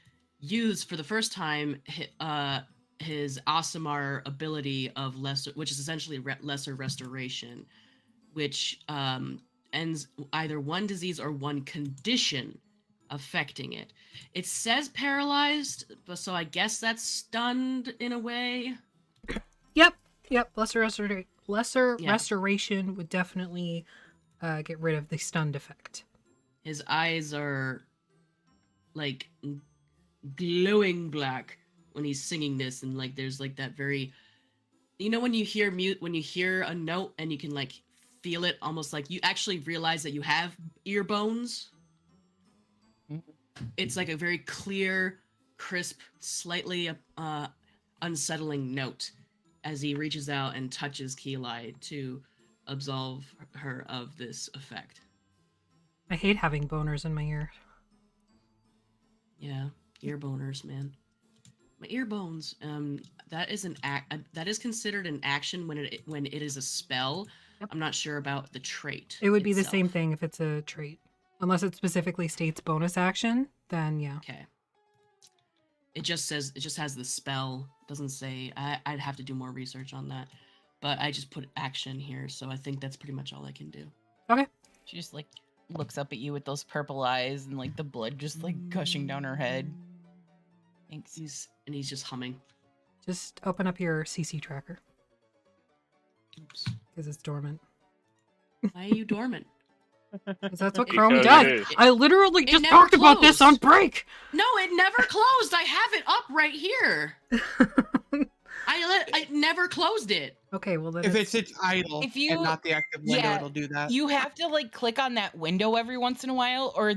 use for the first time his Aasimar ability of lesser, which is essentially lesser restoration, which ends either one disease or one condition affecting it. It says paralyzed, but so I guess that's stunned in a way. Yep. Lesser Yeah. restoration would definitely get rid of the stunned effect. His eyes are like glowing black when he's singing this, and like there's like that very, when you hear a note and you can like feel it, almost like you actually realize that you have ear bones. It's like a very clear, crisp, slightly unsettling note as he reaches out and touches Keeli to absolve her of this effect. I hate having boners in my ear. Yeah, ear boners, man. My ear bones. That is that is considered an action when it is a spell. I'm not sure about the trait. It would be the itself. same thing if it's a trait. Unless it specifically states bonus action, then yeah. Okay. It just has the spell. Doesn't say. I'd have to do more research on that, but I just put action here, so I think that's pretty much all I can do. Okay. She just like looks up at you with those purple eyes and like the blood just like gushing down her head. Thanks. He's just humming. Just open up your CC tracker. Oops. Because it's dormant. Why are you dormant? 'Cause that's what Chrome Because does. it is. I literally It just never talked about this on closed. break. No, it never closed. I have it up right here. I never closed it. Okay, well then If it's idle If you- and not the active window, yeah, it'll do that. You have to like click on that window every once in a while, or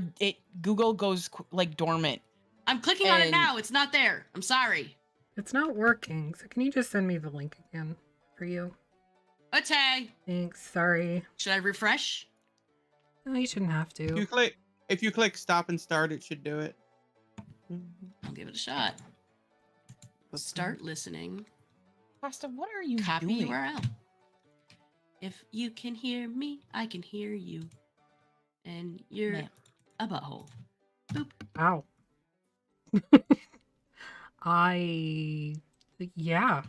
Google goes like dormant. I'm clicking on it And- now. It's not there. I'm sorry. It's not working. So can you just send me the link again for you? Okay. Thanks. Sorry. Should I refresh? No, you shouldn't have to. If you click stop and start, it should do it. I'll give it a shot. Start listening. Pasta, what are you Copy doing? URL. If you can hear me, I can hear you. And you're Man. a butthole. Ow. Yeah.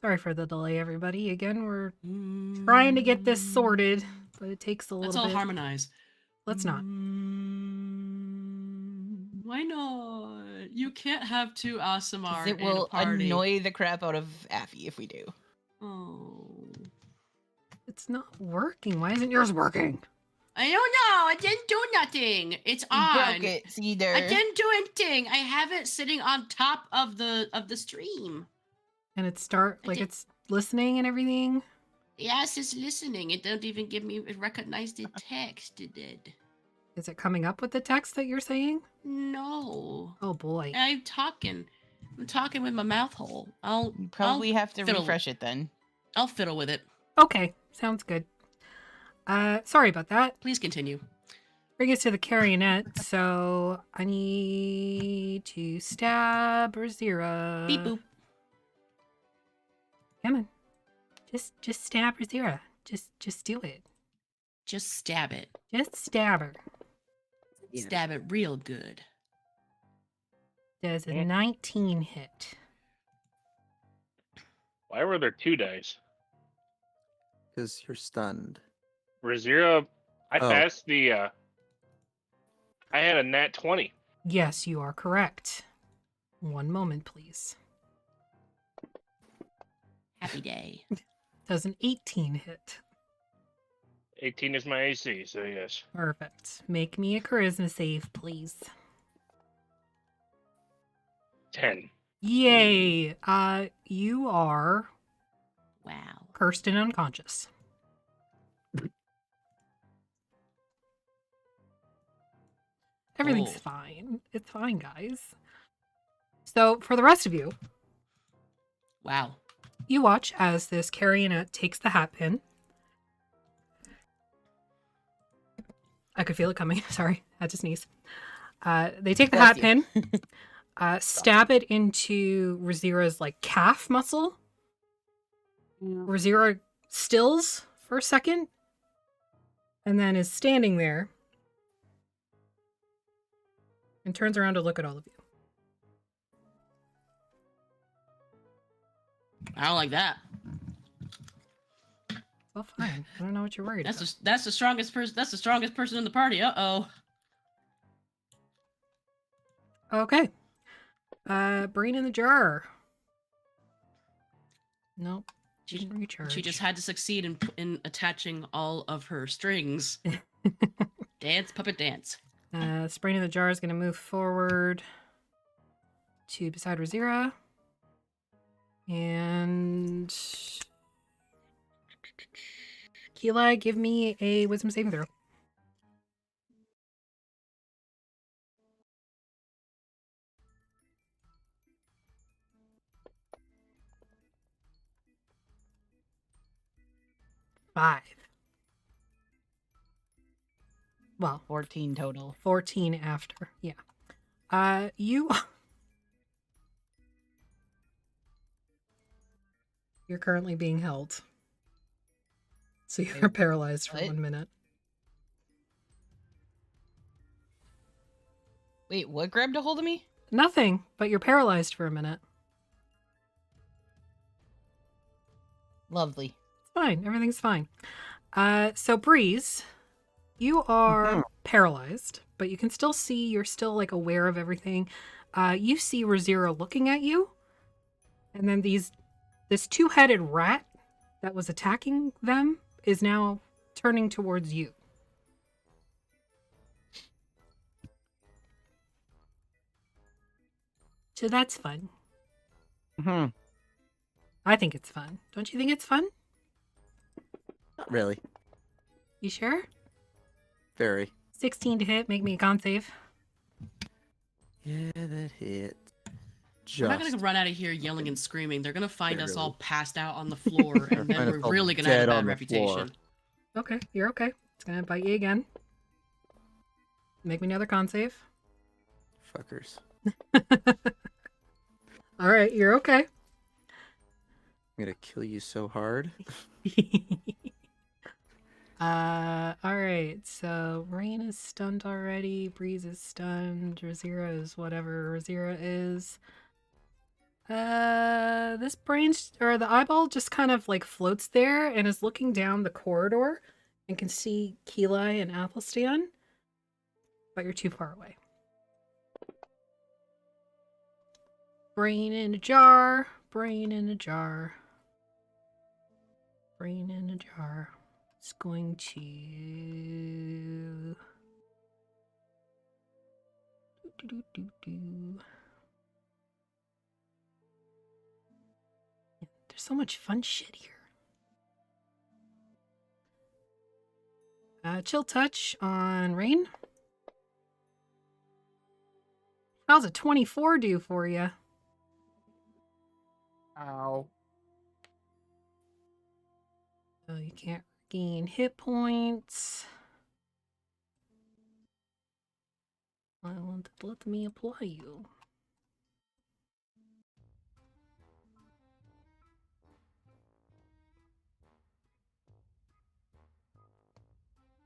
Sorry for the delay, everybody. Again, we're trying to get this sorted, but it takes a little Let's all bit. harmonize. Let's not. Why not? You can't have two Aasimar It in will a party. annoy the crap out of Affy if we do. Oh. It's not working. Why isn't yours working? I don't know. I didn't do nothing. It's You on. broke it, Cedar. I didn't do anything. I have it sitting on top of the stream. And it's it's listening and everything. Yes, it's listening. It don't even give me it recognized the text. It did. Is it coming up with the text that you're saying? No. Oh boy. I'm talking with my mouth hole. You probably have to fiddle- refresh it then. I'll fiddle with it. Okay, sounds good. Sorry about that. Please continue. Bring us to the carionette. So I need to stab Rhirke. Beep boop. Come on. Just stab Rhirke. Just do it. Just stab it. Just stab her. Stab it real good. Does a 19 hit. Why were there 2 dice? Because you're stunned. Rhirke, I Oh. passed the. I had a nat 20. Yes, you are correct. One moment, please. Happy day. Does an 18 hit. 18 is my AC, so yes. Perfect. Make me a charisma save, please. 10. Yay! You are Wow. cursed and unconscious. Everything's Oh. fine. It's fine, guys. So, for the rest of you, Wow. you watch as this carionette takes the hat pin. I could feel it coming. Sorry, I had to sneeze. They take the Bless hat you. pin, stab it into Rhirke's like calf muscle. Rhirke stills for a second, and then is standing there and turns around to look at all of you. I don't like that. Well, fine. I don't know what you're worried about. That's the strongest person. That's the strongest person in the party. Uh-oh. Okay. Brain in the jar. Nope. Didn't recharge. She just had to succeed in attaching all of her strings. Dance, puppet dance. Brain in the jar is going to move forward to beside Rhirke. And Keela, give me a wisdom saving throw. Five. Well, 14 total. 14 after. Yeah. You're currently being held. So you're paralyzed for what? 1 minute. Wait, what grabbed a hold of me? Nothing, but you're paralyzed for a minute. Lovely. It's fine. Everything's fine. So Breeze, you are paralyzed, but you can still see. You're still like aware of everything. You see Rhirke looking at you, and then this two-headed rat that was attacking them is now turning towards you. So that's fun. I think it's fun. Don't you think it's fun? Not really. You sure? Very. 16 to hit. Make me a con save. Yeah, that hit. We're not gonna run out of here yelling and screaming. They're gonna find us all passed out on the floor, and then we're really gonna have a bad reputation. Okay, you're okay. It's gonna bite you again. Make me another con save. Fuckers. All right, you're okay. I'm gonna kill you so hard. All right. So Rain is stunned already. Breeze is stunned. Rhirke is whatever Rhirke is. This the eyeball just kind of like floats there and is looking down the corridor and can see Keela and Athelstan, but you're too far away. Brain in a jar. Brain in a jar. Brain in a jar. It's going to... There's so much fun shit here. Chill touch on Rain. How's a 24 do for you? Ow. So you can't gain hit points. Well, let me apply you.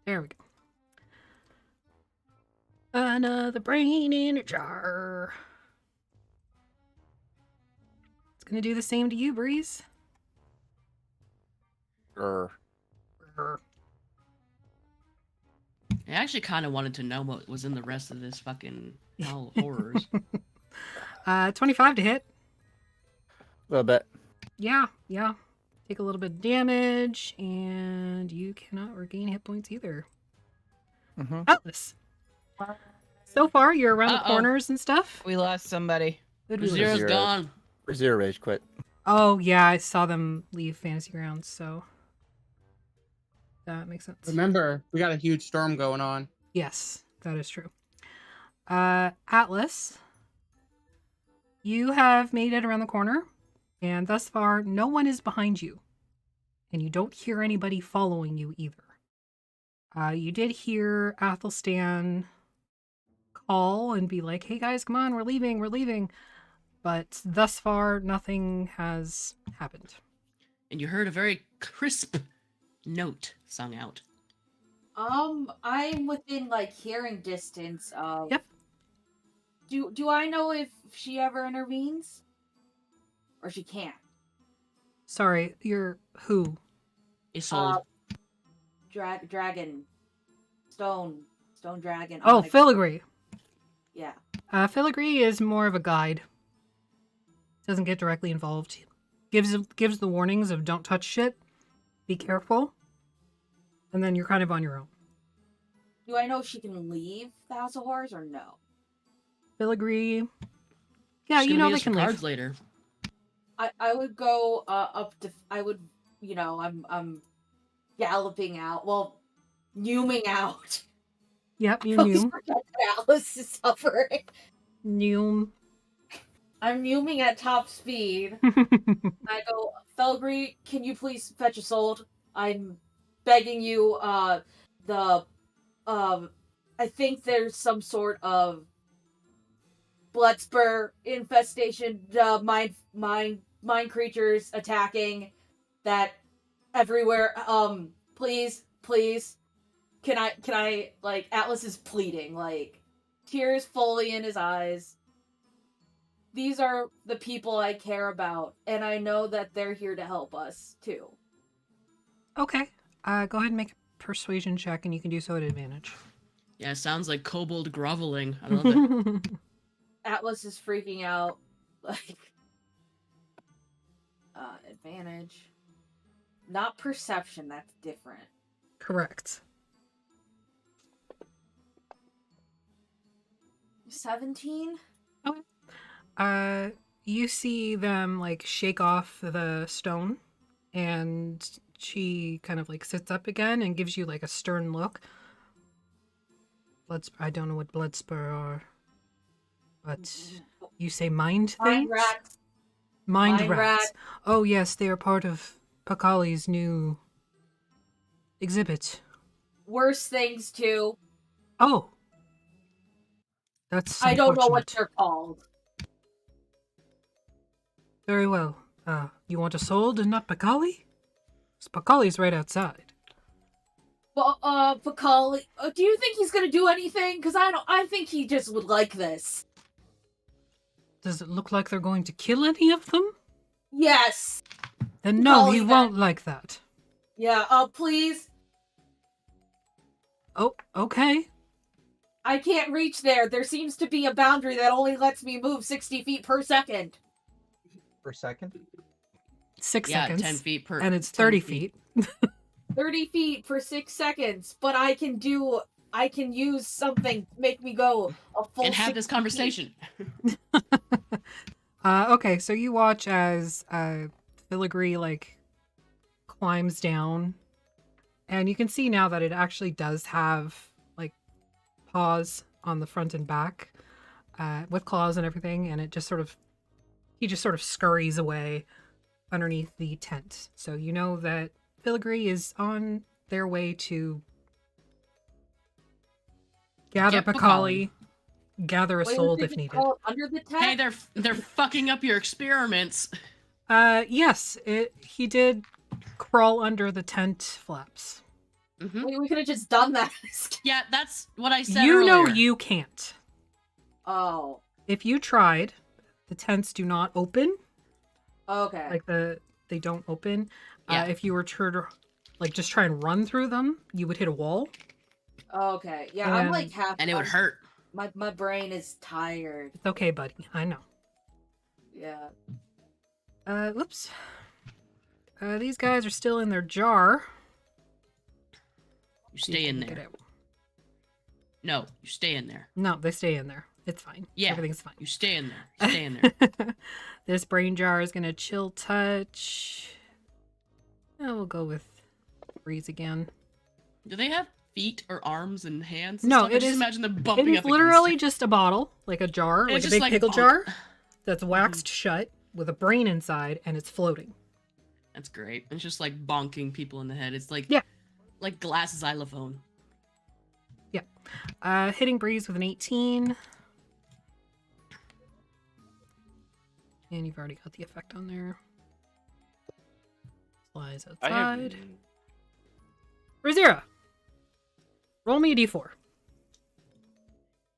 There we go. Another brain in a jar. It's gonna do the same to you, Breeze. Grr. Grr. I actually kind of wanted to know what was in the rest of this fucking hell horrors. 25 to hit. A little bit. Yeah. Take a little bit of damage, and you cannot regain hit points either. Atlas. So far, you're around the corners and stuff. We lost somebody. Zero's gone. Zero rage quit. Oh, yeah, I saw them leave Fantasy Grounds, so that makes sense. Remember, we got a huge storm going on. Yes, that is true. Atlas, you have made it around the corner, and thus far, no one is behind you, and you don't hear anybody following you either. You did hear Athelstan call and be like, hey guys, come on, we're leaving. But thus far, nothing has happened. And you heard a very crisp note sung out. I'm within like hearing distance of. Yep. Do I know if she ever intervenes? Or she can't? Sorry, you're who? Isolde. Dragon. Stone dragon. Oh, Filigree. Yeah. Filigree is more of a guide. Doesn't get directly involved. Gives the warnings of don't touch shit. Be careful. And then you're kind of on your own. Do I know she can leave the House of Horrors or no? Filigree. Yeah, She's you gonna know meet they us for can cards leave. later. I would go up to. I would, I'm galloping out. Well, numing out. Yep, you Please knew. forget that Alice is suffering. Noom. I'm numing at top speed. I go, Felgree, can you please fetch a sold? I'm begging you. I think there's some sort of blood spur infestation. Mind creatures attacking that everywhere. Please. Can I like Atlas is pleading, like tears fully in his eyes. These are the people I care about, and I know that they're here to help us too. Okay. Go ahead and make a persuasion check, and you can do so at advantage. Yeah, it sounds like kobold groveling. I love it. Atlas is freaking out. Like advantage. Not perception, that's different. Correct. 17? You see them like shake off the stone, and she kind of like sits up again and gives you like a stern look. I don't know what blood spur are, but you say mind things? Mind rats. Mind rats. Oh yes, they are part of Pakali's new exhibit. Worse things too. Oh. That's I don't know what unfortunate. they're called. Very well. You want a sold and not Pakali? Pakali's right outside. Well, Pakali, do you think he's gonna do anything? Because I think he just would like this. Does it look like they're going to kill any of them? Yes. Then no, he Pakali, won't like that. Yeah, please. Oh, okay. I can't reach there. There seems to be a boundary that only lets me move 60 feet per second. Per second? 6 Yeah, seconds. 10 feet per. And it's 10 30 feet. 30 feet for 6 seconds, but I can use something to make me go a full And have 60 this feet. conversation. Okay, so you watch as Filigree like climbs down, and you can see now that it actually does have like paws on the front and back, with claws and everything, and he just sort of scurries away underneath the tent. So you know that Filigree is on their way to gather Get Pacali, gather a Wait, soul did if you needed. call it under the tent? Hey, they're fucking up your experiments. Yes, he did crawl under the tent flaps. Mm-hmm. Wait, we could have just done that. Yeah, that's what I said You know earlier. you can't. Oh. If you tried, the tents do not open. Okay. Like they don't open. Yeah. If you were to like just try and run through them, you would hit a wall. Okay. Yeah, I'm like And- half. And it would hurt. My brain is tired. It's okay, buddy. I know. Yeah. Whoops. These guys are still in their jar. You stay in Get there. out. No, you stay in there. No, they stay in there. It's fine. Yeah, Everything's fine. You stay in there. Stay in there. This brain jar is gonna chill touch. And we'll go with Breeze again. Do they have feet or arms and hands? No, stuff? I it just is. imagine them It bumping is up. literally against just a bottle, like a jar, And like it's a just big like pickle bonk. jar that's waxed shut with a brain inside, and it's floating. That's great. It's just like bonking people in the head. It's like Yeah. like glass xylophone. Hitting Breeze with an 18. And you've already got the effect on there. Flies outside. Razira, roll me a d4.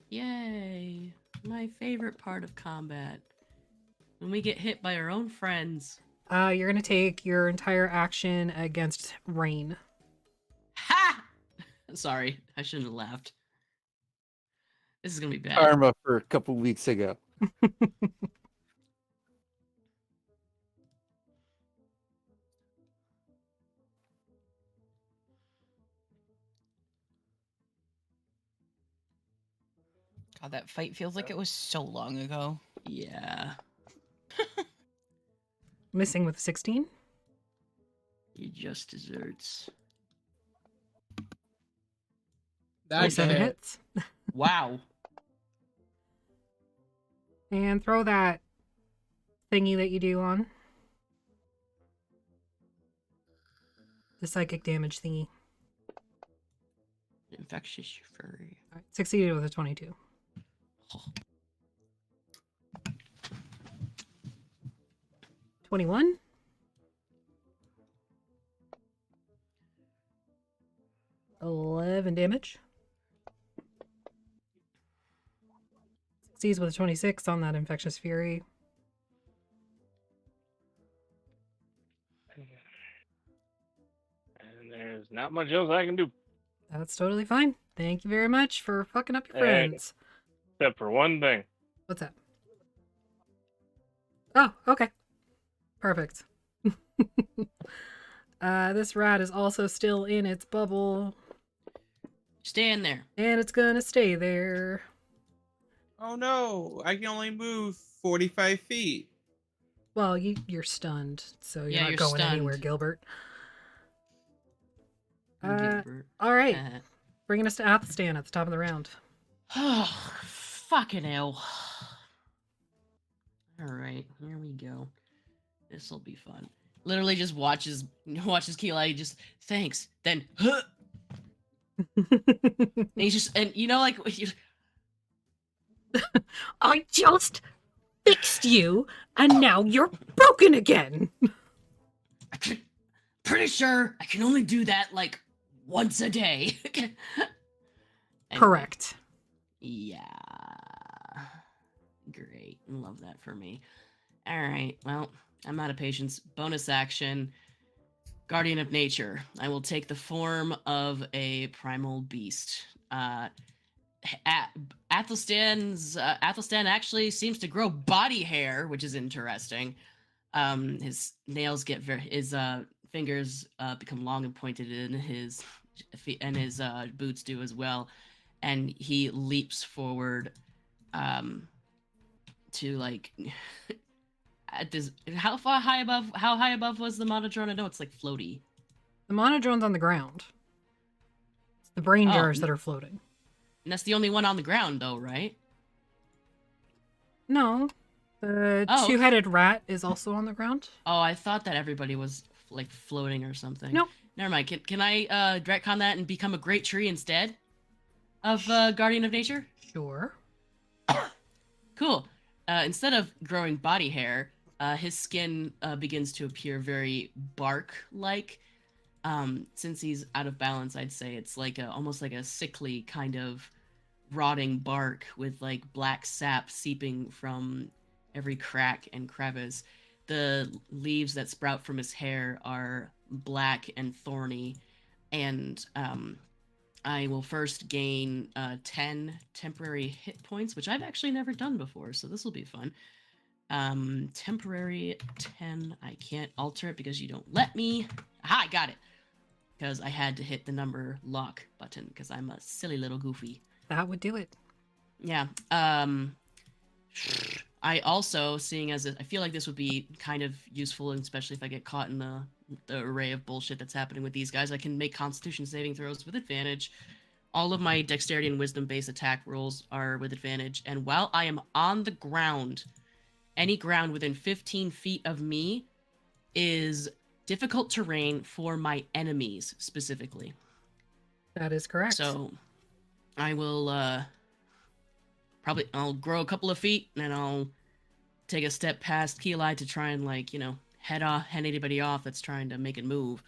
Yay! My favorite part of combat. When we get hit by our own friends. You're gonna take your entire action against Rain. Ha! Sorry, I shouldn't have laughed. This is gonna be bad. Karma for a couple weeks ago. God, that fight feels like it was so long ago. Yeah. Missing with 16. You just desserts. That's 27 it. hits. Wow. And throw that thingy that you do on. The psychic damage thingy. Infectious furry. Alright, succeeded with a 22. 21. $11 damage. Succeeds with a 26 on that infectious fury. And there's not much else I can do. That's totally fine. Thank you very much for fucking up your Hey. friends. Except for one thing. What's that? Oh, okay. Perfect. This rat is also still in its bubble. Stay in there. And it's gonna stay there. Oh no, I can only move 45 feet. Well, you're stunned, so you're Yeah, not you're going anywhere, stunned. Gilbert. Gilbert. All right. Bringing us to Athelstan at the top of the round. Oh, fucking hell. Alright, here we go. This'll be fun. Literally just watches Keelai just, thanks, then, huh. And he's just, and you know, like, I just fixed you, and now you're broken again. pretty sure I can only do that, like, once a day. Anyway. Correct. Yeah. Great. Love that for me. Alright, well, I'm out of patience. Bonus action. Guardian of Nature. I will take the form of a primal beast. Athelstan actually seems to grow body hair, which is interesting. His nails get his fingers become long and pointed, and his feet and his boots do as well. And he leaps forward to like at this. How high above was the monodrone? I know it's like floaty. The monodrone's on the ground. It's the brain Oh, jars that are floating. And that's the only one on the ground, though, right? No. The two-headed rat is also on the ground. Oh, I thought that everybody was like floating or something. Nope. Never mind. Can I retcon that and become a great tree instead of Guardian of Nature? Sure. Cool. Instead of growing body hair, his skin begins to appear very bark-like. Since he's out of balance, I'd say it's like almost like a sickly kind of rotting bark with like black sap seeping from every crack and crevice. The leaves that sprout from his hair are black and thorny, and I will first gain 10 temporary hit points, which I've actually never done before, so this will be fun. Temporary 10. I can't alter it because you don't let me. Aha, I got it. Because I had to hit the number lock button because I'm a silly little goofy. That would do it. Yeah. I also, seeing as I feel like this would be kind of useful, and especially if I get caught in the array of bullshit that's happening with these guys, I can make Constitution saving throws with advantage. All of my dexterity and wisdom-based attack rolls are with advantage, and while I am on the ground, any ground within 15 feet of me is difficult terrain for my enemies, specifically. That is correct. So, I will, I'll grow a couple of feet, and then I'll take a step past Keeli to try and, like, head anybody off that's trying to make it move.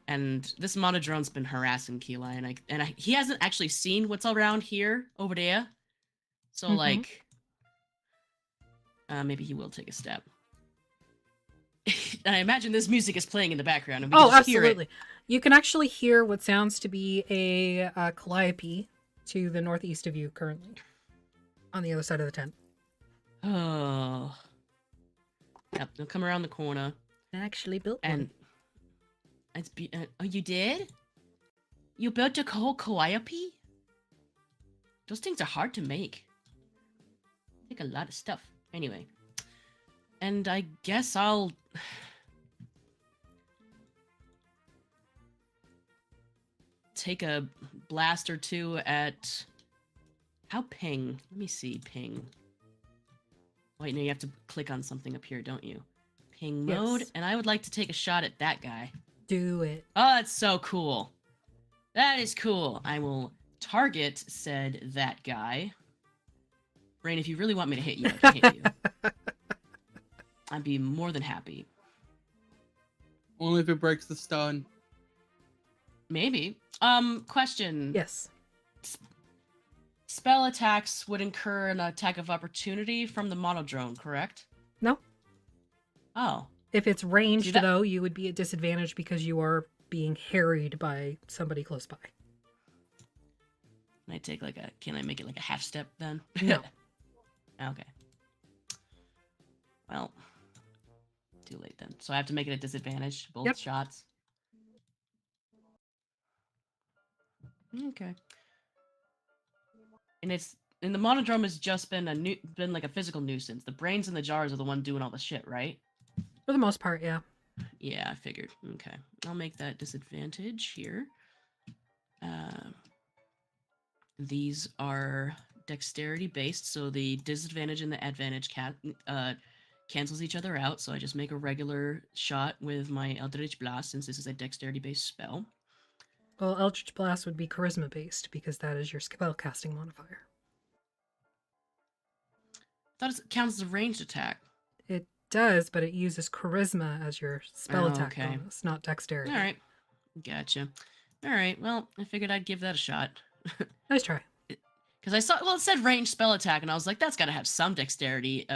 And this monodrone's been harassing Keeli, and he hasn't actually seen what's around here, over there. So, like, maybe he will take a step. And I imagine this music is playing in the background, and we can just hear it. Absolutely. You can actually hear what sounds to be a calliope to the northeast of you currently, on the other side of the tent. Oh. Yep, they'll come around the corner. I actually built one. Oh, you did? You built a whole calliope? Those things are hard to make. Take a lot of stuff. Anyway. And I guess I'll... take a blast or two at... How ping? Let me see, ping. Wait, no, you have to click on something up here, don't you? Ping mode, Yes. and I would like to take a shot at that guy. Do it. Oh, that's so cool. That is cool. I will target said that guy. Rain, if you really want me to hit you, I can hit you. I'd be more than happy. Only if it breaks the stone. Maybe. Question. Yes. Spell attacks would incur an attack of opportunity from the monodrone, correct? No. Oh. If it's ranged, though, you would be at disadvantage because you are being harried by somebody close by. Can I take like can I make it like a half step then? No. Okay. Well, too late then. So I have to make it a disadvantage, both shots. Okay. And the monodrome has just been like a physical nuisance. The brains in the jars are the one doing all the shit, right? For the most part, yeah. Yeah, I figured. Okay. I'll make that disadvantage here. These are dexterity based, so the disadvantage and the advantage cancels each other out, so I just make a regular shot with my Eldritch Blast since this is a dexterity based spell. Well, Eldritch Blast would be charisma based because that is your spell casting modifier. I thought it counts as a ranged attack. It does, but it uses charisma as your spell attack okay. bonus, not dexterity. All right. Gotcha. All right. Well, I figured I'd give that a shot. Nice try. Because I saw, it said ranged spell attack, and I was like, that's got to have some dexterity,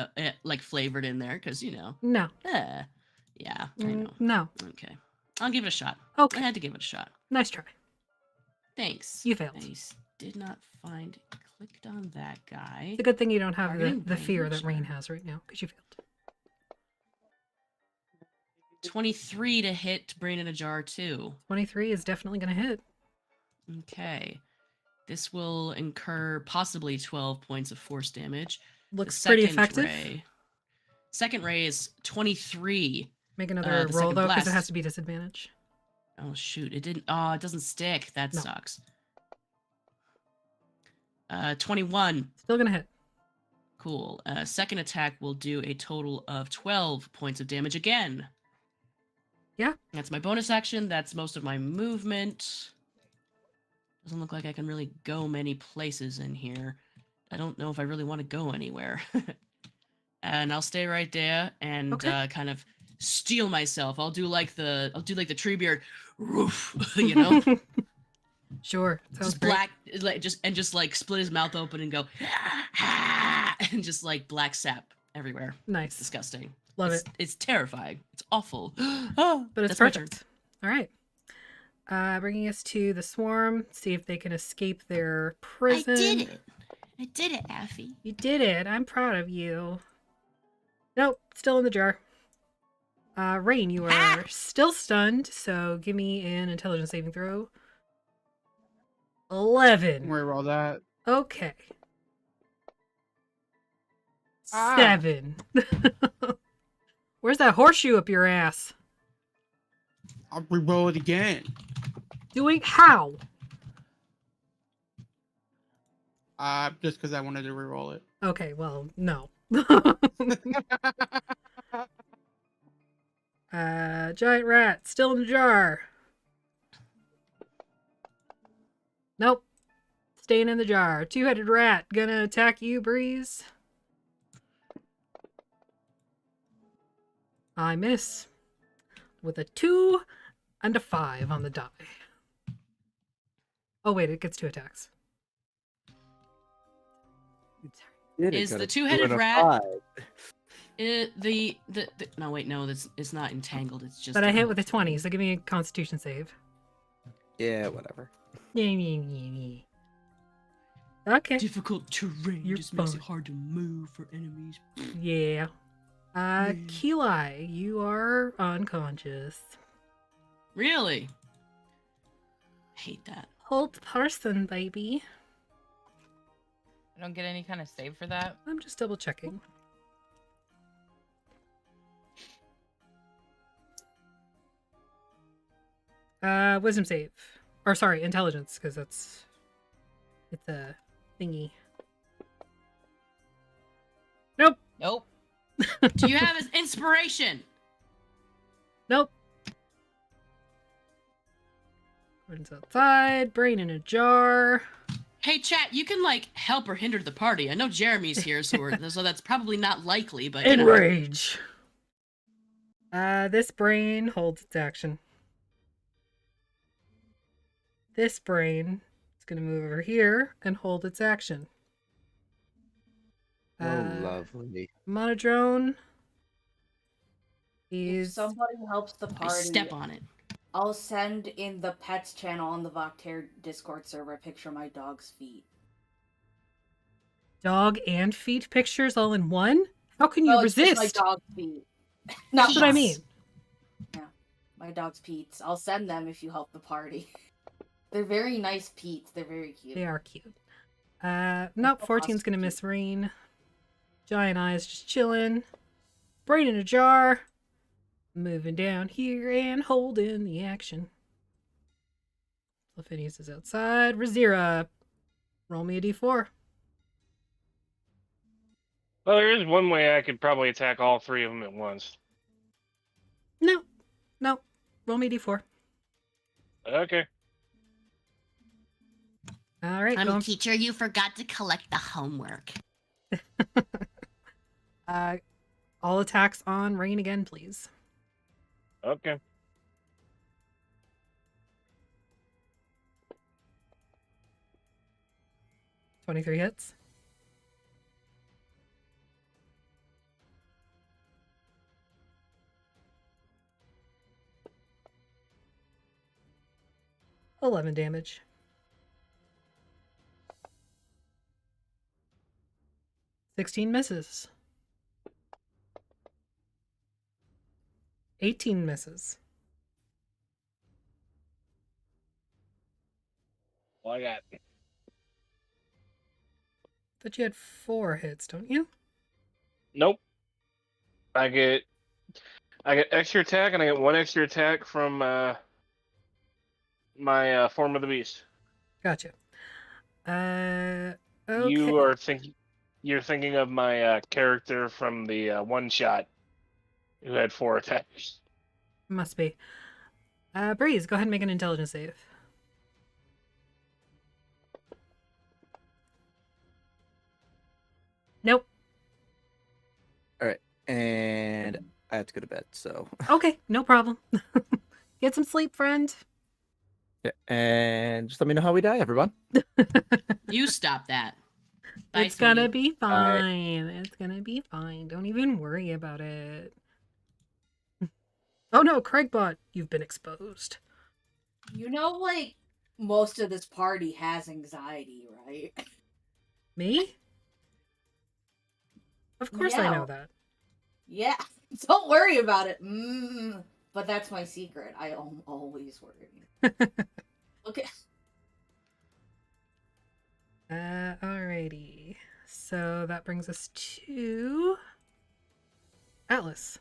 like flavored in there, because No. Yeah, I know. No. Okay. I'll give it a shot. Okay. I had to give it a shot. Nice try. Thanks. You failed. I did not clicked on that guy. It's a good thing you don't have Targeting the fear range. that Rain has right now, because you failed. 23 to hit Brain in a Jar too. 23 is definitely going to hit. Okay. This will incur possibly 12 points of force damage. Looks The pretty second effective. Second ray is 23. Make another the roll second though, because it blast- has to be disadvantage. Oh shoot! It didn't. Oh, it doesn't stick. That No. sucks. 21. Still going to hit. Cool. Second attack will do a total of 12 points of damage again. Yeah. That's my bonus action. That's most of my movement. Doesn't look like I can really go many places in here. I don't know if I really want to go anywhere. And I'll stay right there and kind of steel myself. I'll do like the Treebeard, roof, you know. Sure. Sounds Just great. black, like just like split his mouth open and go, and just like black sap everywhere. Nice. It's disgusting. Love It's- it. It's terrifying. It's awful. Oh, But it's that's my turn. perfect. All right. Bringing us to the swarm. See if they can escape their prison. I did it, Affy. You did it. I'm proud of you. Nope. Still in the jar. Rain, you are still stunned. So give me an intelligence saving throw. 11. Don't worry about that. Okay. Ah. 7. Where's that horseshoe up your ass? I'll re-roll it again. Doing how? Just because I wanted to re-roll it. Okay, well, no. Giant rat, still in the jar. Nope. Staying in the jar. Two-headed rat, gonna attack you, Breeze. I miss. With a 2 and a 5 on the die. Oh wait, it gets 2 attacks. Is the two-headed rat? No wait, no, it's not entangled. It's just. But I hit with a 20, so give me a Constitution save. Yeah, whatever. Okay. Difficult terrain You're just makes it fine. hard to move for enemies. Yeah. Keli, you are unconscious. Really? Hate that. Hold person, baby. I don't get any kind of save for that. I'm just double checking. Wisdom save. Or sorry, intelligence, because it's a thingy. Nope. Nope. Do you have his inspiration? Nope. Gordon's outside, brain in a jar. Hey, chat, you can like help or hinder the party. I know Jeremy's here, so that's probably not likely. But you know. Enrage. This brain holds its action. This brain is going to move over here and hold its action. Lovely. Monodrone If is somebody helps the I party, step on it. I'll send in the pets channel on the Voctair Discord server a picture of my dog's feet. dog and feet pictures all in one. How can you Oh, it's just resist? my dog's feet. Not That's what I mean. Yeah, my dog's Pete's. I'll send them if you help the party. They're very nice Pete's. They're very cute. They are cute. Nope, 14's gonna miss Rain. Giant eyes just chilling. Brain in a jar. Moving down here and holding the action. Phineas is outside. Razira, roll me a d4. Well, there is one way I could probably attack all three of them at once. No. Roll me a d4. Okay. All right. Honey teacher, you forgot to collect the homework. All attacks on Rain again, please. Okay. $23 hits. $11 damage. $16 misses. 18 misses. Well, I got. But you had 4 hits, don't you? Nope. I get extra attack, and I get 1 extra attack from my form of the beast. Gotcha. Okay. You're thinking of my character from the one shot who had 4 attacks. Must be. Breeze, go ahead and make an intelligence save. Nope. All right, and I have to go to bed. So Okay, no problem. Get some sleep, friend. yeah, and just let me know how we die, everyone. You stop that. Bye, It's gonna sweetie. be fine. It's gonna be fine. Don't even worry about it. Oh no, Craigbot, you've been exposed. You know, like, most of this party has anxiety, right? Me? Of course I Yeah. know that. Yeah, don't worry about it. But that's my secret. I always worry. Okay. Alrighty. So that brings us to Atlas.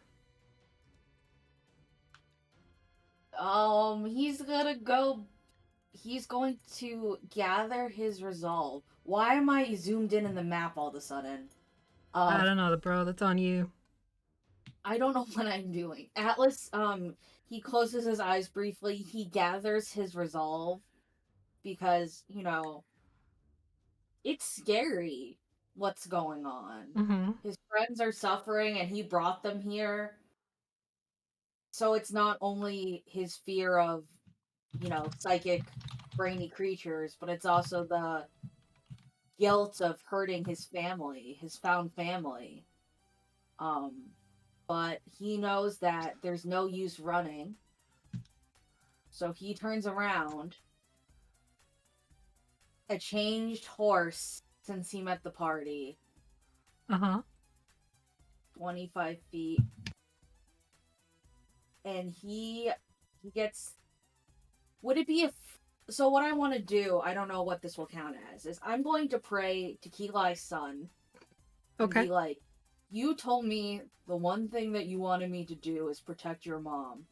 He's going to gather his resolve. Why am I zoomed in the map all of a sudden? I don't know, bro. That's on you. I don't know what I'm doing. Atlas, he closes his eyes briefly. He gathers his resolve because, you know, it's scary what's going on. Mm-hmm. His friends are suffering and he brought them here. So it's not only his fear of, you know, psychic, brainy creatures, but it's also the guilt of hurting his family, his found family. But he knows that there's no use running. So he turns around. A changed horse since he met the party. 25 feet. And he gets... Would it be so what I want to do, I don't know what this will count as, is I'm going to pray to Kilai's son. And Okay. be like, you told me the one thing that you wanted me to do is protect your mom.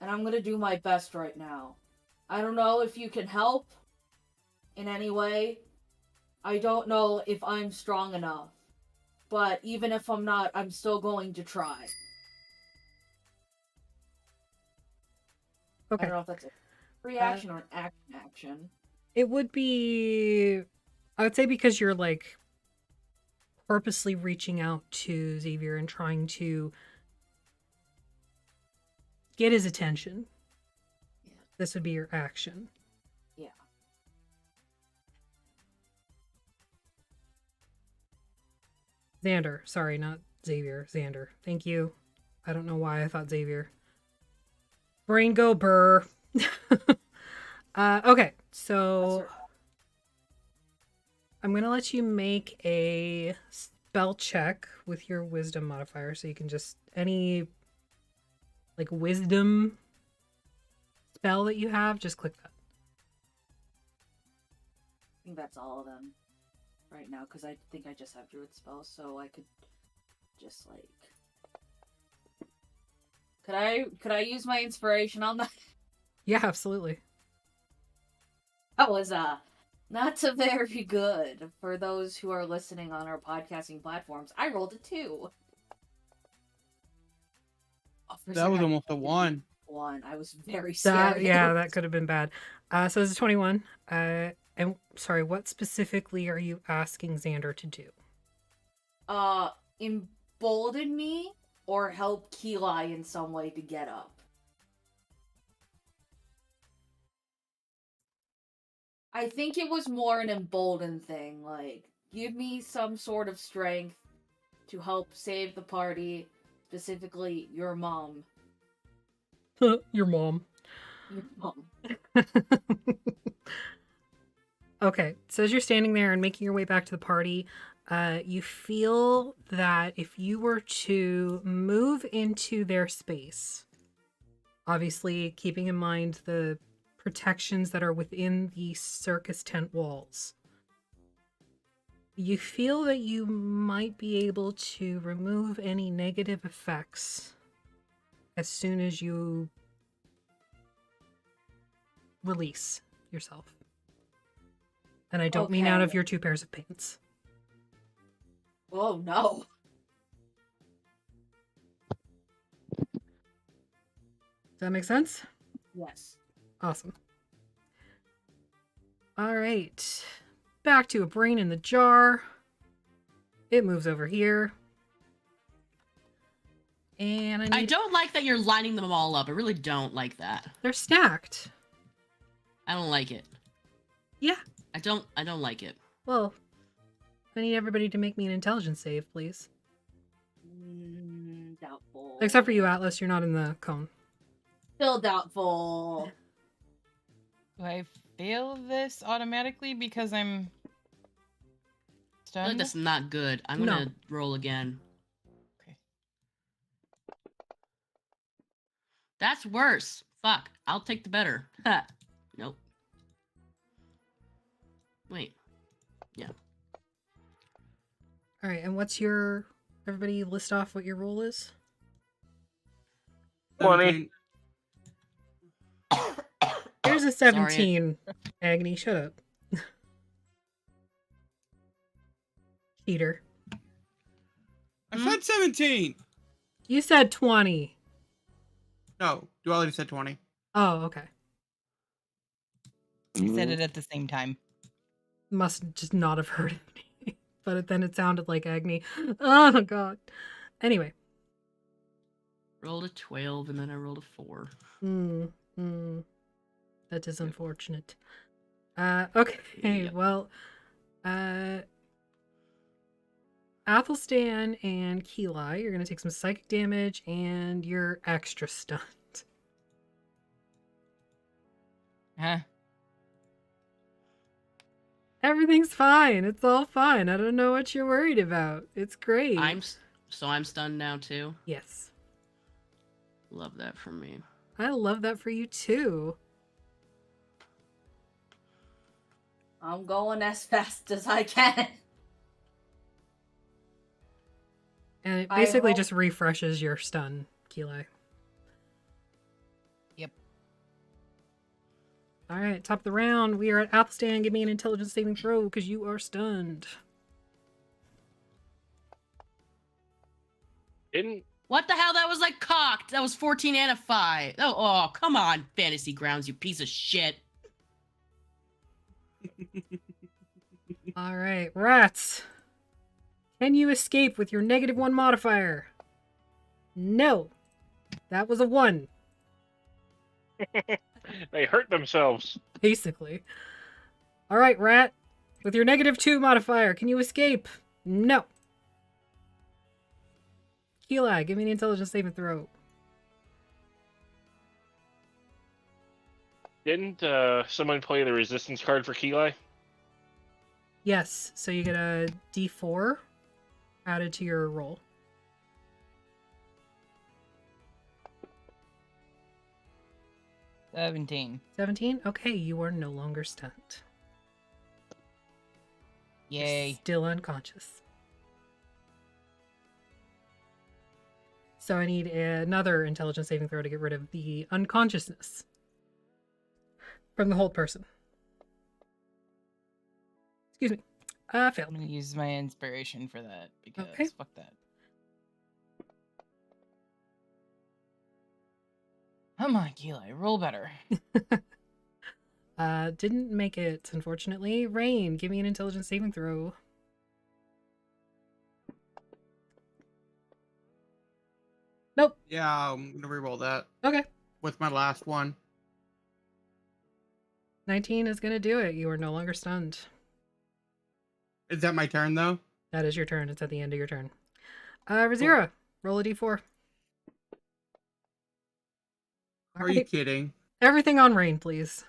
And I'm going to do my best right now. I don't know if you can help in any way. I don't know if I'm strong enough. But even if I'm not, I'm still going to try. Okay. I don't know if that's a reaction or an action. It would be, I would say, because you're like purposely reaching out to Xavier and trying to get his attention. Yeah. This would be your action. Yeah. Xander. Sorry, not Xavier. Xander. Thank you. I don't know why I thought Xavier. Brain go burr. Okay, so I'm going to let you make a spell check with your wisdom modifier. So you can just, any like wisdom spell that you have, just click that. I think that's all of them right now, because I think I just have druid spells, so I could just like... Could I use my inspiration on that? Yeah, absolutely. That was not so very good for those who are listening on our podcasting platforms. I rolled a 2. That was almost a 1. I was very scared. That could have been bad. So it's a 21. And sorry, what specifically are you asking Xander to do? Embolden me or help Kilai in some way to get up. I think it was more an embolden thing, like, give me some sort of strength to help save the party, specifically your mom. Your mom. Your mom. Okay, so as you're standing there and making your way back to the party, You feel that if you were to move into their space, obviously keeping in mind the protections that are within the circus tent walls, you feel that you might be able to remove any negative effects as soon as you release yourself. And I don't mean out of Okay. your 2 pairs of pants. Oh no. Does that make sense? Yes. Awesome. All right. Back to a brain in the jar. It moves over here. And I don't like that you're lining them all up. I really don't like that. They're stacked. I don't like it. Yeah. I don't like it. Well, I need everybody to make me an intelligence save, please. Doubtful. Except for you, Atlas. You're not in the cone. Still doubtful. Do I fail this automatically because I'm I feel stunned? like that's not good. I'm gonna roll again. Okay. That's worse. Fuck. I'll take the better. Ha. Nope. Wait. Yeah. All right. And what's your... Everybody list off what your roll is? 20. Here's a 17. Agony, shut up. Cheater. I said 17. You said 20. No, Duality said 20. Oh, okay. I said it at the same time. Must just not have heard me. But then it sounded like Agony. Oh, God. Anyway. Rolled a 12 and then I rolled a 4. That is unfortunate. Okay, Yep. well, Athelstan and Keli, you're going to take some psychic damage and you're extra stunned. Huh? Everything's fine. It's all fine. I don't know what you're worried about. It's great. I'm stunned now too. Yes. Love that for me. I love that for you too. I'm going as fast as I can. And it I basically hope- just refreshes your stun, Keli. Yep. All right, top of the round. We are at Athelstan. Give me an intelligence saving throw because you are stunned. What the hell? That was like cocked. That was 14 and a 5. Oh, come on, Fantasy Grounds, you piece of shit. All right, rats. Can you escape with your -1 modifier? No. That was a 1. They hurt themselves. Basically. All right, rat. With your -2 modifier, can you escape? No. Keli, give me an intelligence saving throw. Didn't someone play the resistance card for Keli? Yes, so you get a D4 added to your roll. $17. 17? Okay, you are no longer stunned. Yay. You're still unconscious. So I need another intelligence saving throw to get rid of the unconsciousness from the hold person. Excuse me. Failed. I'm gonna use my inspiration for that because Okay. fuck that. Come on, Keli, roll better. Didn't make it, unfortunately. Rain, give me an intelligence saving throw. Nope. Yeah, I'm gonna reroll that. Okay. With my last one. 19 is gonna do it. You are no longer stunned. Is that my turn though? That is your turn. It's at the end of your turn. Razira, roll a d4. Are you kidding? Everything on Rain, please.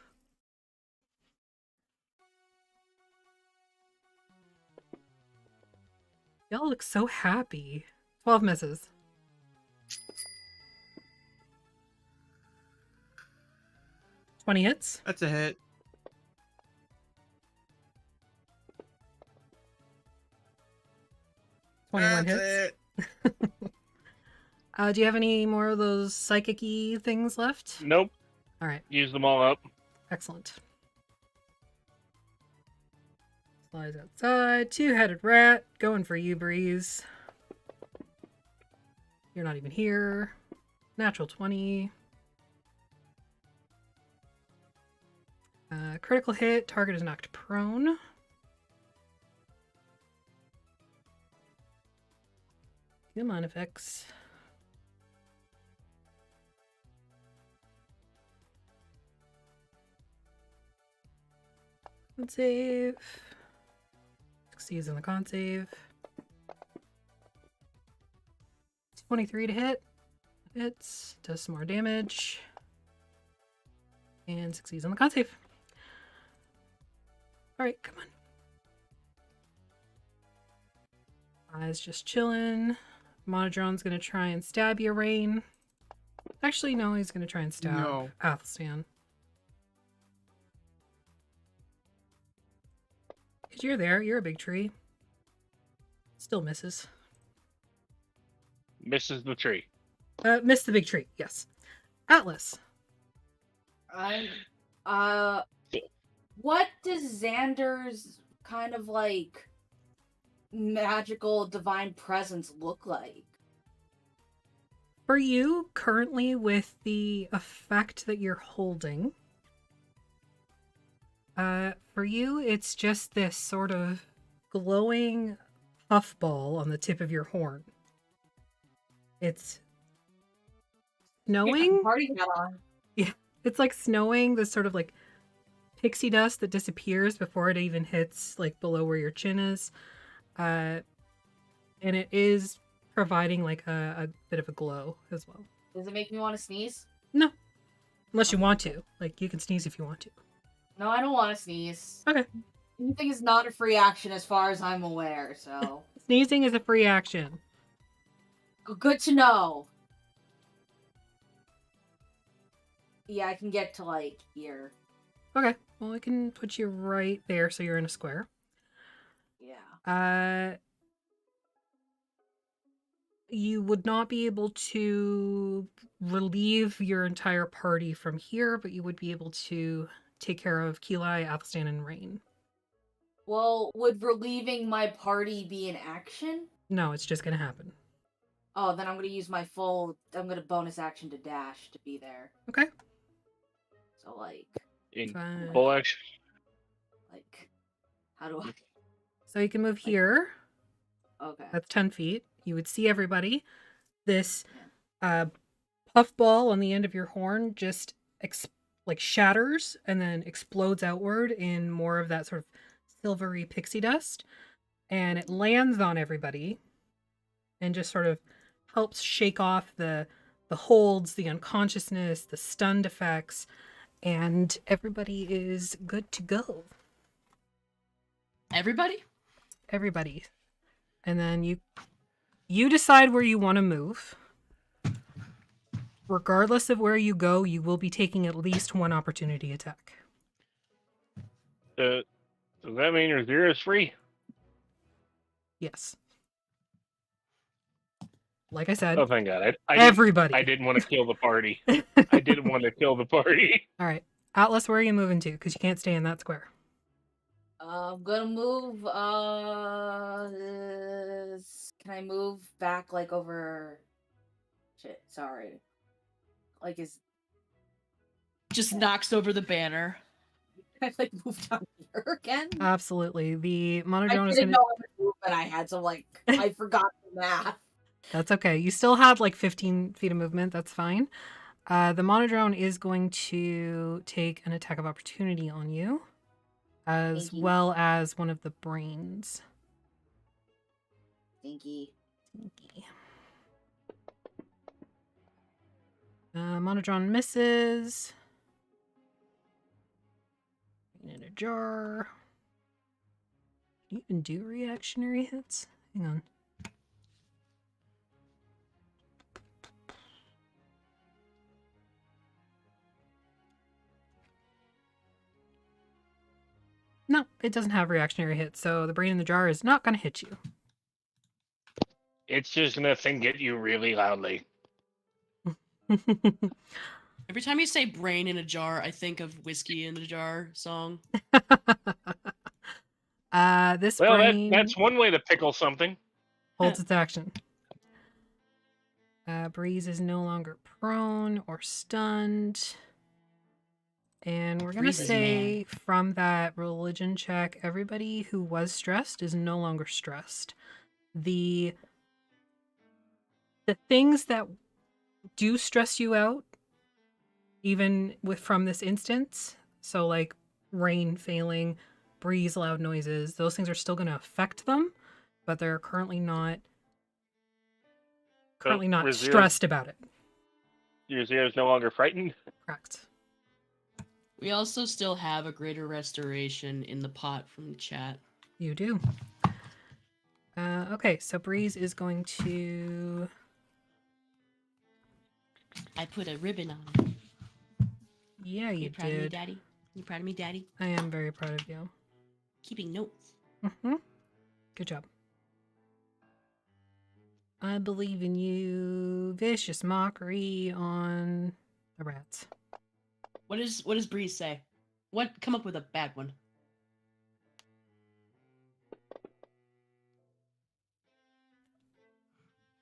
Y'all look so happy. 12 misses. $20 hits. That's a hit. $21 That's hits. it. Do you have any more of those psychic-y things left? Nope. All right. Use them all up. Excellent. Flies outside. Two-headed rat. Going for you, Breeze. You're not even here. Natural 20. Critical hit. Target is knocked prone. Come on, effects. Con save. Succeeds in the con save. 23 to hit. Hits. Does some more damage. And succeeds on the con save. Alright, come on. Eyes just chilling. Monodron's gonna try and stab you, Rain. Actually, no, he's gonna try and stab Athelstan. Because you're there, you're a big tree. Still misses. Misses the tree. Missed the big tree, yes. Atlas. What does Xander's kind of like magical divine presence look like? For you, currently with the effect that you're holding, for you, it's just this sort of glowing puffball on the tip of your horn. It's snowing. Party hat on. Yeah, it's like snowing, this sort of like pixie dust that disappears before it even hits like below where your chin is. And it is providing like a bit of a glow as well. Does it make me want to sneeze? No. Unless you want to. Like, you can sneeze if you want to. No, I don't want to sneeze. Okay. Anything is not a free action as far as I'm aware, so. Sneezing is a free action. Good to know. Yeah, I can get to, like, here. Okay. Well, I can put you right there so you're in a square. Yeah. You would not be able to relieve your entire party from here, but you would be able to take care of Keli, Athelstan, and Rain. Well, would relieving my party be an action? No, it's just gonna happen. Oh, then I'm gonna use my I'm gonna bonus action to dash to be there. Okay. So, like... In Fine. full action. Like, how do I... So you can move here. Okay. That's 10 feet. You would see everybody. This puff ball on the end of your horn just like shatters and then explodes outward in more of that sort of silvery pixie dust. And it lands on everybody and just sort of helps shake off the holds, the unconsciousness, the stunned effects, and everybody is good to go. Everybody? Everybody. And then you decide where you want to move. Regardless of where you go, you will be taking at least one opportunity attack. Does that mean your zero is free? Yes. Like I said, Oh, thank God. everybody. I didn't want to kill the party. I didn't want to kill the party. All right. Atlas, where are you moving to? Because you can't stay in that square. I'm gonna move, can I move back, like, over... Shit, sorry. Like, is... Just knocks over the banner. Can I, like, move down here again? Absolutely. The I monodrone is didn't going know how to move, but I had to, like, I forgot the math. That's okay. You still had like 15 feet of movement. That's fine. The monodrone is going to take an attack of opportunity on you, as well as one of the brains. Stinky. Monodrone misses. In a jar. Can you even do reactionary hits? Hang on. No, it doesn't have reactionary hit, so the brain in the jar is not going to hit you. It's just gonna think at you really loudly. Every time you say brain in a jar, I think of Whiskey in a Jar song. This Well, brain that's one way to pickle something. holds its action. Breeze is no longer prone or stunned. And we're going to Breeze is say from that religion check, everybody who was stressed is no longer stressed. The things that do stress you out, even from this instance, so like rain failing, breeze, loud noises, those things are still going to affect them, but they're currently not stressed about it. Your Zero's no longer frightened? Correct. We also still have a greater restoration in the pot from the chat. You do. Okay, so Breeze is going to... I put a ribbon on. Yeah, you proud of me, did. Daddy? You proud of me, Daddy? I am very proud of you. Keeping notes. Mm-hmm. Good job. I believe in you. Vicious mockery on the rats. What does Breeze say? Come up with a bad one.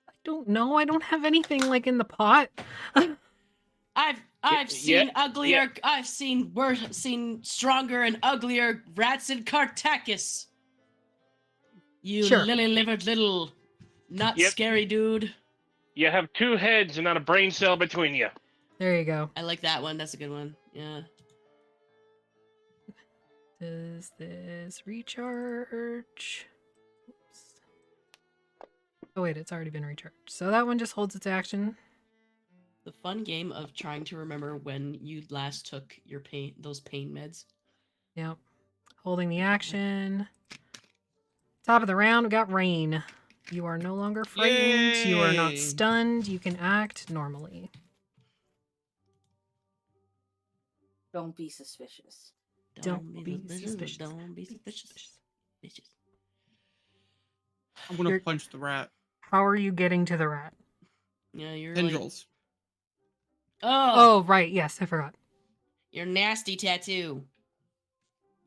I don't know. I don't have anything like in the pot. I've seen uglier. I've seen worse. Seen stronger and uglier rats in Cartacus. You Sure. lily-livered little, not scary dude. You have two heads and not a brain cell between you. There you go. I like that one. That's a good one. Yeah. Does this recharge? Oops. Oh wait, it's already been recharged. So that one just holds its action. The fun game of trying to remember when you last took your those pain meds. Yep. Holding the action. Top of the round, we got Rain. You are no longer frightened. You are not Yay. stunned. You can act normally. Don't be suspicious. Don't be suspicious. Don't be suspicious. I'm gonna You're- punch the rat. How are you getting to the rat? Yeah, you're Tendrils. Oh, right. Yes, I forgot. Your nasty tattoo.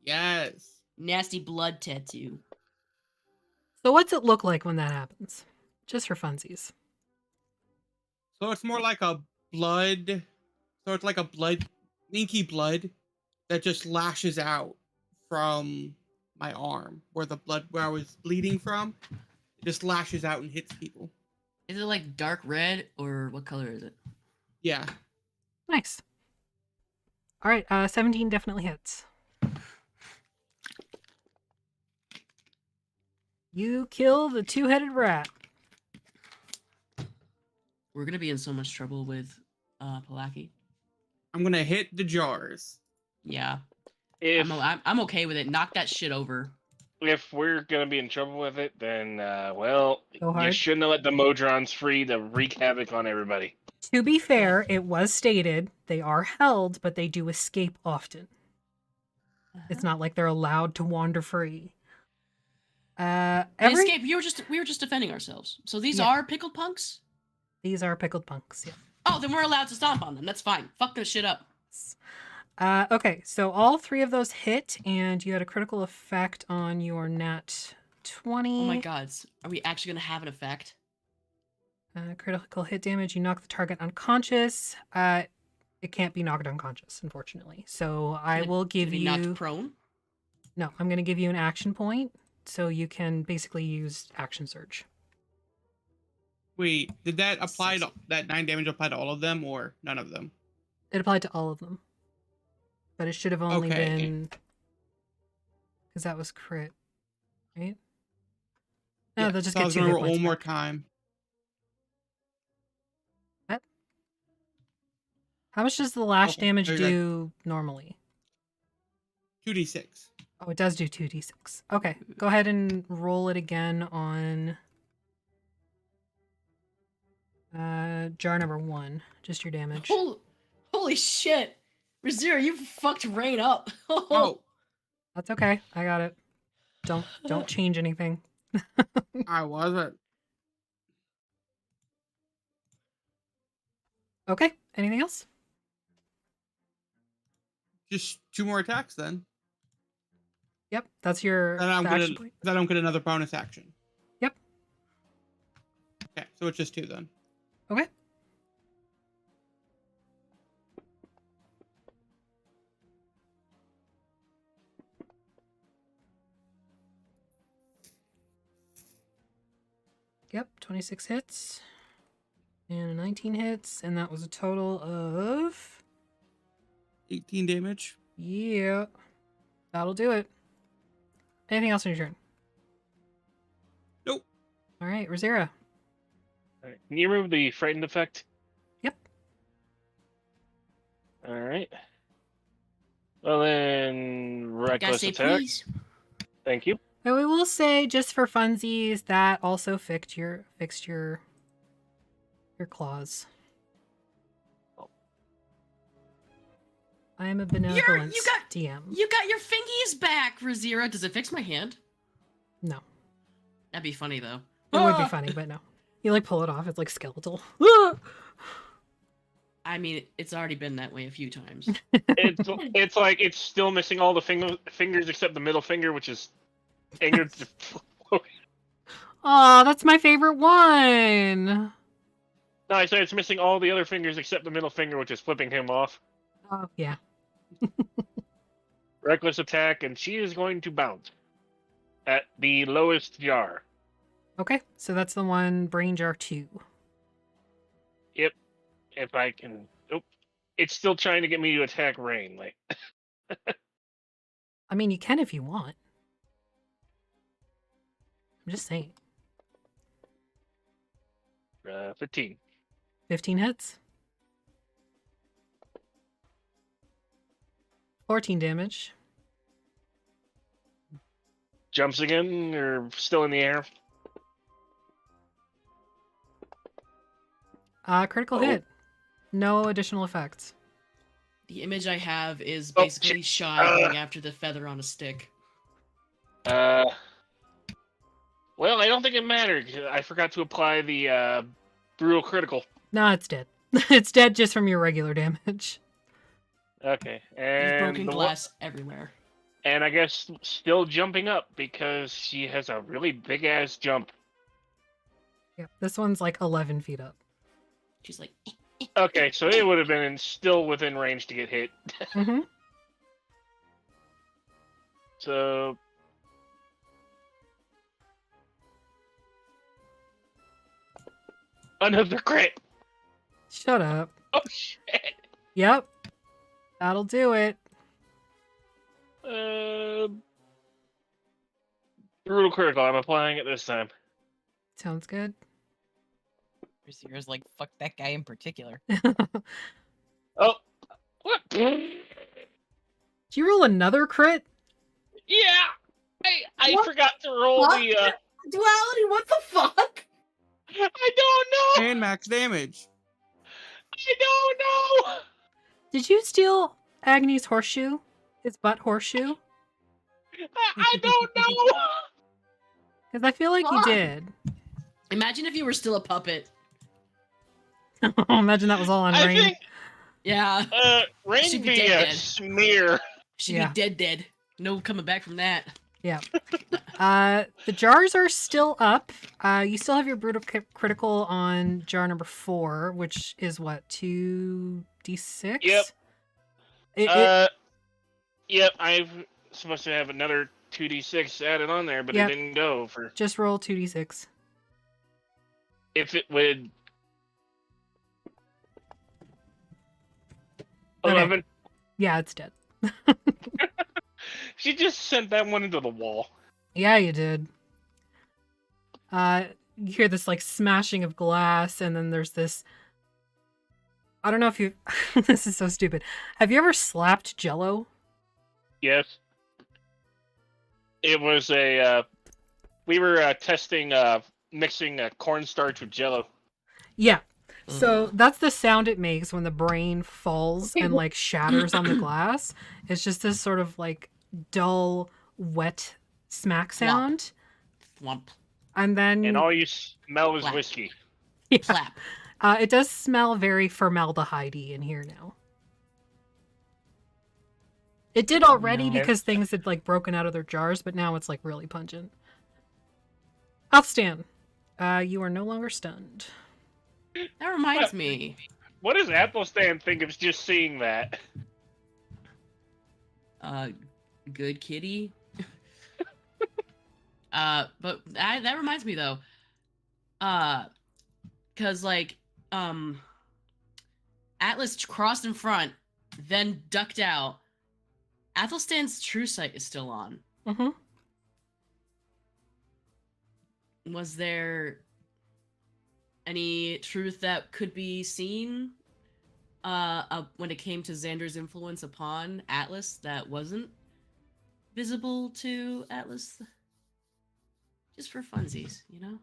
Yes. Nasty blood tattoo. So what's it look like when that happens? Just for funsies. So it's more like a blood. So it's like a inky blood that just lashes out from my arm, where I was bleeding from. It just lashes out and hits people. Is it like dark red or what color is it? Yeah. Nice. All right, 17 definitely hits. You kill the two-headed rat. We're gonna be in so much trouble with Palaki. I'm gonna hit the jars. Yeah. If I'm okay with it. Knock that shit over. if we're gonna be in trouble with it, then well, Go you hard. shouldn't have let the Modrons free to wreak havoc on everybody. To be fair, it was stated they are held, but they do escape often. It's not like they're allowed to wander free. They Every escape. We were just defending ourselves. So these Yeah. are pickled punks? These are pickled punks, yeah. Oh, then we're allowed to stomp on them. That's fine. Fuck this shit up. Okay, so all three of those hit, and you had a critical effect on your nat 20. Oh my god. Are we actually gonna have an effect? Critical hit damage, you knock the target unconscious. It can't be knocked unconscious, unfortunately. So I will give Be you... knocked prone? No, I'm going to give you an action point, so you can basically use action surge. Wait, did that apply to that 9 damage apply to all of them or none of them? It applied to all of them. But it should have only Okay. been... Because that was crit, right? No, Yeah, they'll just so I get was 2 gonna hit roll points one more back. time. How much does the lash Okay, damage so you're do normally? 2d6. Oh, it does do 2d6. Okay, go ahead and roll it again on jar number 1. Just your damage. Holy shit. Rizira, you fucked Rain up. Oh. That's okay. I got it. Don't change anything. I wasn't. Okay. Anything else? Just 2 more attacks then. Yep. That's your Then I'm the gonna action point. then I'm gonna another bonus action. Yep. Okay, so it's just 2 then. Okay. Yep, 26 hits. And 19 hits, and that was a total of 18 damage. Yeah. That'll do it. Anything else on your turn? Nope. All right, Rhirke. All right. Can you remove the frightened effect? Yep. All right. Well then, reckless say attack. please. Thank you. And we will say, just for funsies, that also fixed your claws. I am a benevolent DM. You got your fingies back, Rhirke. Does it fix my hand? No. That'd be funny though. It would be funny, but no. You like pull it off. It's like skeletal. I mean, it's already been that way a few times. It's like it's still missing all the fingers except the middle finger, which is angered. Oh, that's my favorite one. No, I said it's missing all the other fingers except the middle finger, which is flipping him off. Oh, yeah. Reckless attack, and she is going to bounce at the lowest jar. Okay, so that's the one, Brain Jar 2. Yep. If I can. Nope. It's still trying to get me to attack Rain. Like. I mean, you can if you want. I'm just saying. 15. 15 hits. 14 damage. Jumps again, or still in the air? Critical hit. No additional effects. The image I have is basically Shy going after the feather on a stick. Well, I don't think it mattered. I forgot to apply the brutal critical. No, it's dead. It's dead just from your regular damage. Okay, There's and broken glass everywhere. And I guess still jumping up because she has a really big ass jump. Yeah, this one's like 11 feet up. She's like. Okay, so it would have been still within range to get hit. Mm-hmm. So. Another crit. Shut up. Oh shit. Yep. That'll do it. Brutal critical. I'm applying it this time. Sounds good. Rhirke's like, fuck that guy in particular. Oh. What? Did you roll another crit? Yeah. I forgot to roll the Duality, what the fuck? I don't know. And max damage. I don't know. Did you steal Agni's horseshoe? His butt horseshoe? I don't know. Because I feel like you did. Imagine if you were still a puppet. Imagine that was all on I Rain. think. Yeah. Rain She'd be dead, a dead. smear. She'd Yeah. be dead. No coming back from that. Yeah. The jars are still up. You still have your brutal critical on jar number 4, which is what, 2d6? Yep. Yep. I'm supposed to have another 2d6 added on there, but Yep. it didn't go for. Just roll 2d6. If it would. Okay. 11. Yeah, it's dead. She just sent that one into the wall. Yeah, you did. You hear this like smashing of glass, and then there's this. I don't know if you. This is so stupid. Have you ever slapped Jello? Yes. It was a. We were testing mixing cornstarch with Jello. Yeah. So that's the sound it makes when the brain falls and like shatters on the glass. It's just this sort of like dull, wet smack sound. Thwomp. And then And all you smell is Flap. whiskey. Yeah. Flap. It does smell very formaldehyde-y in here now. It did already no. because things had like broken out of their jars, but now it's like really pungent. Athelstan, you are no longer stunned. That reminds me. What does Athelstan think of just seeing that? Good kitty. But that reminds me though. Cause like, Atlas crossed in front, then ducked out. Athelstan's true sight is still on. Mm-hmm. Was there any truth that could be seen when it came to Xander's influence upon Atlas that wasn't visible to Atlas? Just for funsies, you know?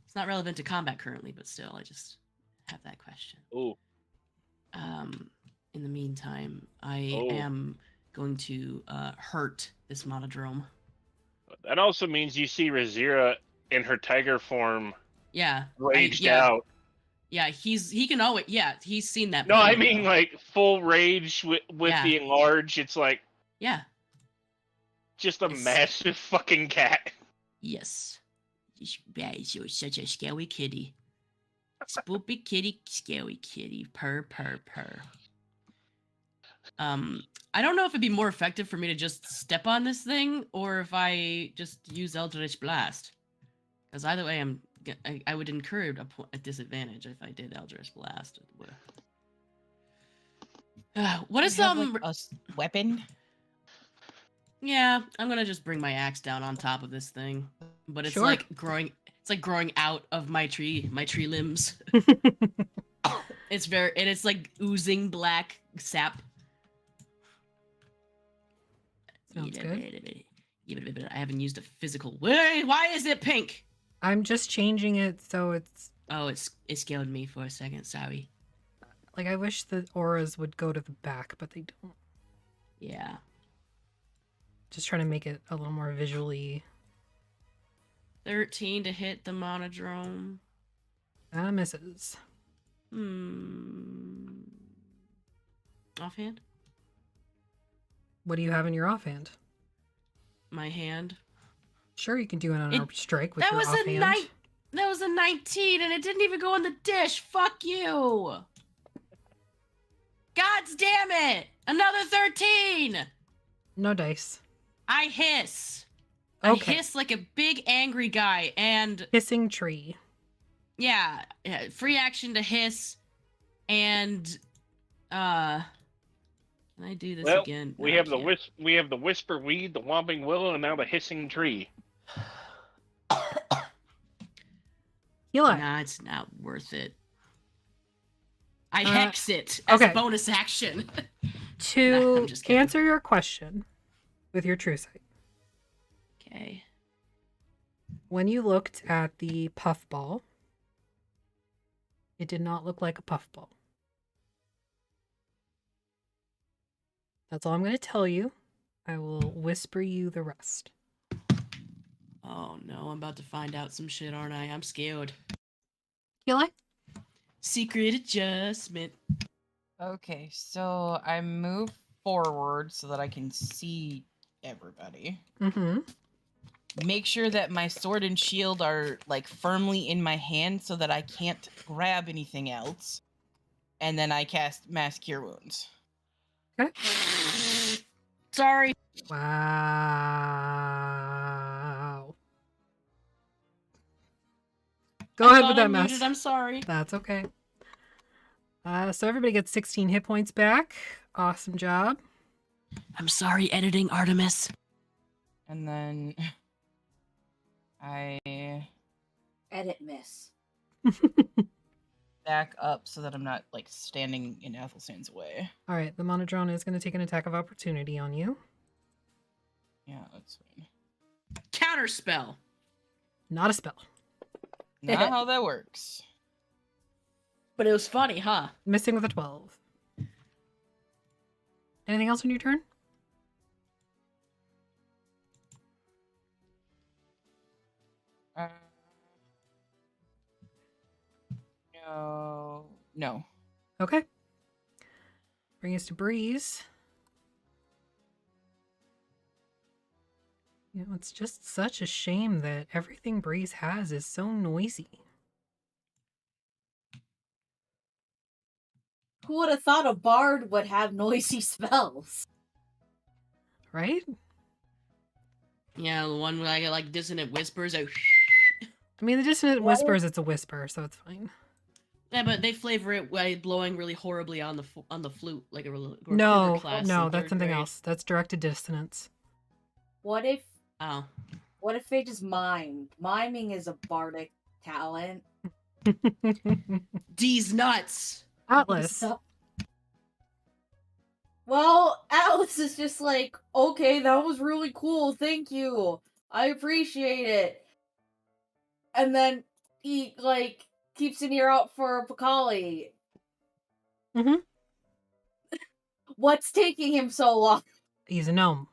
It's not relevant to combat currently, but still, I just have that question. Ooh. In the meantime, I am going to hurt this monodrome. That also means you see Rhirke in her tiger form. Yeah. Raged out. Yeah, he can always. Yeah, he's seen that. No, I before, mean though. like full rage with Yeah. the enlarge. It's like Yeah. just a massive fucking cat. Yes. You're such a scary kitty. Spoopy kitty, scary kitty. Purr, purr, purr. I don't know if it'd be more effective for me to just step on this thing or if I just use Eldritch Blast. Because either way, I would incur a disadvantage if I did Eldritch Blast. What is like, a weapon? Yeah, I'm gonna just bring my axe down on top of this thing, but it's Sure. like growing. It's like growing out of my tree limbs. It's like oozing black sap. Sounds good. I haven't used a physical. Why is it pink? I'm just changing it so it's Oh, it scared me for a second. Sorry. like I wish the auras would go to the back, but they don't. Yeah. Just trying to make it a little more visually. 13 to hit the monodrome. Misses. Offhand? What do you have in your offhand? My hand. Sure, you can do an unarmed strike with That your was offhand. That was a 19 and it didn't even go in the dish. Fuck you. God's damn it. Another 13. No dice. I hiss. Okay. I hiss like a big angry guy and Hissing tree. yeah, free action to hiss and can I do this Well, again? we No, I have the can't. we have the whisper weed, the whomping willow, and now the hissing tree. Eli. Nah, it's not worth it. I Uh, hex it as okay. a bonus action. To I'm just kidding. answer your question with your true sight, Okay. when you looked at the puffball, it did not look like a puffball. That's all I'm going to tell you. I will whisper you the rest. Oh no, I'm about to find out some shit, aren't I? I'm scared. Eli? Secret adjustment. Okay, so I move forward so that I can see everybody. Mm-hmm. Make sure that my sword and shield are like firmly in my hand so that I can't grab anything else. And then I cast Mass Cure Wounds. Okay. Sorry. Wow. Go ahead with that mess. I'm sorry. That's okay. So everybody gets 16 hit points back. Awesome job. I'm sorry, editing Artemis. And then I Edit miss. back up so that I'm not like standing in Athelstan's way. All right, the monodrone is going to take an attack of opportunity on you. Yeah, that's fine. Counterspell. Not a spell. Not how that works. But it was funny, huh? Missing with a 12. Anything else on your turn? No. Okay. Bring us to Breeze. You know, it's just such a shame that everything Breeze has is so noisy. Who would have thought a bard would have noisy spells? Right? Yeah, the one where I get like dissonant whispers. I mean, the dissonant whispers, it's a whisper, so it's fine. Yeah, but they flavor it by blowing really horribly on the flute, like a recruiter No, class. no, in that's third something grade. else. That's directed dissonance. What if? Oh. What if they just mime? Miming is a bardic talent. D's nuts. Atlas. Well, Atlas is just like, okay, that was really cool. Thank you. I appreciate it. And then he like keeps an ear out for Pakali. Mm-hmm. What's taking him so long? He's a gnome.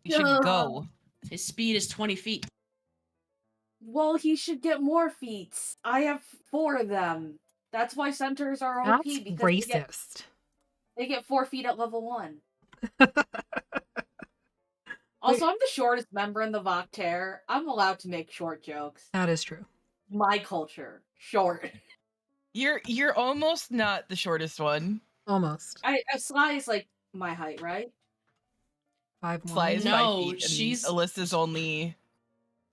He should go. His speed is 20 feet. Well, he should get more feats. I have 4 of them. That's why centaurs are OP. That's because racist. They get 4 feet at level 1. Also, I'm the shortest member in the Voctair. I'm allowed to make short jokes. That is true. My culture. Short. You're almost not the shortest one. Almost. Sly is like my height, right? 5'1". Sly is 5 No, feet, and she's- Alyssa's only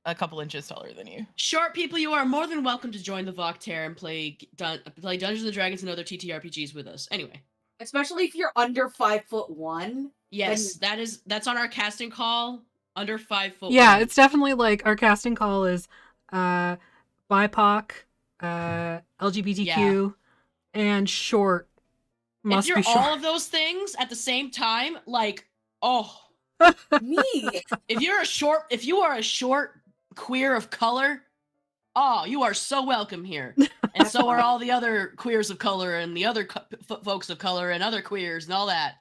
a couple inches taller than you. Short people, you are more than welcome to join the Voctair and play Dungeons and Dragons and other TTRPGs with us. Anyway. Especially if you're under 5'1". Yes, that's on our casting call. Under 5 foot. Yeah, it's definitely like our casting call is BIPOC, LGBTQ, and short. Must if you're be short. all of those things at the same time, like, oh, me. If you are a short queer of color, oh, you are so welcome here. And so are all the other queers of color and the other folks of color and other queers and all that.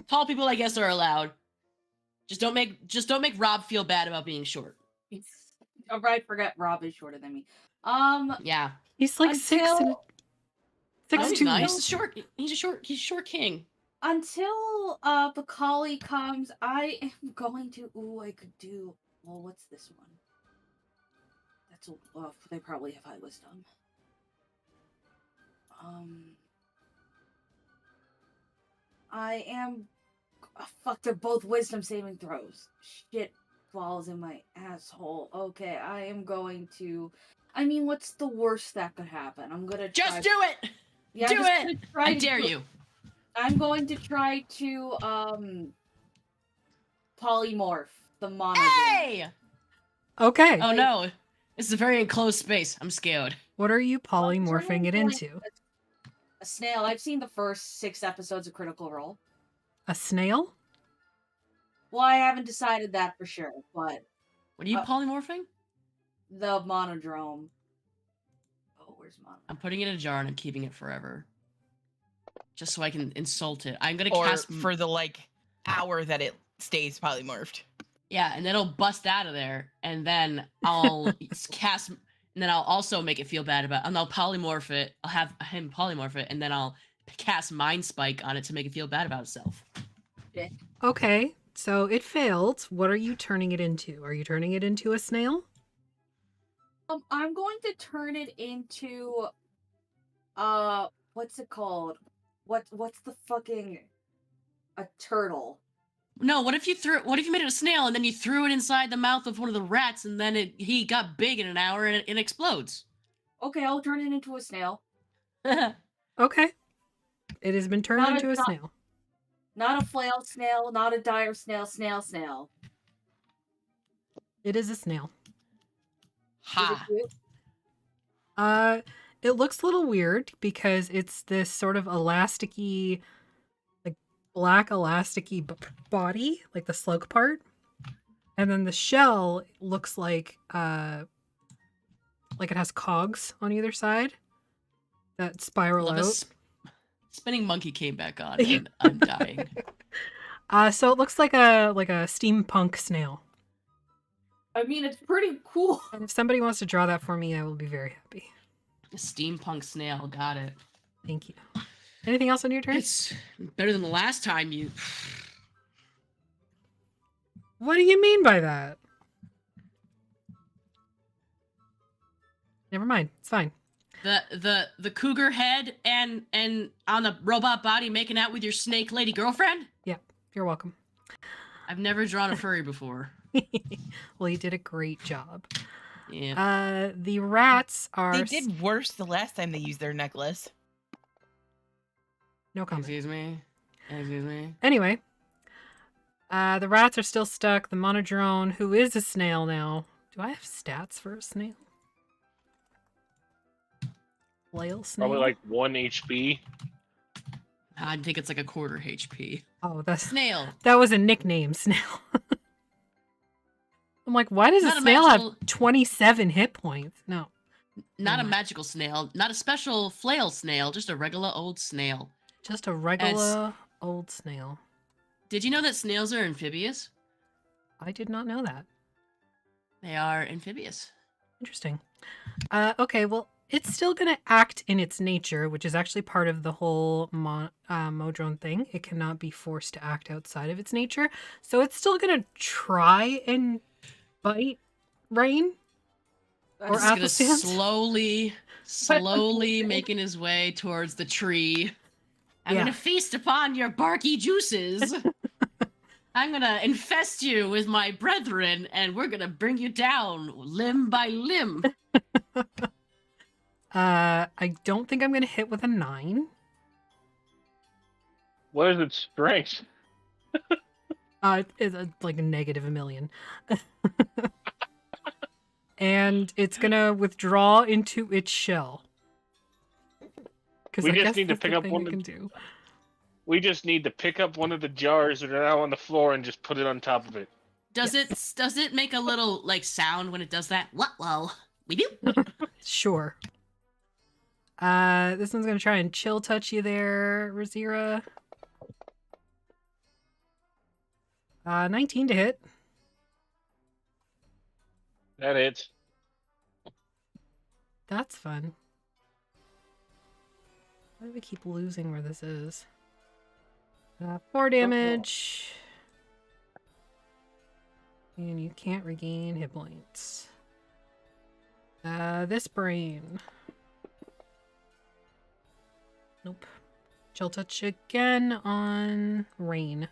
Tall people, I guess, are allowed. Just don't make Rob feel bad about being short. I forget Rob is shorter than me. Yeah. He's like 6'2". He's a short king. Until Pakali comes, I am going to. Ooh, I could do. Well, what's this one? That's they probably have high wisdom. I am. Oh, fuck! They're both wisdom saving throws. Shit falls in my asshole. Okay, I am going to. I mean, what's the worst that could happen? I'm gonna just do it. Yeah, do it. I dare you. I'm going to try to polymorph the mono. Hey! Okay. Oh no. This is a very enclosed space. I'm scared. What are you polymorphing it into? A snail. I've seen the first 6 episodes of Critical Role. A snail? Well, I haven't decided that for sure, but... What are you polymorphing? The monodrome. Oh, where's monodrome? I'm putting it in a jar and I'm keeping it forever. Just so I can insult it. I'm gonna Or cast... for the, hour that it stays polymorphed. Yeah, and then it'll bust out of there, and then I'll cast... And then I'll also make it feel bad about... And I'll polymorph it. I'll have him polymorph it, and then I'll cast Mind Spike on it to make it feel bad about itself. Okay, so it failed. What are you turning it into? Are you turning it into a snail? I'm going to turn it into... what's it called? What's the fucking... A turtle. No, what if you made it a snail and then you threw it inside the mouth of one of the rats and then he got big in an hour and it explodes? Okay, I'll turn it into a snail. Okay. It has been turned into a snail. Not a flail snail, not a dire snail, snail. It is a snail. Ha. It looks a little weird because it's this sort of elasticy, like black elasticy body, like the slug part. And then the shell looks like it has cogs on either side that spiral out. Spinning monkey came back on and I'm dying. So it looks like a steampunk snail. I mean, it's pretty cool. And if somebody wants to draw that for me, I will be very happy. Steampunk snail, got it. Thank you. Anything else on your turn? It's better than the last time you. What do you mean by that? Never mind. It's fine. The cougar head and on the robot body making out with your snake lady girlfriend? Yeah, you're welcome. I've never drawn a furry before. Well, you did a great job. Yeah. The rats are. They did worse the last time they used their necklace. No comment. Excuse me. Excuse me. Anyway, the rats are still stuck. The monodrone, who is a snail now. Do I have stats for a snail? Flail snail? Probably like 1 HP. I think it's like a quarter HP. Oh, that's snail. That was a nickname, snail. I'm like, why does Not a a snail magical- have 27 hit points? No. Not a magical snail, not a special flail snail, just a regular old snail. Just a regular old snail. Did you know that snails are amphibious? I did not know that. They are amphibious. Interesting. Okay, well, it's still going to act in its nature, which is actually part of the whole Modrone thing. It cannot be forced to act outside of its nature. So it's still going to try and bite Rain. Or He's gonna Applestand. slowly making his way towards the tree. I'm Yeah. gonna feast upon your barky juices. I'm gonna infest you with my brethren, and we're gonna bring you down limb by limb. I don't think I'm going to hit with a 9. What is its strength? It's like a negative 1,000,000. And it's going to withdraw into its shell. Because We just need to pick up one. We just need to pick up one of the jars that are now on the floor and just put it on top of it. Does it make a little like sound when it does that? What? Well, we do. Sure. This one's going to try and chill touch you there, Rhirke. 19 to hit. That hits. That's fun. Why do we keep losing where this is? 4 damage. And you can't regain hit points. This brain. Nope. Chill touch again on Rain.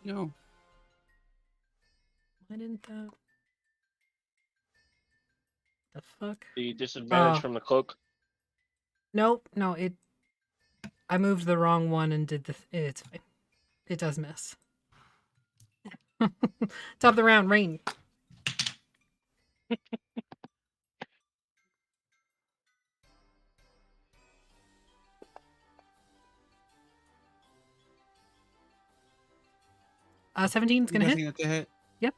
No. Why didn't that? The fuck? The disadvantage Oh. from the cloak. Nope. No, I moved the wrong one and did it's fine. It does miss. Top of the round, Rain. 17's gonna Guessing hit. that's a hit. Yep.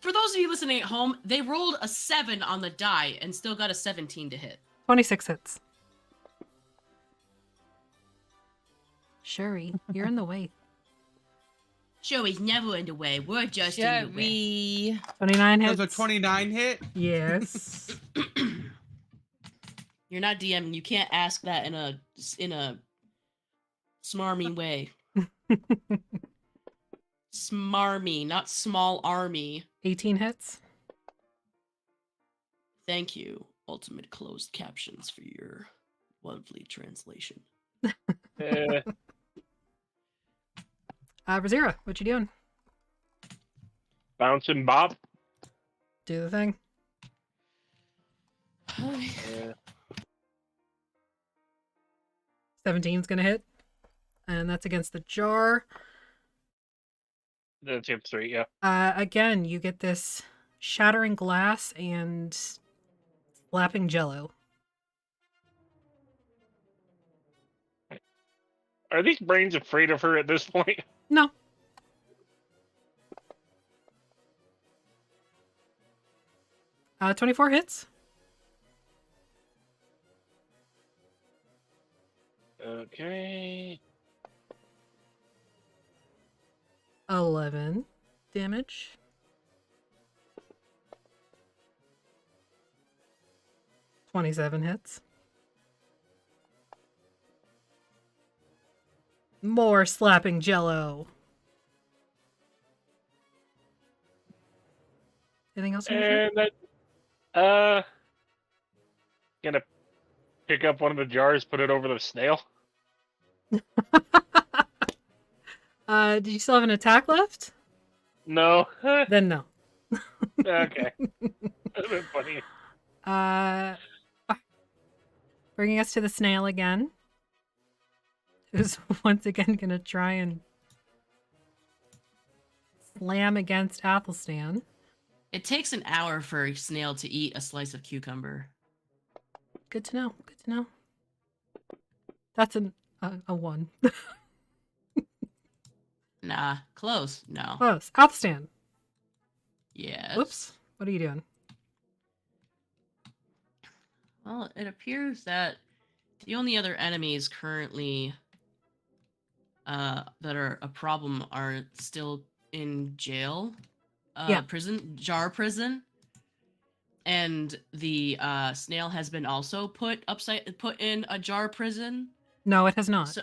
For those of you listening at home, they rolled a 7 on the die and still got a 17 to hit. 26 hits. Shuri, you're in the way. Joey's never in the way. We're just in the way. 29 hits. That's a 29 hit? Yes. You're not DMing. You can't ask that in a smarmy way. Smarmy, not small army. 18 hits. Thank you, Ultimate Closed Captions, for your lovely translation. Rhirke, what you doing? Bounce and bop. Do the thing. Yeah. 17's gonna hit. And that's against the jar. That's hit 3, yeah. Again, you get this shattering glass and slapping jello. Are these brains afraid of her at this point? No. Uh, 24 hits. Okay. 11 damage. $27 hits. More slapping jello. Anything else? And gonna pick up one of the jars, put it over the snail. Did you still have an attack left? No. Then no. Okay. That'd been funny. Bringing us to the snail again. Who's once again gonna try and slam against Athelstan. It takes an hour for a snail to eat a slice of cucumber. Good to know. Good to know. That's a 1. Nah, close. No. Close. Athelstan. Yes. Whoops. What are you doing? Well, it appears that the only other enemies currently that are a problem are still in jail. Yeah. Jar prison. And the snail has been also put in a jar prison. No, it has not. So,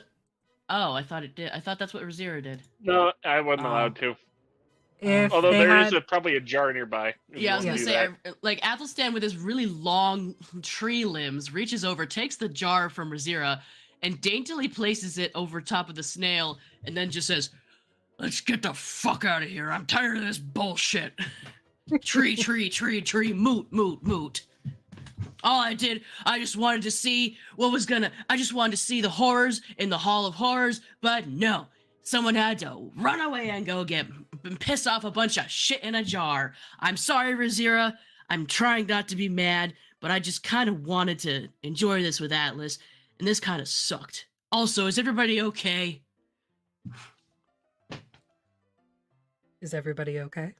oh, I thought it did. I thought that's what Rhirke did. No, I wasn't allowed to. If Although they there had... is probably a jar nearby. Yeah, I was gonna say, like Athelstan with his really long tree limbs reaches over, takes the jar from Rhirke, and daintily places it over top of the snail, and then just says, "Let's get the fuck out of here. I'm tired of this bullshit. Tree, moot. All I did, I just wanted to see I just wanted to see the horrors in the Hall of Horrors, but no. Someone had to run away and go piss off a bunch of shit in a jar. I'm sorry, Rhirke. I'm trying not to be mad, but I just kind of wanted to enjoy this with Atlas, and this kind of sucked. Also, is everybody okay?" Is everybody okay?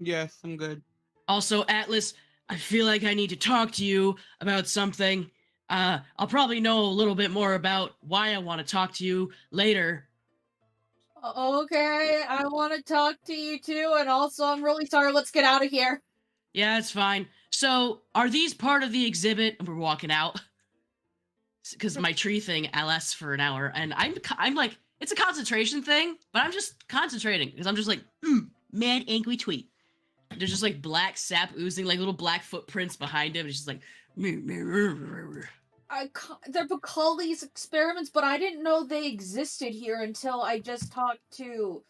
Yes, I'm good. Also, Atlas, I feel like I need to talk to you about something. I'll probably know a little bit more about why I want to talk to you later. Okay, I want to talk to you too, and also I'm really sorry. Let's get out of here. Yeah, it's fine. So, are these part of the exhibit? And we're walking out. Because my tree thing lasts for an hour, and I'm like, it's a concentration thing, but I'm just concentrating, because I'm just like, mad angry tweet. There's just like black sap oozing, like little black footprints behind him, and it's just like, They're Bacalli's experiments, but I didn't know they existed here until I just talked to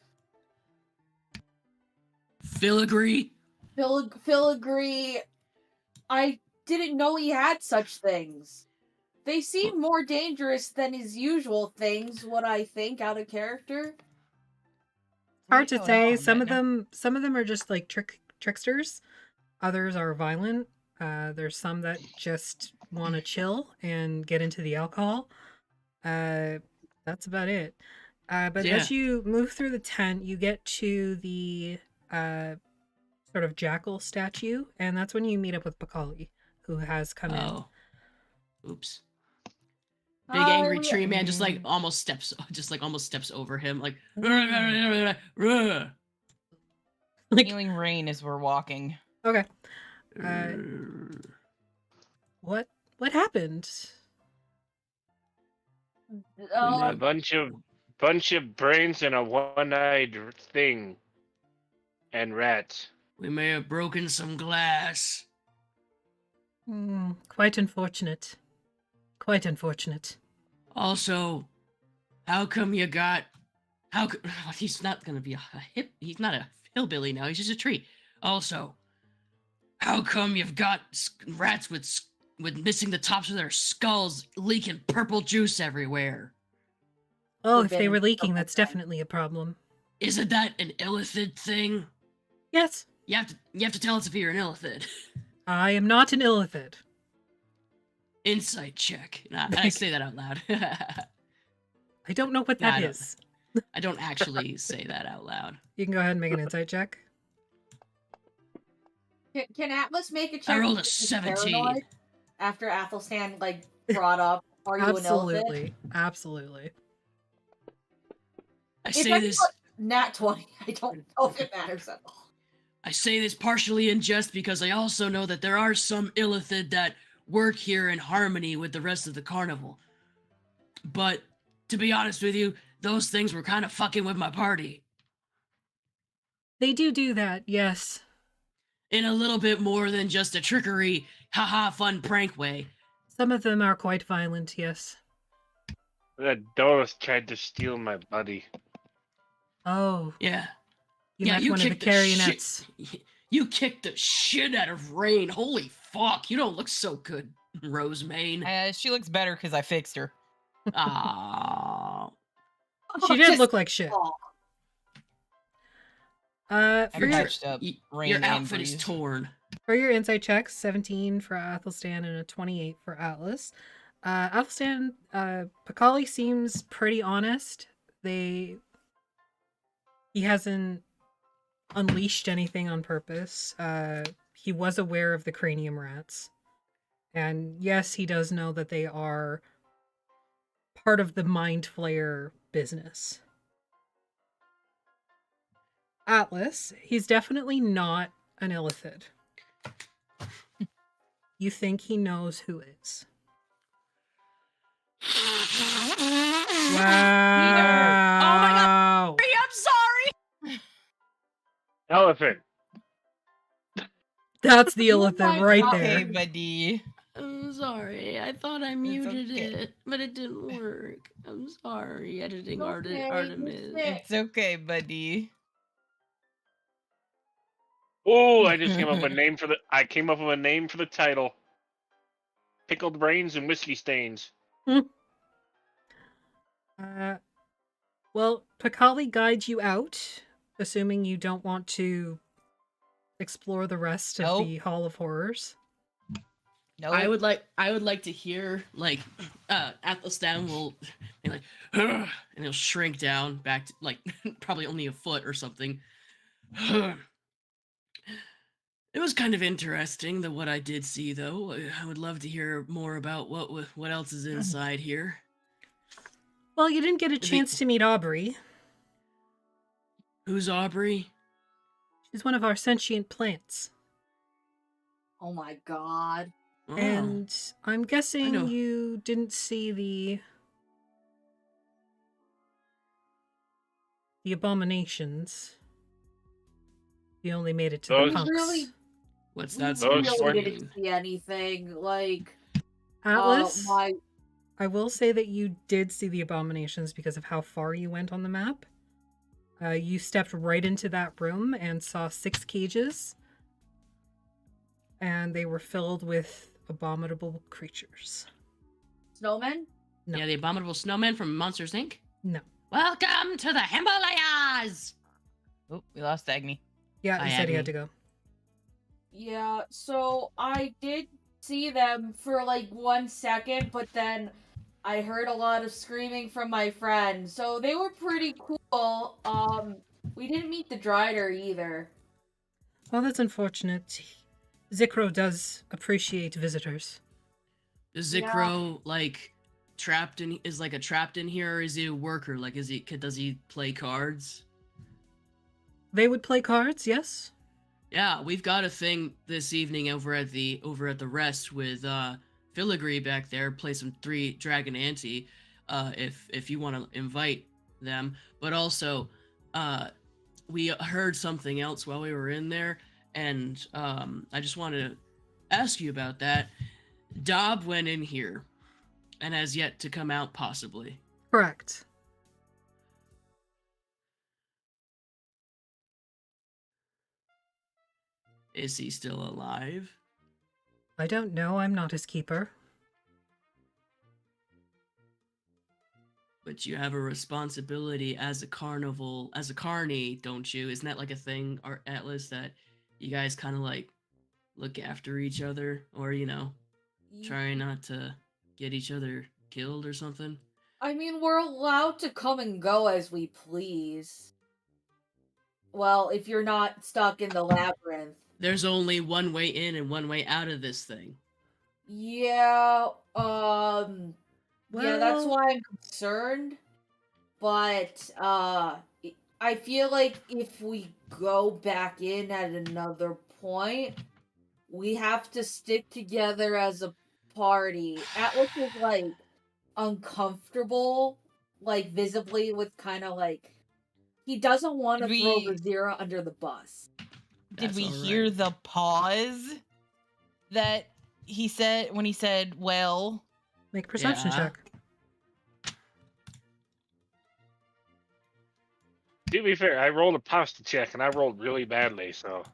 Filigree. Filigree. I didn't know he had such things. They seem more dangerous than his usual things, what I think, out of character. Hard to say. Some of them are just like tricksters. Others are violent. There's some that just want to chill and get into the alcohol. That's about it. But as you move through the tent, you get to the sort of jackal statue, and that's when you meet up with Bacalli, who has come in. Oops. Big angry tree man just almost steps over him, like Healing rain as we're walking. Okay. What happened? A bunch of brains and a one-eyed thing, and rats. We may have broken some glass. Quite unfortunate. Quite unfortunate. Also, how come you got? He's not gonna be he's not a hillbilly now. He's just a tree. Also, how come you've got rats with missing the tops of their skulls, leaking purple juice everywhere? Oh, if they were leaking, that's definitely a problem. Isn't that an illithid thing? Yes. You have to tell us if you're an illithid. I am not an illithid. Insight check. I say that out loud. I don't know what that is. I don't actually say that out loud. You can go ahead and make an insight check. Can Atlas make a check? I rolled a 17. After Athelstan brought up, are you an illithid? Absolutely. I say this nat 20. I don't know if it matters at all. I say this partially in jest because I also know that there are some illithid that work here in harmony with the rest of the carnival. But to be honest with you, those things were kind of fucking with my party. They do that, yes. In a little bit more than just a trickery, haha, fun prank way. Some of them are quite violent, yes. That Doris tried to steal my buddy. Oh. Yeah. You yeah, met you one of the kicked carionettes. You kicked the shit out of Rain. Holy fuck, you don't look so good, Rosemane. She looks better because I fixed her. Ah. She did look like shit. For your, patched up Rain your and outfit is Breeze. torn. For your insight checks, 17 for Athelstan and a 28 for Atlas. Athelstan, Pakali seems pretty honest. He hasn't unleashed anything on purpose. He was aware of the cranium rats. And yes, he does know that they are part of the Mind Flayer business. Atlas, he's definitely not an illithid. You think he knows who is. Wow. Oh my god! I'm sorry! Elephant. That's the illithid right there. Okay, buddy. I'm sorry. I thought I muted it, but it didn't work. I'm sorry, editing Artemis. It's okay, buddy. Oh, I just came up with a name for the. I came up with a name for the title. Pickled brains and whiskey stains. Well, Pakali guides you out, assuming you don't want to explore the rest of the Hall of Horrors. No, I would like to hear like Athelstan will be like, "Ugh," and he'll shrink down back to like probably only a foot or something. It was kind of interesting what I did see, though. I would love to hear more about what else is inside here. Well, you didn't get a chance to meet Aubrey. Who's Aubrey? She's one of our sentient plants. Oh my god. Oh. And I'm know. guessing you didn't see the abominations. You only made it to the punks. What's that? We really didn't see anything. Like Atlas, I will say that you did see the abominations because of how far you went on the map. You stepped right into that room and saw 6 cages. And they were filled with abominable creatures. Snowmen? No. Yeah, the abominable snowman from Monsters Inc. No. Welcome to the Himalayas. Oh, we lost Agni. Yeah, he said he had to go. Yeah, so I did see them for like 1 second, but then I heard a lot of screaming from my friend. So they were pretty cool. We didn't meet the Drider either. Well, that's unfortunate. Zikro does appreciate visitors. Is Zikro like trapped in? Is like a trapped in here, or is he a worker? Like, does he play cards? They would play cards, yes. Yeah, we've got a thing this evening over at the rest with Filigree back there. Play some 3 Dragon Ante, if you want to invite them. But also, we heard something else while we were in there, and I just wanted to ask you about that. Dob went in here, and has yet to come out, possibly. Correct. Is he still alive? I don't know. I'm not his keeper. But you have a responsibility as a carny, don't you? Isn't that like a thing, Atlas, that you guys kind of like look after each other, or try not to get each other killed or something? I mean, we're allowed to come and go as we please. Well, if you're not stuck in the labyrinth. There's only one way in and one way out of this thing. Yeah, yeah, that's Well- why I'm concerned. But, I feel like if we go back in at another point, we have to stick together as a party. Atlas is like uncomfortable, like visibly, with kind of like he doesn't want to Did throw we- Rhirke under the bus. Did That's we all hear right. the pause that he said when he said, well? Make a perception Yeah. check. To be fair, I rolled a pasta check and I rolled really badly, so.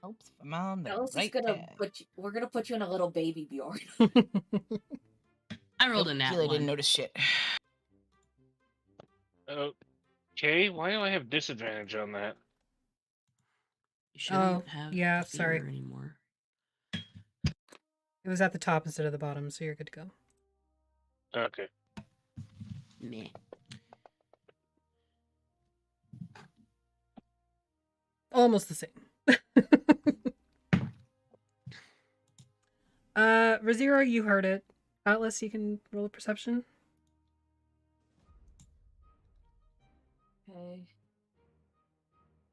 Oops, I'm on the Atlas is right gonna tab. we're gonna put you in a little baby Bjorn. I rolled a nat Keely 1. didn't notice shit. Okay, why do I have disadvantage on that? You shouldn't Oh, have yeah, fear sorry. anymore. It was at the top instead of the bottom, so you're good to go. Okay. Meh. Almost the same. Rhirke, you heard it. Atlas, you can roll a perception. Okay.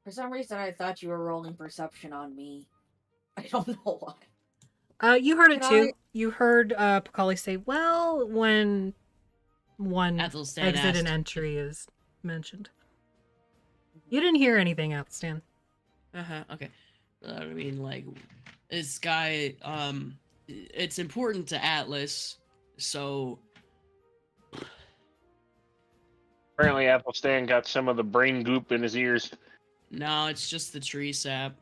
For some reason, I thought you were rolling perception on me. I don't know why. You heard it Can too. You heard Pakali say, well, when one Athelstan exit and asked. entry is mentioned. You didn't hear anything, Athelstan. Okay. I mean, like, this guy, it's important to Atlas, so Apparently, Athelstan got some of the brain goop in his ears. no, it's just the tree sap.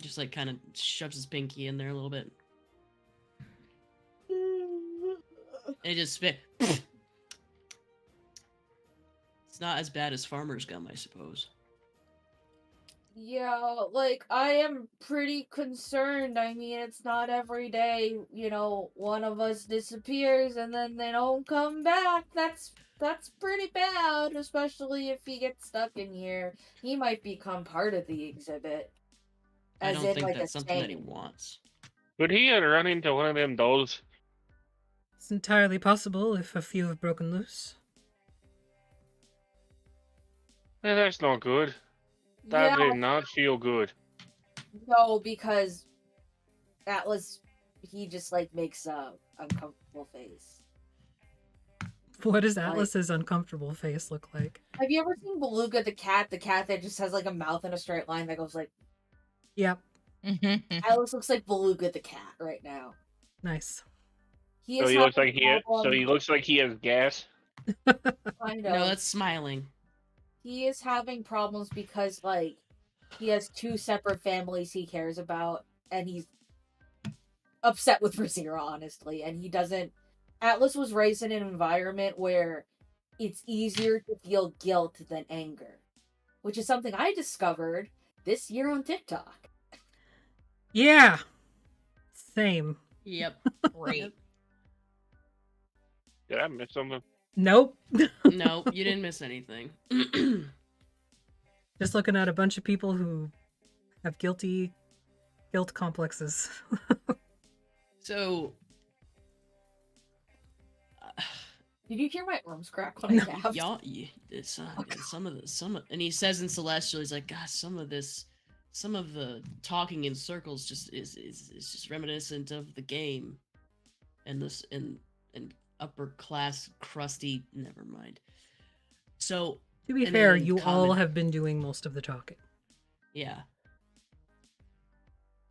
Just like kind of shoves his pinky in there a little bit. It just spit. It's not as bad as farmer's gum, I suppose. Yeah, like, I am pretty concerned. I mean, it's not every day, one of us disappears and then they don't come back. That's pretty bad, especially if he gets stuck in here. He might become part of the exhibit. I As don't in, think like, that's a something that he stain. wants. Could he run into one of them dolls? It's entirely possible if a few have broken loose. That's not good. That Yeah, did not feel good. no, because Atlas, he just, like, makes a uncomfortable face. What does Atlas's uncomfortable face look like? Have you ever seen Beluga the cat that just has, like, a mouth in a straight line that goes, like... Yep. Atlas looks like Beluga the cat right now. Nice. He So is he looks having like he has gas. kind No, of. that's smiling. He is having problems because, like, he has two separate families he cares about, and he's upset with Rhirke, honestly, and he doesn't... Atlas was raised in an environment where it's easier to feel guilt than anger, which is something I discovered this year on TikTok. Yeah. Same. Yep. Great. Did I miss something? Nope. No, you didn't miss anything. Just looking at a bunch of people who have guilt complexes. So, Did you hear my arms crack when I napped? y'all, it's, and he says in Celestial, he's like, God, some of the talking in circles just is just reminiscent of the game, and this and upper class crusty. Never mind. So, To be and fair, then you all comment- have been doing most of the talking. Yeah.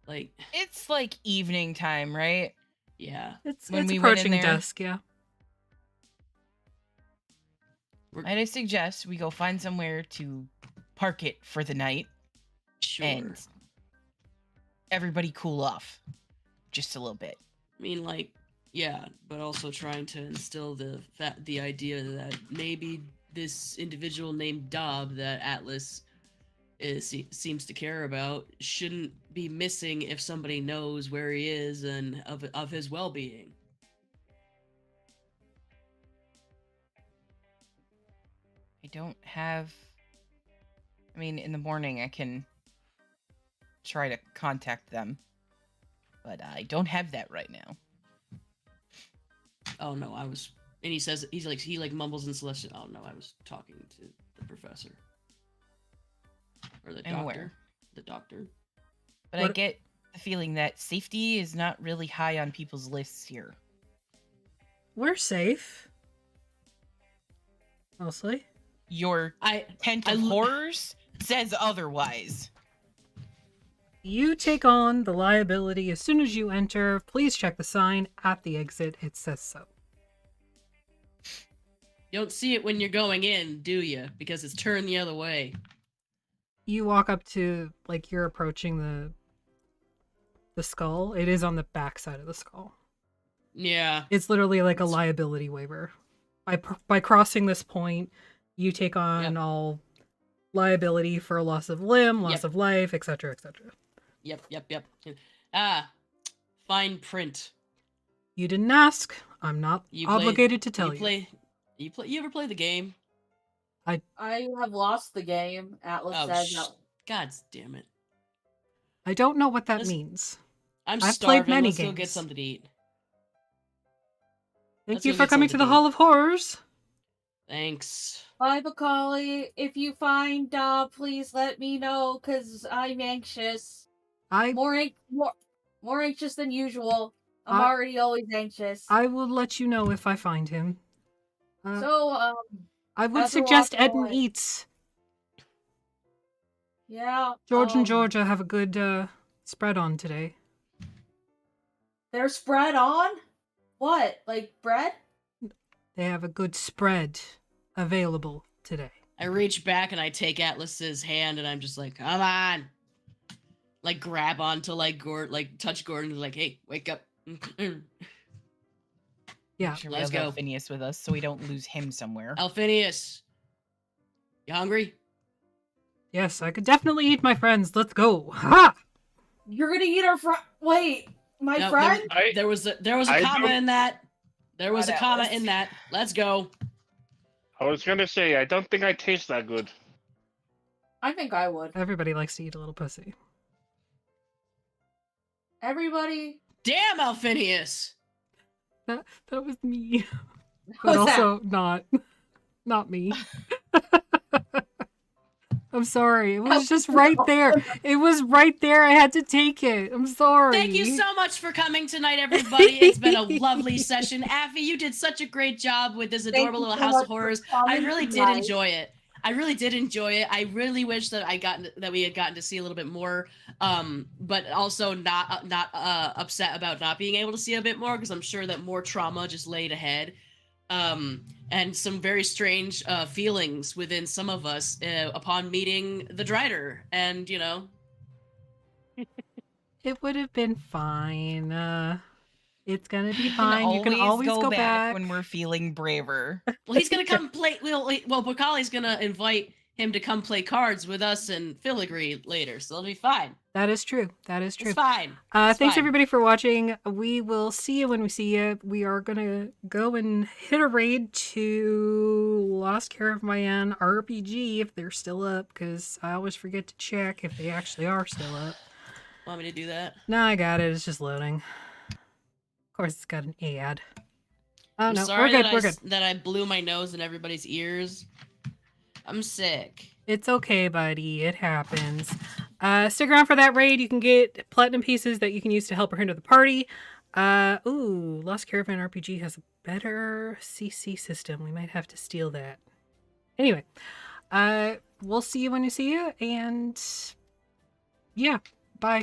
Like, It's like evening time, right? yeah. It's When it's we went in approaching there? dusk, yeah. I suggest we go find somewhere to park it for the night. Sure. And everybody cool off just a little bit. I mean, like, yeah, but also trying to instill the idea that maybe this individual named Dob that Atlas seems to care about shouldn't be missing if somebody knows where he is and of his well-being. I don't have. I mean, in the morning I can try to contact them. but I don't have that right now. Oh no, I was. And he says he mumbles in Celestial. Oh no, I was talking to the professor or the I'm doctor. aware. The doctor. But I get the feeling that safety is not really high on people's lists here. We're safe. Mostly. Your tent of horrors says otherwise. You take on the liability as soon as you enter. Please check the sign at the exit. It says so. You don't see it when you're going in, do you? Because it's turned the other way. You walk up to, like, you're approaching the skull. It is on the back side of the skull. Yeah. It's literally like a liability waiver. By crossing this point, you take on all liability for a loss of limb, loss of life, etc., etc. Yep. Fine print. You didn't ask. I'm not obligated to tell you. You ever play the game? I have lost the game. Atlas says. God damn it. I don't know what that means. I've played starving. many Let's games. go get something to eat. Thank you for coming to the Hall of Horrors. Thanks. Bye, Macaulay. If you find please let me know, because I'm anxious. More anxious than usual. I'm already always anxious. I will let you know if I find him. I would as we're suggest walking Ed and away- Eats. Yeah. George and Georgia have a good spread on today. They're spread on? What? Like bread? They have a good spread available today. I reach back and I take Atlas's hand and I'm just like, come on. Like grab onto touch Gordon and like, hey, wake up. Yeah. Make sure we Let's have go. Alphinius with us so we don't lose him somewhere. Alphinius. You hungry? Yes, I could definitely eat my friends. Let's go. Ha! You're gonna eat our friend? Wait, my No, friend? There was a comma in that. There was a comma in that. Let's go. I was gonna say, I don't think I taste that good. I think I would. Everybody likes to eat a little pussy. Everybody. Damn, Alphinius. That was me. Who's But also not me. I'm sorry. It was just right there. It was right there. I had to take it. I'm sorry. Thank you so much for coming tonight, everybody. It's been a lovely session. Affy, you did such a great job with this adorable you little so House much of for Horrors. coming I really did tonight. enjoy it. I really wish that we had gotten to see a little bit more, but also not upset about not being able to see a bit more, because I'm sure that more trauma just laid ahead. And some very strange feelings within some of us upon meeting the Drider, and It would have been fine. It's gonna be fine. You can always go back when we're feeling braver. Well, he's gonna come play. Well, Bakali's gonna invite him to come play cards with us and Filigree later, so it'll be fine. That is true. That is true. It's fine. Thanks fine. everybody for watching. We will see you when we see you. We are gonna go and hit a raid to Lost Caravan RPG if they're still up, because I always forget to check if they actually are still up. Want me to do that? No, I got it. It's just loading. Of course, it's got an ad. Oh I'm no, sorry we're good. that I blew my nose in everybody's ears. I'm sick. It's okay, buddy. It happens. Stick around for that raid. You can get platinum pieces that you can use to help or hinder the party. Ooh, Lost Caravan RPG has a better CC system. We might have to steal that. Anyway, we'll see you when we see you, and yeah, bye.